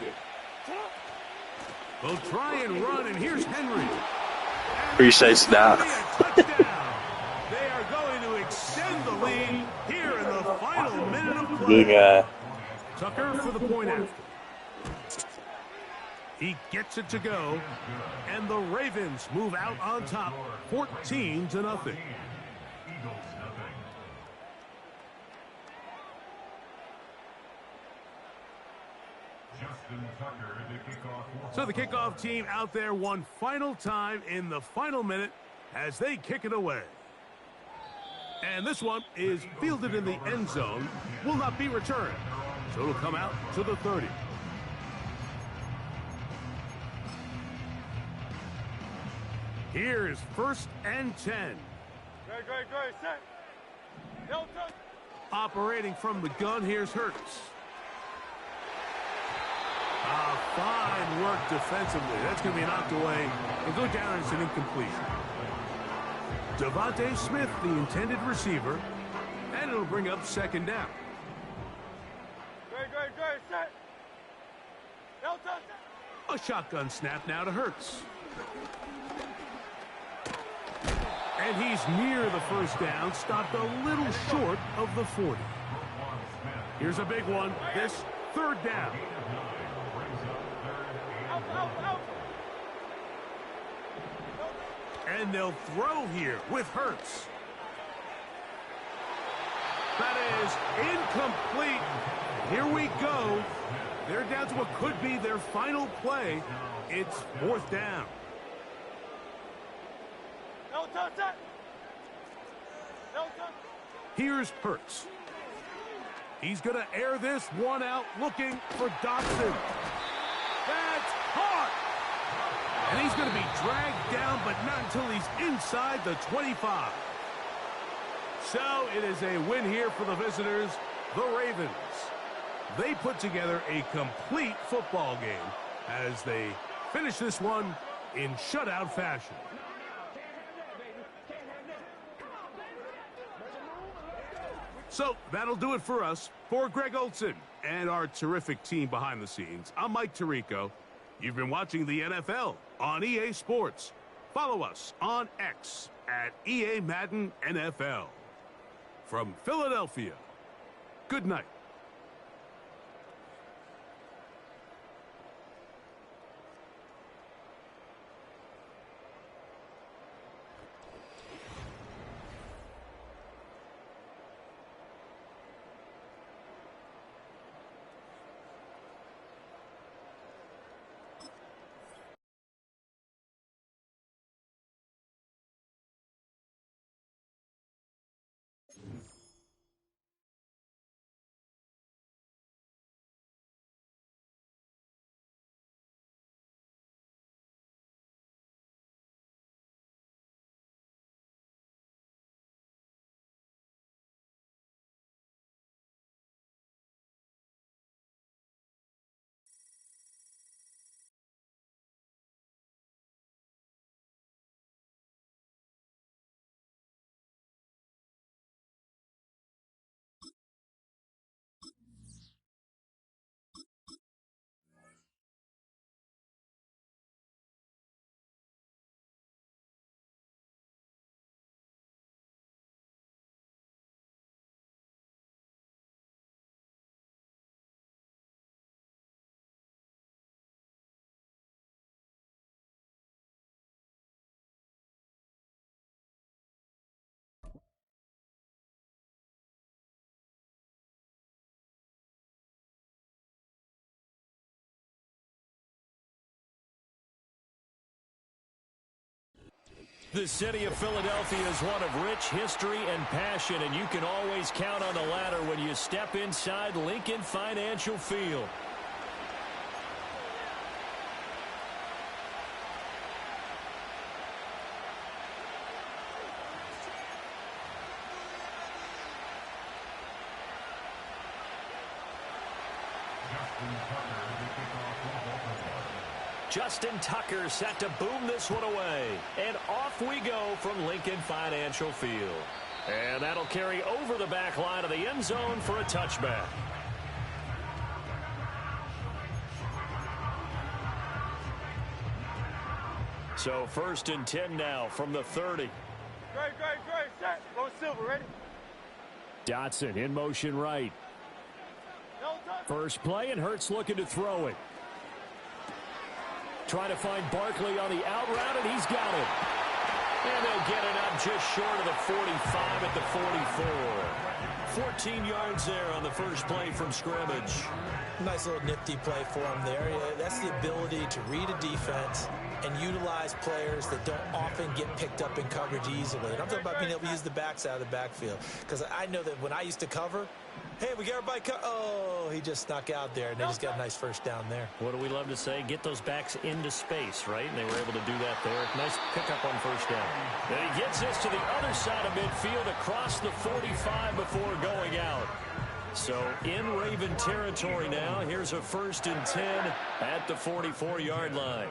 They'll try and run, and here's Henry. Appreciate that. They are going to extend the lead here in the final minute of play. Good guy. Tucker for the point after. He gets it to go, and the Ravens move out on top, 14-0. So the kickoff team out there one final time in the final minute as they kick it away. And this one is fielded in the end zone, will not be returned. So it'll come out to the 30. Here is 1st and 10. Operating from the gun, here's Hurts. Fine work defensively. That's going to be knocked away and go down as an incompletion. Devontae Smith, the intended receiver, and it'll bring up second down. Great, set. A shotgun snap now to Hurts. And he's near the first down, stopped a little short of the 40. Here's a big one, this third down. And they'll throw here with Hurts. That is incomplete. Here we go. They're down to what could be their final play. It's fourth down. Here's Hurts. He's going to air this one out, looking for Dotson. That's caught. And he's going to be dragged down, but not until he's inside the 25. So it is a win here for the visitors, the Ravens. They put together a complete football game as they finish this one in shutout fashion. So that'll do it for us. For Greg Olsen and our terrific team behind the scenes, I'm Mike Tirico. You've been watching the NFL on EA Sports. Follow us on X at EA Madden NFL. From Philadelphia, good night. The city of Philadelphia is one of rich history and passion, and you can always count on the latter when you step inside Lincoln Financial Field. Justin Tucker set to boom this one away. And off we go from Lincoln Financial Field. And that'll carry over the back line of the end zone for a touchback. So 1st and 10 now from the 30. Great, set. Go Silver, ready? Dotson in motion right. First play, and Hurts looking to throw it. Trying to find Barkley on the out route, and he's got it. And they'll get it up just short of the 45 at the 44. 14 yards there on the first play from scrimmage. Nice little nifty play for him there. That's the ability to read a defense and utilize players that don't often get picked up in coverage easily. And I'm talking about being able to use the backs out of the backfield. Because I know that when I used to cover, hey, we got everybody oh, he just snuck out there, and they just got a nice first down there. What do we love to say? Get those backs into space, right? And they were able to do that there. Nice pickup on first down. And he gets this to the other side of midfield across the 45 before going out. So in Raven territory now. Here's a 1st and 10 at the 44-yard line.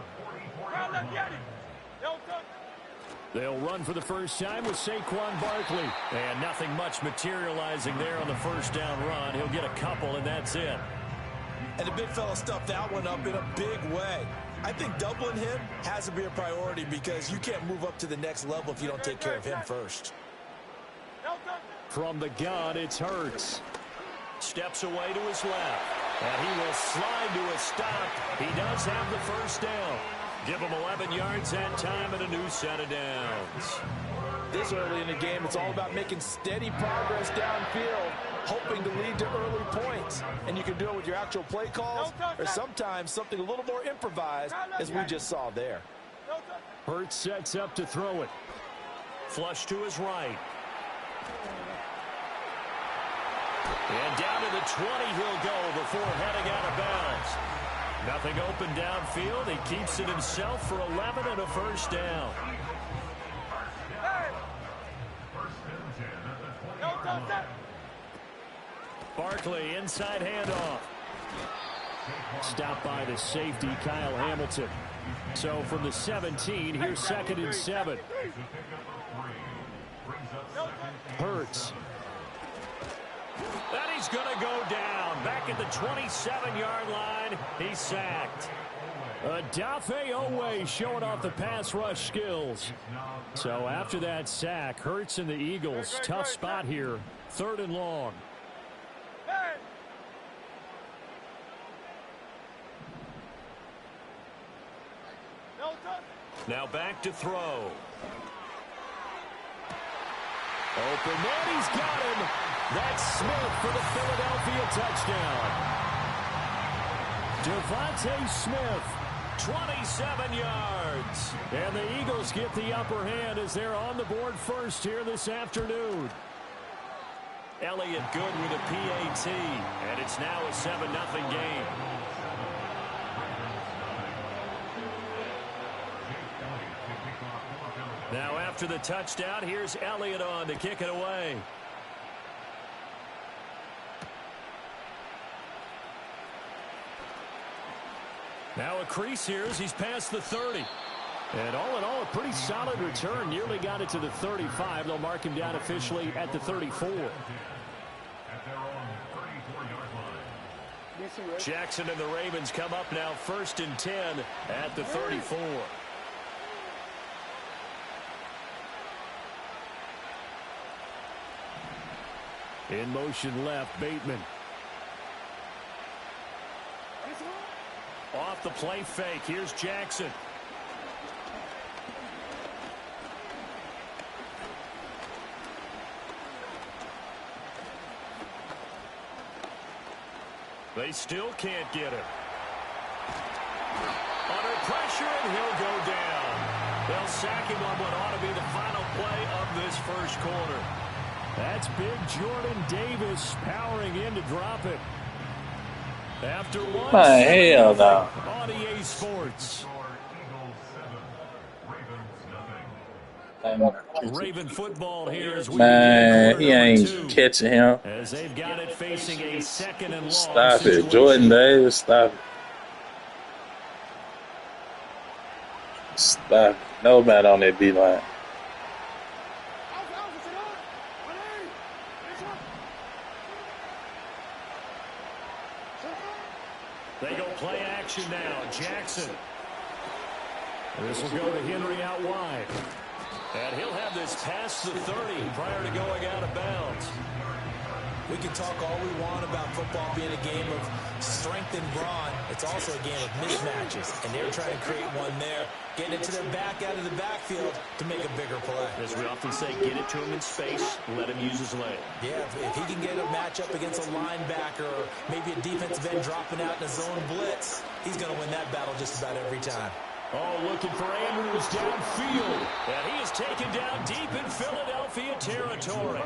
They'll run for the first time with Saquon Barkley. And nothing much materializing there on the first down run. He'll get a couple, and that's it. And the big fella stuffed that one up in a big way. I think doubling him has to be a priority because you can't move up to the next level if you don't take care of him first. From the gun, it's Hurts. Steps away to his left. And he will slide to a stop. He does have the first down. Give him 11 yards that time and a new set of downs. This early in the game, it's all about making steady progress downfield, hoping to lead to early points. And you can do it with your actual play calls or sometimes something a little more improvised, as we just saw there. Hurts sets up to throw it. Flush to his right. And down to the 20 he'll go before heading out of bounds. Nothing open downfield. He keeps it himself for 11 and a first down. Barkley, inside handoff. Stopped by the safety, Kyle Hamilton. So from the 17, here's 2nd and 7. Hurts. And he's going to go down. Back at the 27-yard line. He's sacked. Odafe Oweh showing off the pass rush skills. So after that sack, Hurts and the Eagles, tough spot here. 3rd and long. Now back to throw. Open man, he's got him. That's Smith for the Philadelphia touchdown. Devontae Smith, 27 yards. And the Eagles get the upper hand as they're on the board first here this afternoon. Elliott good with a PAT, and it's now a 7-0 game. Now after the touchdown, here's Elliott on to kick it away. Now a crease here as he's past the 30. And all in all, a pretty solid return. Nearly got it to the 35. They'll mark him down officially at the 34. Jackson and the Ravens come up now 1st and 10 at the 34. In motion left, Bateman. Off the play fake, here's Jackson. They still can't get him. Under pressure, and he'll go down. They'll sack him on what ought to be the final play of this first quarter. That's big Jordan Davis powering in to drop it. After one, hell no. On EA Sports. Raven football here as we Man, he ain't catching him. As they've got it facing a 2nd and long. Stop situation. it, Jordan Davis. Stop it. Stop it. Nobody on that B-line. They go play action now. Jackson. This will go to Henry out wide. And he'll have this past the 30 prior to going out of bounds. We can talk all we want about football being a game of strength and brawn. It's also a game of mismatches, and they're trying to create one there, getting it to their back out of the backfield to make a bigger play. As we often say, get it to him in space, let him use his leg. Yeah, if he can get a matchup against a linebacker or maybe a defensive end dropping out in a zone blitz, he's going to win that battle just about every time. Oh, looking for Andrews downfield. And he is taken down deep in Philadelphia territory.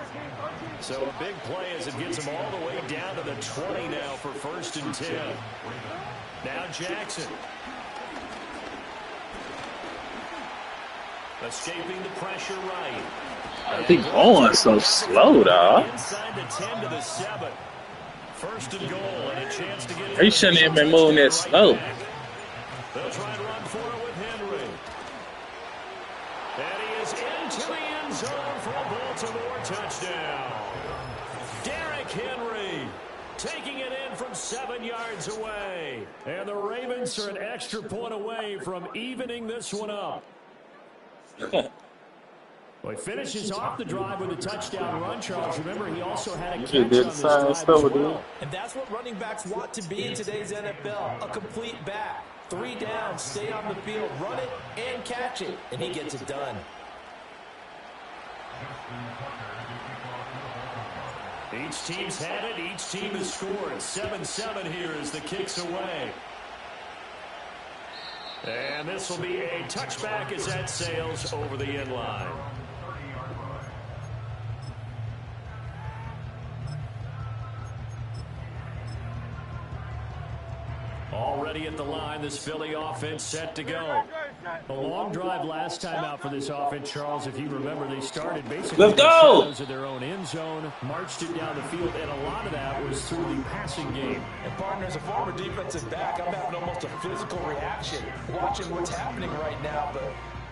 So a big play as it gets him all the way down to the 20 now for 1st and 10. Now Jackson. Escaping the pressure right. I think going so slow, dog. Inside the 10 to the 7. 1st and goal and a chance to get. He shouldn't even been moving that slow. They'll try to run for it with Henry. And he is zone for a Baltimore touchdown. Derrick Henry taking it in from 7 yards away. And the Ravens are an extra point away from evening this one up. Well, he finishes off the drive with a touchdown run, Charles. Remember, he also had a catch on this drive as well. And that's what running backs want to be in today's NFL, a complete back. 3 down, stay on the field, run it, and catch it. And he gets it done. Each team's had it. Each team has scored. 7-7 here as the kick's away. And this will be a touchback as that sails over the end line. Already at the line, this Philly offense set to go. A long drive last time out for this offense, Charles. If you remember, they started basically in the shadows of their own end zone, marched it down the field, and a lot of that was through the passing game. And partner, as a former defensive back, I'm having almost a physical reaction watching what's happening right now. But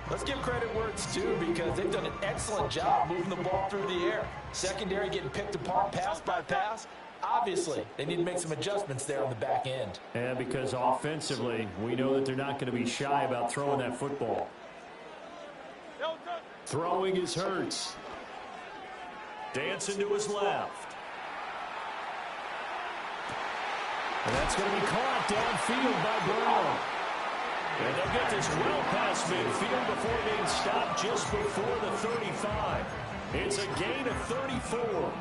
let's give credit where it's due, because they've done an excellent job moving the ball through the air. Secondary getting picked apart pass by pass. Obviously, they need to make some adjustments there on the back end. And because offensively, we know that they're not going to be shy about throwing that football. Throwing is Hurts. Dancing to his left. And that's going to be caught downfield by Brown. And they'll get this well past midfield before being stopped just before the 35. It's a gain of 34.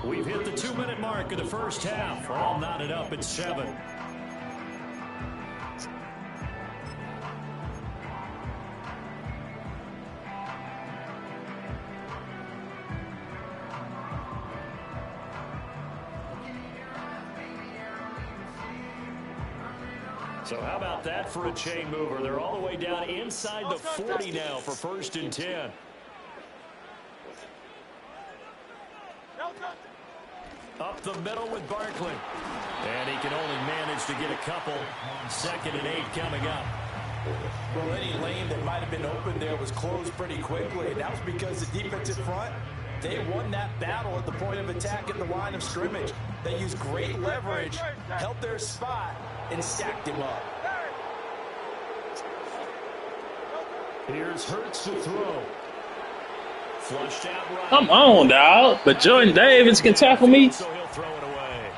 We've hit the 2-minute mark of the first half. All knotted up at 7. So how about that for a chain mover? They're all the way down inside the 40 now for 1st and 10. Up the middle with Barkley. And he can only manage to get a couple. 2nd and 8 coming up. Well, any lane that might have been open there was closed pretty quickly. And that was because the defensive front, they won that battle at the point of attack at the line of scrimmage. They used great leverage, held their spot, and stacked him up. Here's Hurts to throw. Flushed out right. Come on, dog. But Jordan Davis can tackle me. So he'll throw it away.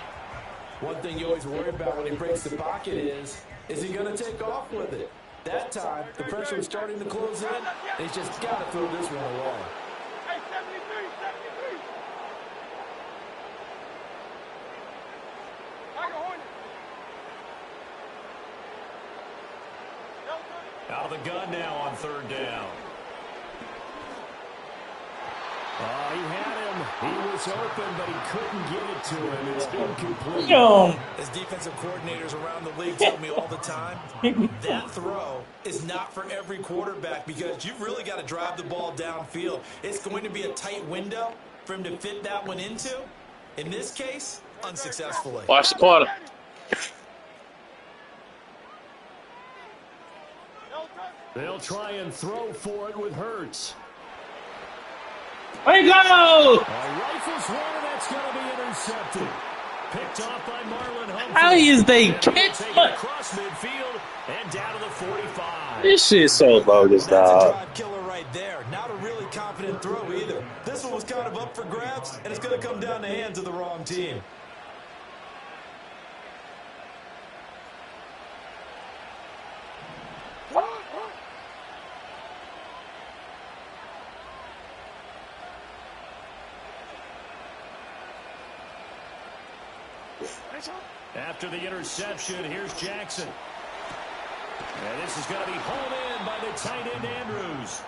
One thing you always worry about when he breaks the pocket is he going to take off with it? That time, the pressure was starting to close in, and he's just got to throw this one away. Hey, 73, 73. Out of the gun now on 3rd down. Oh, he had him. He was open, but he couldn't get it to him. It's incomplete. As defensive coordinators around the league tell me all the time, that throw is not for every quarterback, because you've really got to drive the ball downfield. It's going to be a tight window for him to fit that one into. In this case, unsuccessfully. Watch the corner. They'll try and throw for it with Hurts. There you go! Rifles one, and that's going to be intercepted. Picked off by Marlon Humphrey. How is they catch across midfield and down to the 45. This shit's so bogus, dog. That's a drive killer right there. Not a really confident throw either. This one was kind of up for grabs, and it's going to come down the hands of the wrong team. After the interception, here's Jackson. And this is going to be hauled in by the tight end Andrews.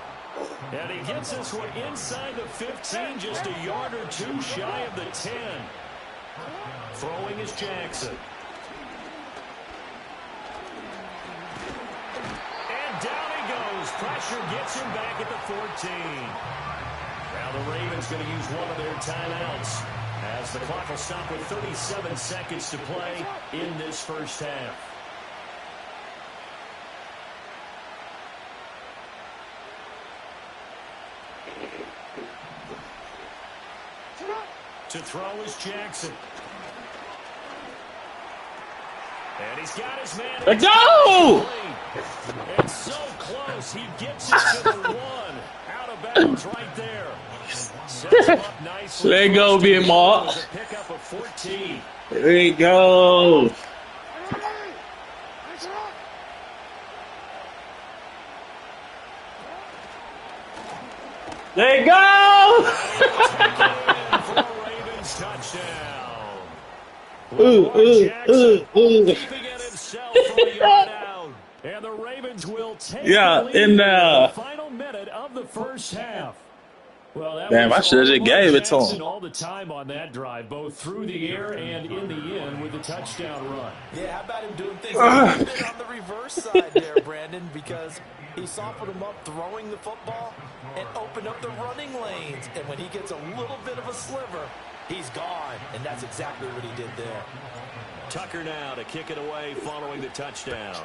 And he gets this one inside the 15, just a yard or two shy of the 10. Throwing is Jackson. And down he goes. Pressure gets him back at the 14. Now the Ravens going to use one of their timeouts, as the clock will stop with 37 seconds to play in this first half. To throw is Jackson. And he's got his man. Let's go! It's so close. He gets it to the one. Out of bounds right there. Sets him up nicely. Let go, Big Mark. Pick up a 14. There we go. There you go. Ravens touchdown. Keeping it himself for a yard out. And the Ravens will take yeah, the lead in the final minute of the first half. Well, that damn, I was should have just gave it to Jackson him. all the time on that drive, both through the air and in the end with the touchdown run. Yeah, how about him doing things a little bit on the reverse side there, Brandon, because he softened him up throwing the football and opened up the running lanes. And when he gets a little bit of a sliver, he's gone. And that's exactly what he did there. Tucker now to kick it away following the touchdown.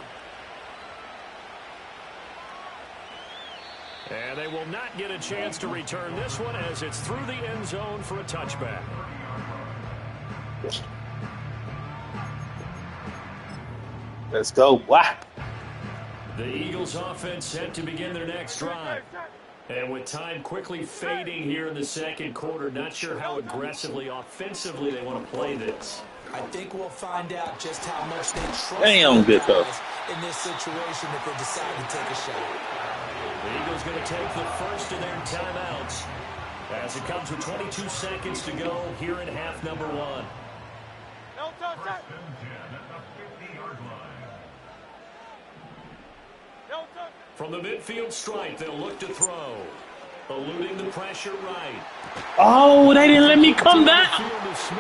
And they will not get a chance to return this one as it's through the end zone for a touchback. Let's go. Wow. The Eagles offense set to begin their next drive. And with time quickly fading here in the second quarter, not sure how aggressively, offensively they want to play this. I think we'll find out just how much they trust Damn good though. in this situation if they decide to take a shot. The Eagles going to take the first of their timeouts as it comes with 22 seconds to go here in half number one. From the midfield stripe, they'll look to throw. Eluding the pressure right. Oh, they didn't let me come down.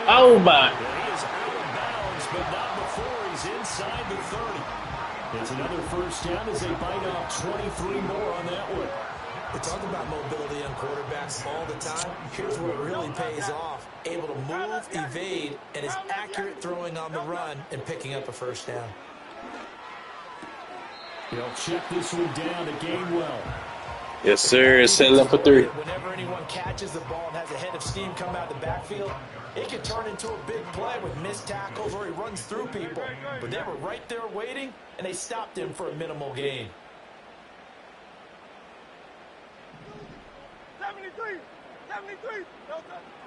Oh, my. He is out of bounds, but not before he's inside the 30. It's another first down as they bite off 23 more on that one. We talk about mobility on quarterbacks all the time. Here's where it really pays off. Able to move, evade, and is accurate throwing on the run and picking up a first down. He'll check this one down to Gainwell. Yes, sir. It's set up for 3. Whenever anyone catches the ball and has a head of steam come out of the backfield, it can turn into a big play with missed tackles or he runs through people. But they were right there waiting, and they stopped him for a minimal gain. 73!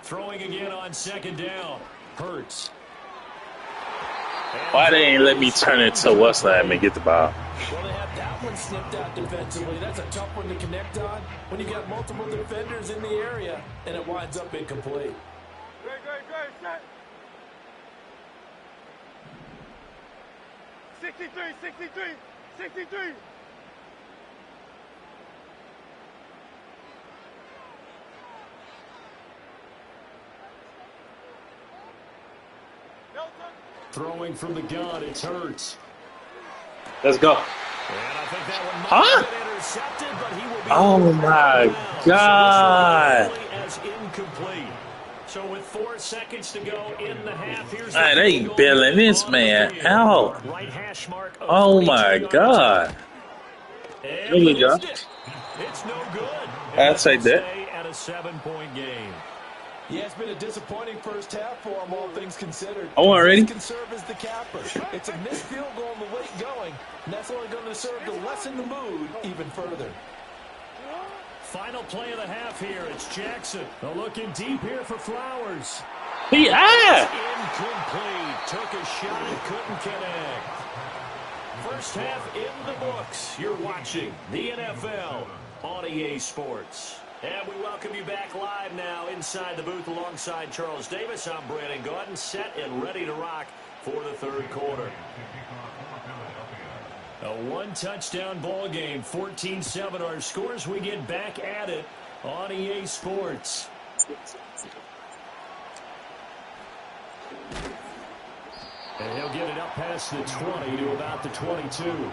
Throwing again on second down. Hurts. Why they ain't let me turn it to what's that and get the ball? Well, they have that one snipped out defensively. That's a tough one to connect on when you got multiple defenders in the area, and it winds up incomplete. Great, set. 63. Throwing from the gun, it's Hurts. Let's go. And I think that one Huh? might have been intercepted, but he will be Oh, my God. So as incomplete. So with 4 seconds to go in the half, here's Hey, they field goal bailing this on man the field. out. Right hash mark of Oh, 42 my yards. God. And There we he go. missed it. It's no good. I'd say that. Stay at a 7-point game. Yeah, it's been a disappointing first half for him, all things considered. Oh, already? This can serve as the capper. It's a missed field goal on the late going, and that's only going to serve to lessen the mood even further. Final play of the half here. It's Jackson. Looking deep here for Flowers. Incomplete. Took a shot and couldn't connect. First half in the books. You're watching the NFL on EA Sports. And we welcome you back live now inside the booth alongside Charles Davis. I'm Brandon Gaudin, set and ready to rock for the third quarter. A one-touchdown ball game, 14-7 our scores. We get back at it on EA Sports. And he'll get it up past the 20 to about the 22.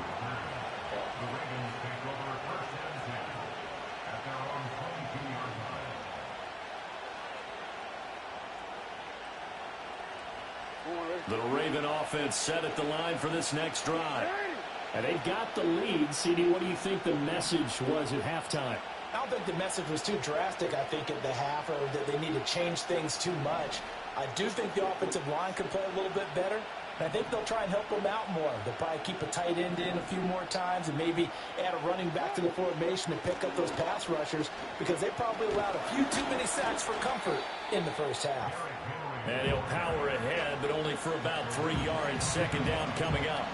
The Raven offense set at the line for this next drive. And they've got the lead. CD, what do you think the message was at halftime? I don't think the message was too drastic, I think, at the half, or that they need to change things too much. I do think the offensive line could play a little bit better, and I think they'll try and help them out more. They'll probably keep a tight end in a few more times and maybe add a running back to the formation and pick up those pass rushers, because they probably allowed a few too many sacks for comfort in the first half. And he'll power ahead, but only for about 3 yards. Second down coming up.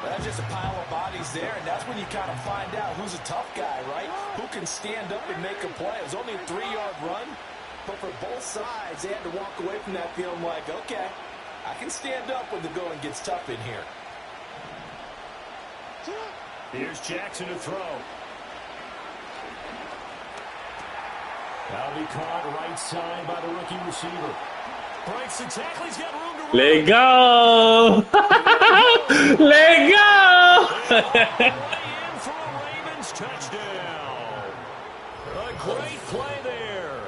That's just a pile of bodies there, and that's when you kind of find out who's a tough guy, right? Who can stand up and make a play. It was only a 3-yard run, but for both sides, they had to walk away from that feeling like, okay, I can stand up when the going gets tough in here. Here's Jackson to throw. That'll be caught right side by the rookie receiver. Breaks the tackle. He's got room to run. Let go! Let go! In for a Ravens touchdown. A great play there.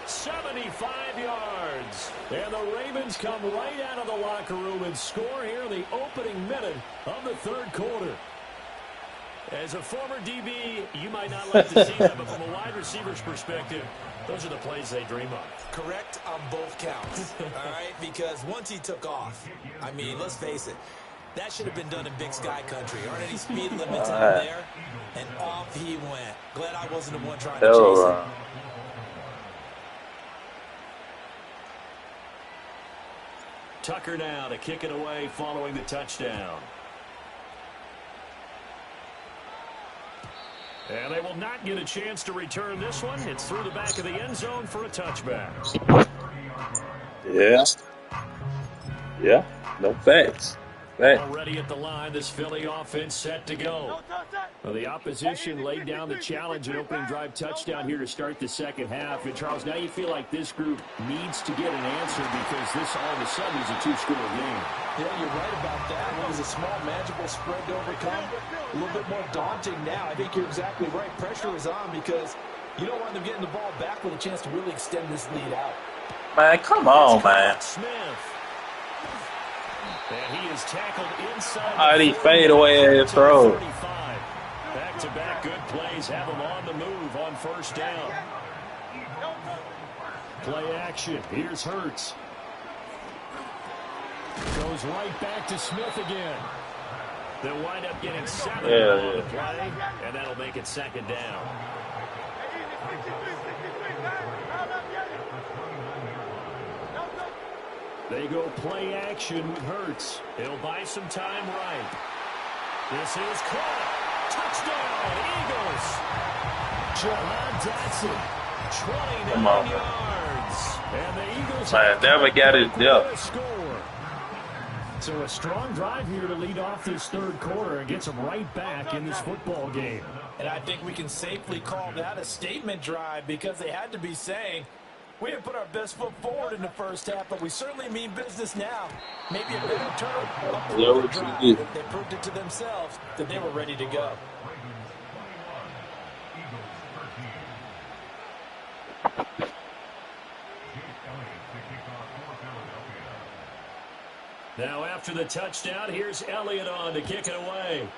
75 yards. And the Ravens come right out of the locker room and score here in the opening minute of the third quarter. As a former DB, you might not like to see that, but from a wide receiver's perspective, those are the plays they dream of. Correct on both counts, all right? Because once he took off, I mean, let's face it, that should have been done in Big Sky country. Aren't any speed limits out there? And off he went. Glad I wasn't the one trying to chase him. Tucker now to kick it away following the touchdown. And they will not get a chance to return this one. It's through the back of the end zone for a touchback. Yeah. Yeah. No facts. Already at the line, this Philly offense set to go. Well, the opposition laid down the challenge and opening drive touchdown here to start the second half. And, Charles, now you feel like this group needs to get an answer because this all of a sudden is a two-score game. Yeah, you're right about that. It was a small, manageable spread to overcome. A little bit more daunting now. I think you're exactly right. Pressure is on because you don't want them getting the ball back with a chance to really extend this lead out. Man, come on, man. Smith. And he is tackled inside. How did he fade away and throw? Back-to-back good plays have him on the move on first down. Play action. Here's Hurts. Goes right back to Smith again. They'll wind up getting 7 on the play, and that'll make it second down. They go play action with Hurts. He'll buy some time right. This is caught. Touchdown, Eagles. Jahan Dotson, 29 yards. And the Eagles never got it depth. Score. So a strong drive here to lead off this third quarter and gets them right back in this football game. And I think we can safely call that a statement drive because they had to be saying, we didn't put our best foot forward in the first half, but we certainly mean business now. Maybe a better term, a drive. They proved it to themselves that they were ready to go. Now after the touchdown, here's Elliott on to kick it away.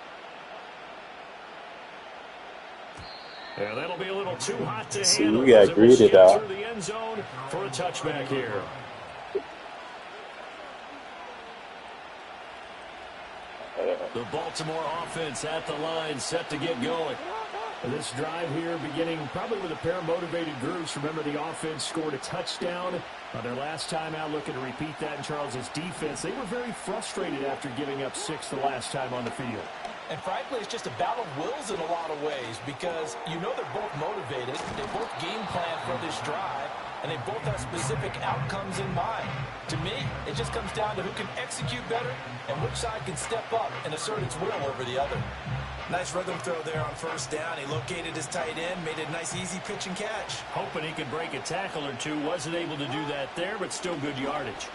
And that'll be a little too hot to handle. We got greeted out. Through the end zone for a touchback here. The Baltimore offense at the line, set to get going. This drive here beginning probably with a pair of motivated groups. Remember, the offense scored a touchdown on their last time out, looking to repeat that in Charles's defense. They were very frustrated after giving up 6 the last time on the field. And frankly, it's just a battle of wills in a lot of ways because you know they're both motivated. They both game plan for this drive, and they both have specific outcomes in mind. To me, it just comes down to who can execute better and which side can step up and assert its will over the other. Nice rhythm throw there on first down. He located his tight end, made a nice easy pitch and catch. Hoping he could break a tackle or two. Wasn't able to do that there, but still good yardage.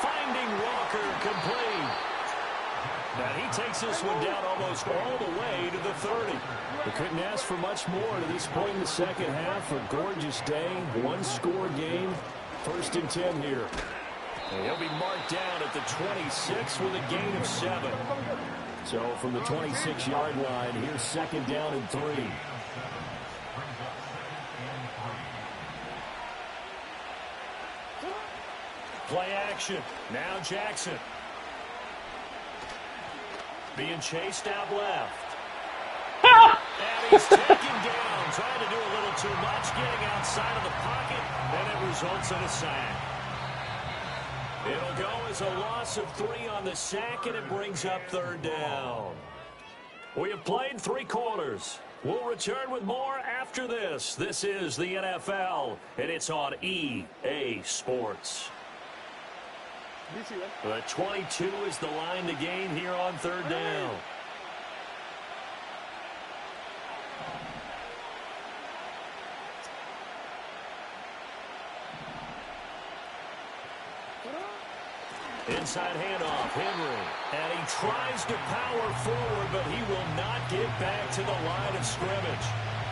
Finding Walker complete. Now he takes this one down almost all the way to the 30. They couldn't ask for much more to this point in the second half. A gorgeous day, one-score game. 1st and 10 here. And he'll be marked down at the 26 with a gain of 7. So from the 26-yard line, here's 2nd down and 3. Play action. Now Jackson. Being chased out left. And he's taken down. Trying to do a little too much. Getting outside of the pocket. And it results in a sack. It'll go as a loss of 3 on the sack, and it brings up 3rd down. We have played 3 quarters. We'll return with more after this. This is the NFL, and it's on EA Sports. The 22 is the line to gain here on 3rd down. Inside handoff, Henry. And he tries to power forward, but he will not get back to the line of scrimmage.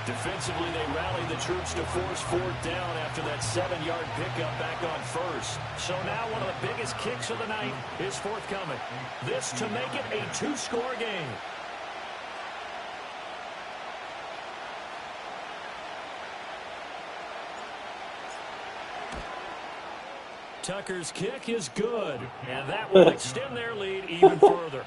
Defensively, they rallied the troops to force 4th down after that 7-yard pickup back on 1st. So now one of the biggest kicks of the night is forthcoming. This to make it a 2-score game. Tucker's kick is good, and that will extend their lead even further.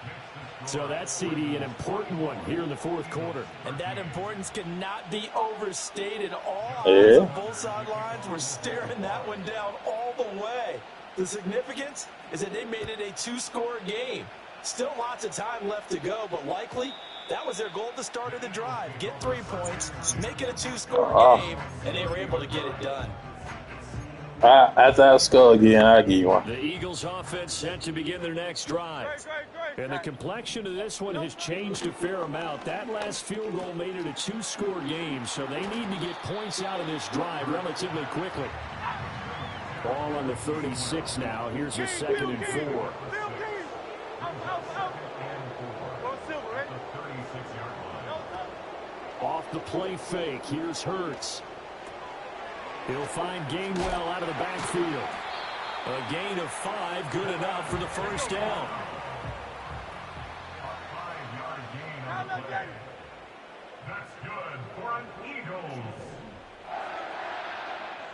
So that's, CD, an important one here in the 4th quarter. And that importance cannot be overstated. All eyes on both sidelines were staring that one down all the way. The significance is that they made it a 2-score game. Still lots of time left to go, but likely that was their goal at the start of the drive. Get 3 points, make it a 2-score game, and they were able to get it done. After I score again, I'll give you one. The Eagles offense set to begin their next drive. And the complexion of this one has changed a fair amount. That last field goal made it a 2-score game, so they need to get points out of this drive relatively quickly. Ball on the 36 now. Here's a 2nd and 4. Off the play fake. Here's Hurts. He'll find Gainwell out of the backfield. A gain of 5, good enough for the 1st down. A 5-yard gain on the play. That's good for an Eagles.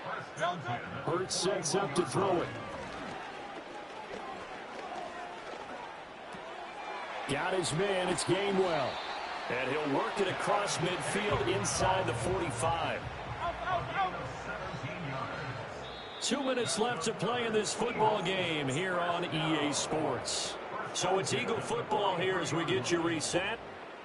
1st and 10. Hurts sets up to throw it. Got his man, it's Gainwell. And he'll work it across midfield inside the 45. 2 minutes left to play in this football game here on EA Sports. So it's Eagle football here as we get you reset.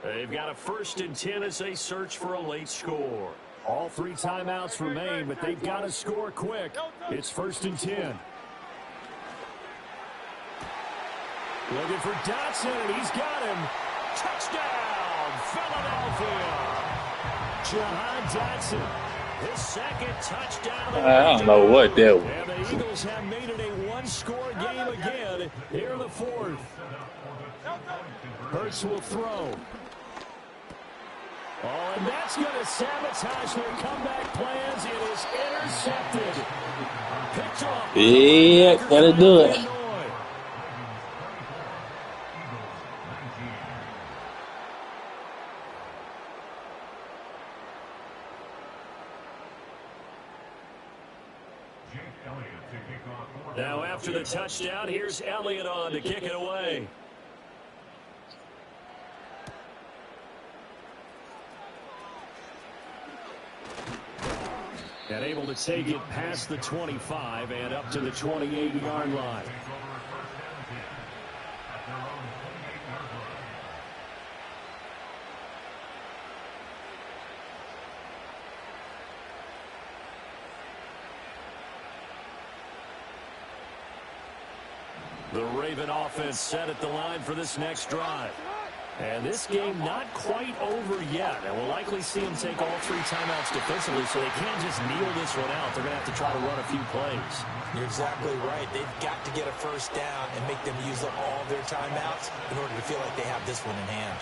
They've got a 1st and 10 as they search for a late score. All 3 timeouts remain, but they've got to score quick. It's 1st and 10. Looking for Dotson, and he's got him. Touchdown, Philadelphia. Jahan Dotson. His 2nd touchdown. I don't know what that was. And the Eagles have made it a 1-score game again here in the 4th. Hurts will throw. Oh, and that's going to sabotage their comeback plans. It is intercepted. Picked off. Yeah, gotta do it. Now after the touchdown, here's Elliott on to kick it away. And able to take it past the 25 and up to the 28-yard line. The Raven offense set at the line for this next drive. And this game not quite over yet. And we'll likely see them take all 3 timeouts defensively, so they can't just kneel this one out. They're going to have to try to run a few plays. You're exactly right. They've got to get a 1st down and make them use up all their timeouts in order to feel like they have this one in hand.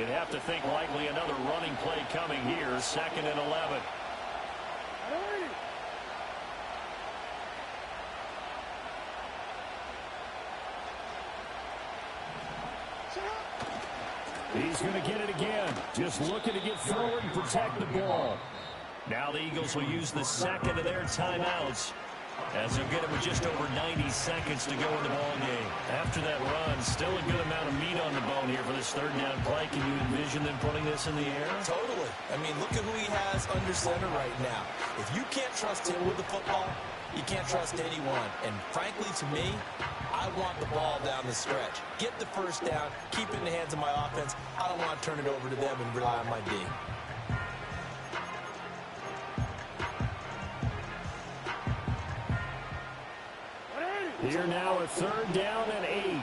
You'd have to think likely another running play coming here, 2nd and 11. He's going to get it again. Just looking to get forward and protect the ball. Now the Eagles will use the 2nd of their timeouts, as they'll get it with just over 90 seconds to go in the ball game. After that run, still a good amount of meat on the bone here for this 3rd down play. Can you envision them putting this in the air? Totally. I mean, look at who he has under center right now. If you can't trust him with the football, you can't trust anyone. And frankly, to me, I want the ball down the stretch. Get the 1st down, keep it in the hands of my offense. I don't want to turn it over to them and rely on my D. Here now a 3rd down and 8.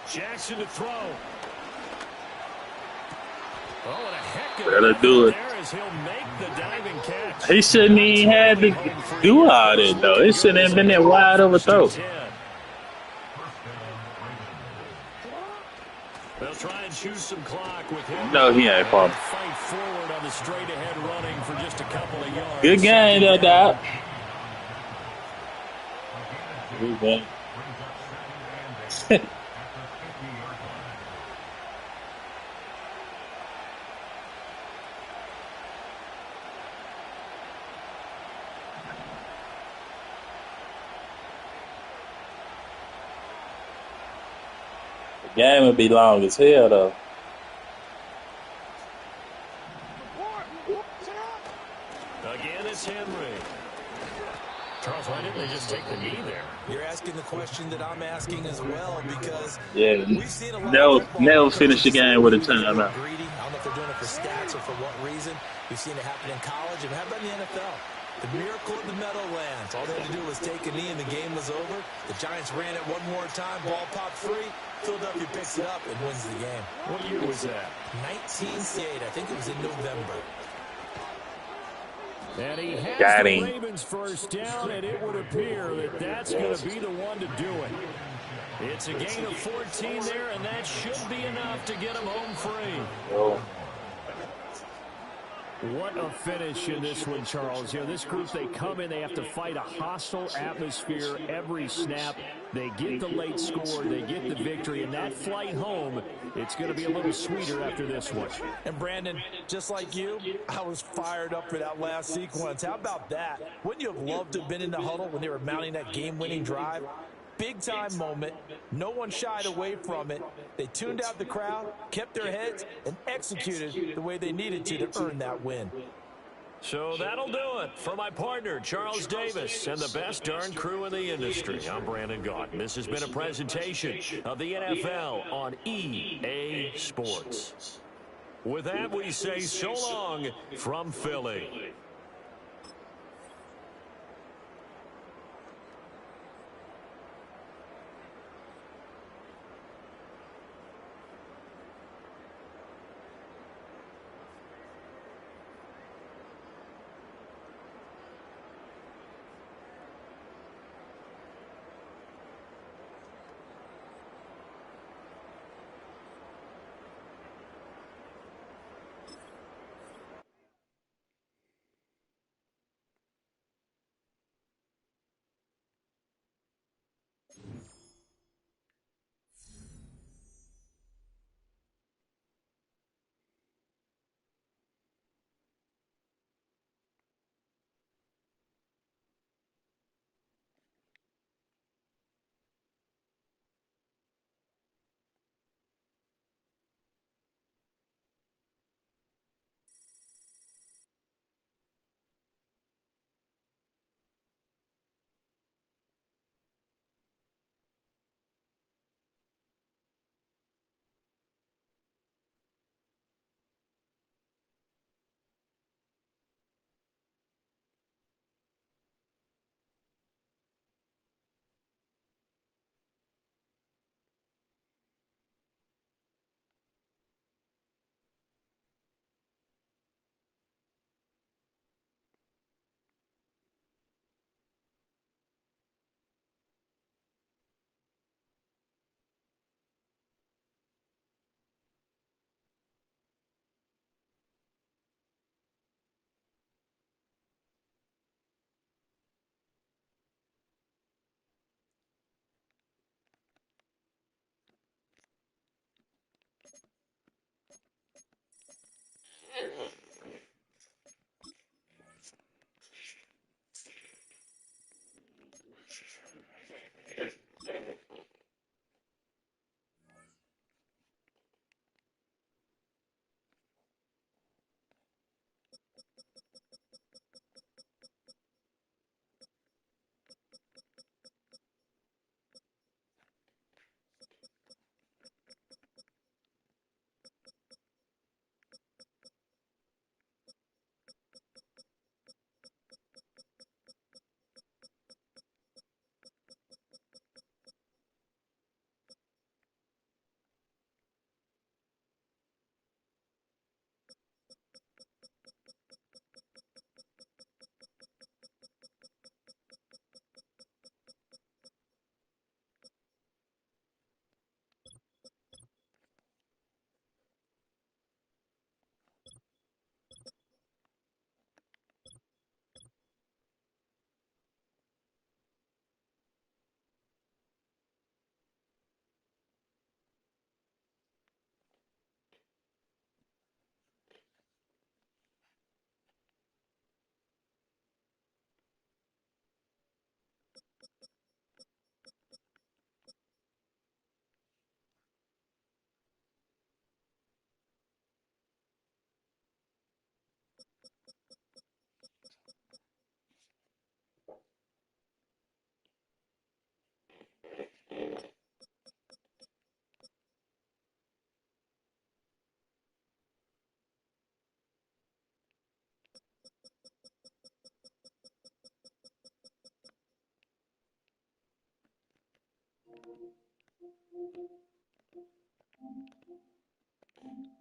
Jackson to throw. Oh, and a heck of Better do it. there as he'll make the diving catch. He shouldn't even had to do all that, though. It shouldn't have been that wide overthrow. They'll try and choose some clock with him. No, he ain't problem. Fight forward on the straight ahead running for just a couple of yards. Good game, though, Doc. Good game. The game would be long as hell, though. Again, it's Henry. Charles, why didn't they just take the knee there? You're asking the question that I'm asking as well, because we've seen a lot never finish the game with a timeout. Greedy. I don't know if they're doing it for stats or for what reason. We've seen it happen in college, and how about in the NFL? The miracle of the Meadowlands. All they had to do was take a knee and the game was over. The Giants ran it one more time, ball popped free. Philadelphia picks it up and wins the game. What year was that? 1968. I think it was in November. And he has Got the him. Ravens 1st down, and it would appear that that's going to be the one to do it. It's a gain of 14 there, and that should be enough to get him home free. Oh. What a finish in this one, Charles. You know, this group, they come in, they have to fight a hostile atmosphere every snap. They get the late score, they get the victory, and that flight home, it's going to be a little sweeter after this one. And Brandon, just like you, I was fired up for that last sequence. How about that? Wouldn't you have loved to have been in the huddle when they were mounting that game-winning drive? Big-time moment. No one shied away from it. They tuned out the crowd, kept their heads, and executed the way they needed to earn that win. So that'll do it for my partner, Charles Davis, and the best darn crew in the industry. I'm Brandon Gault. This has been a presentation of the NFL on EA Sports. With that, we say so long from Philly.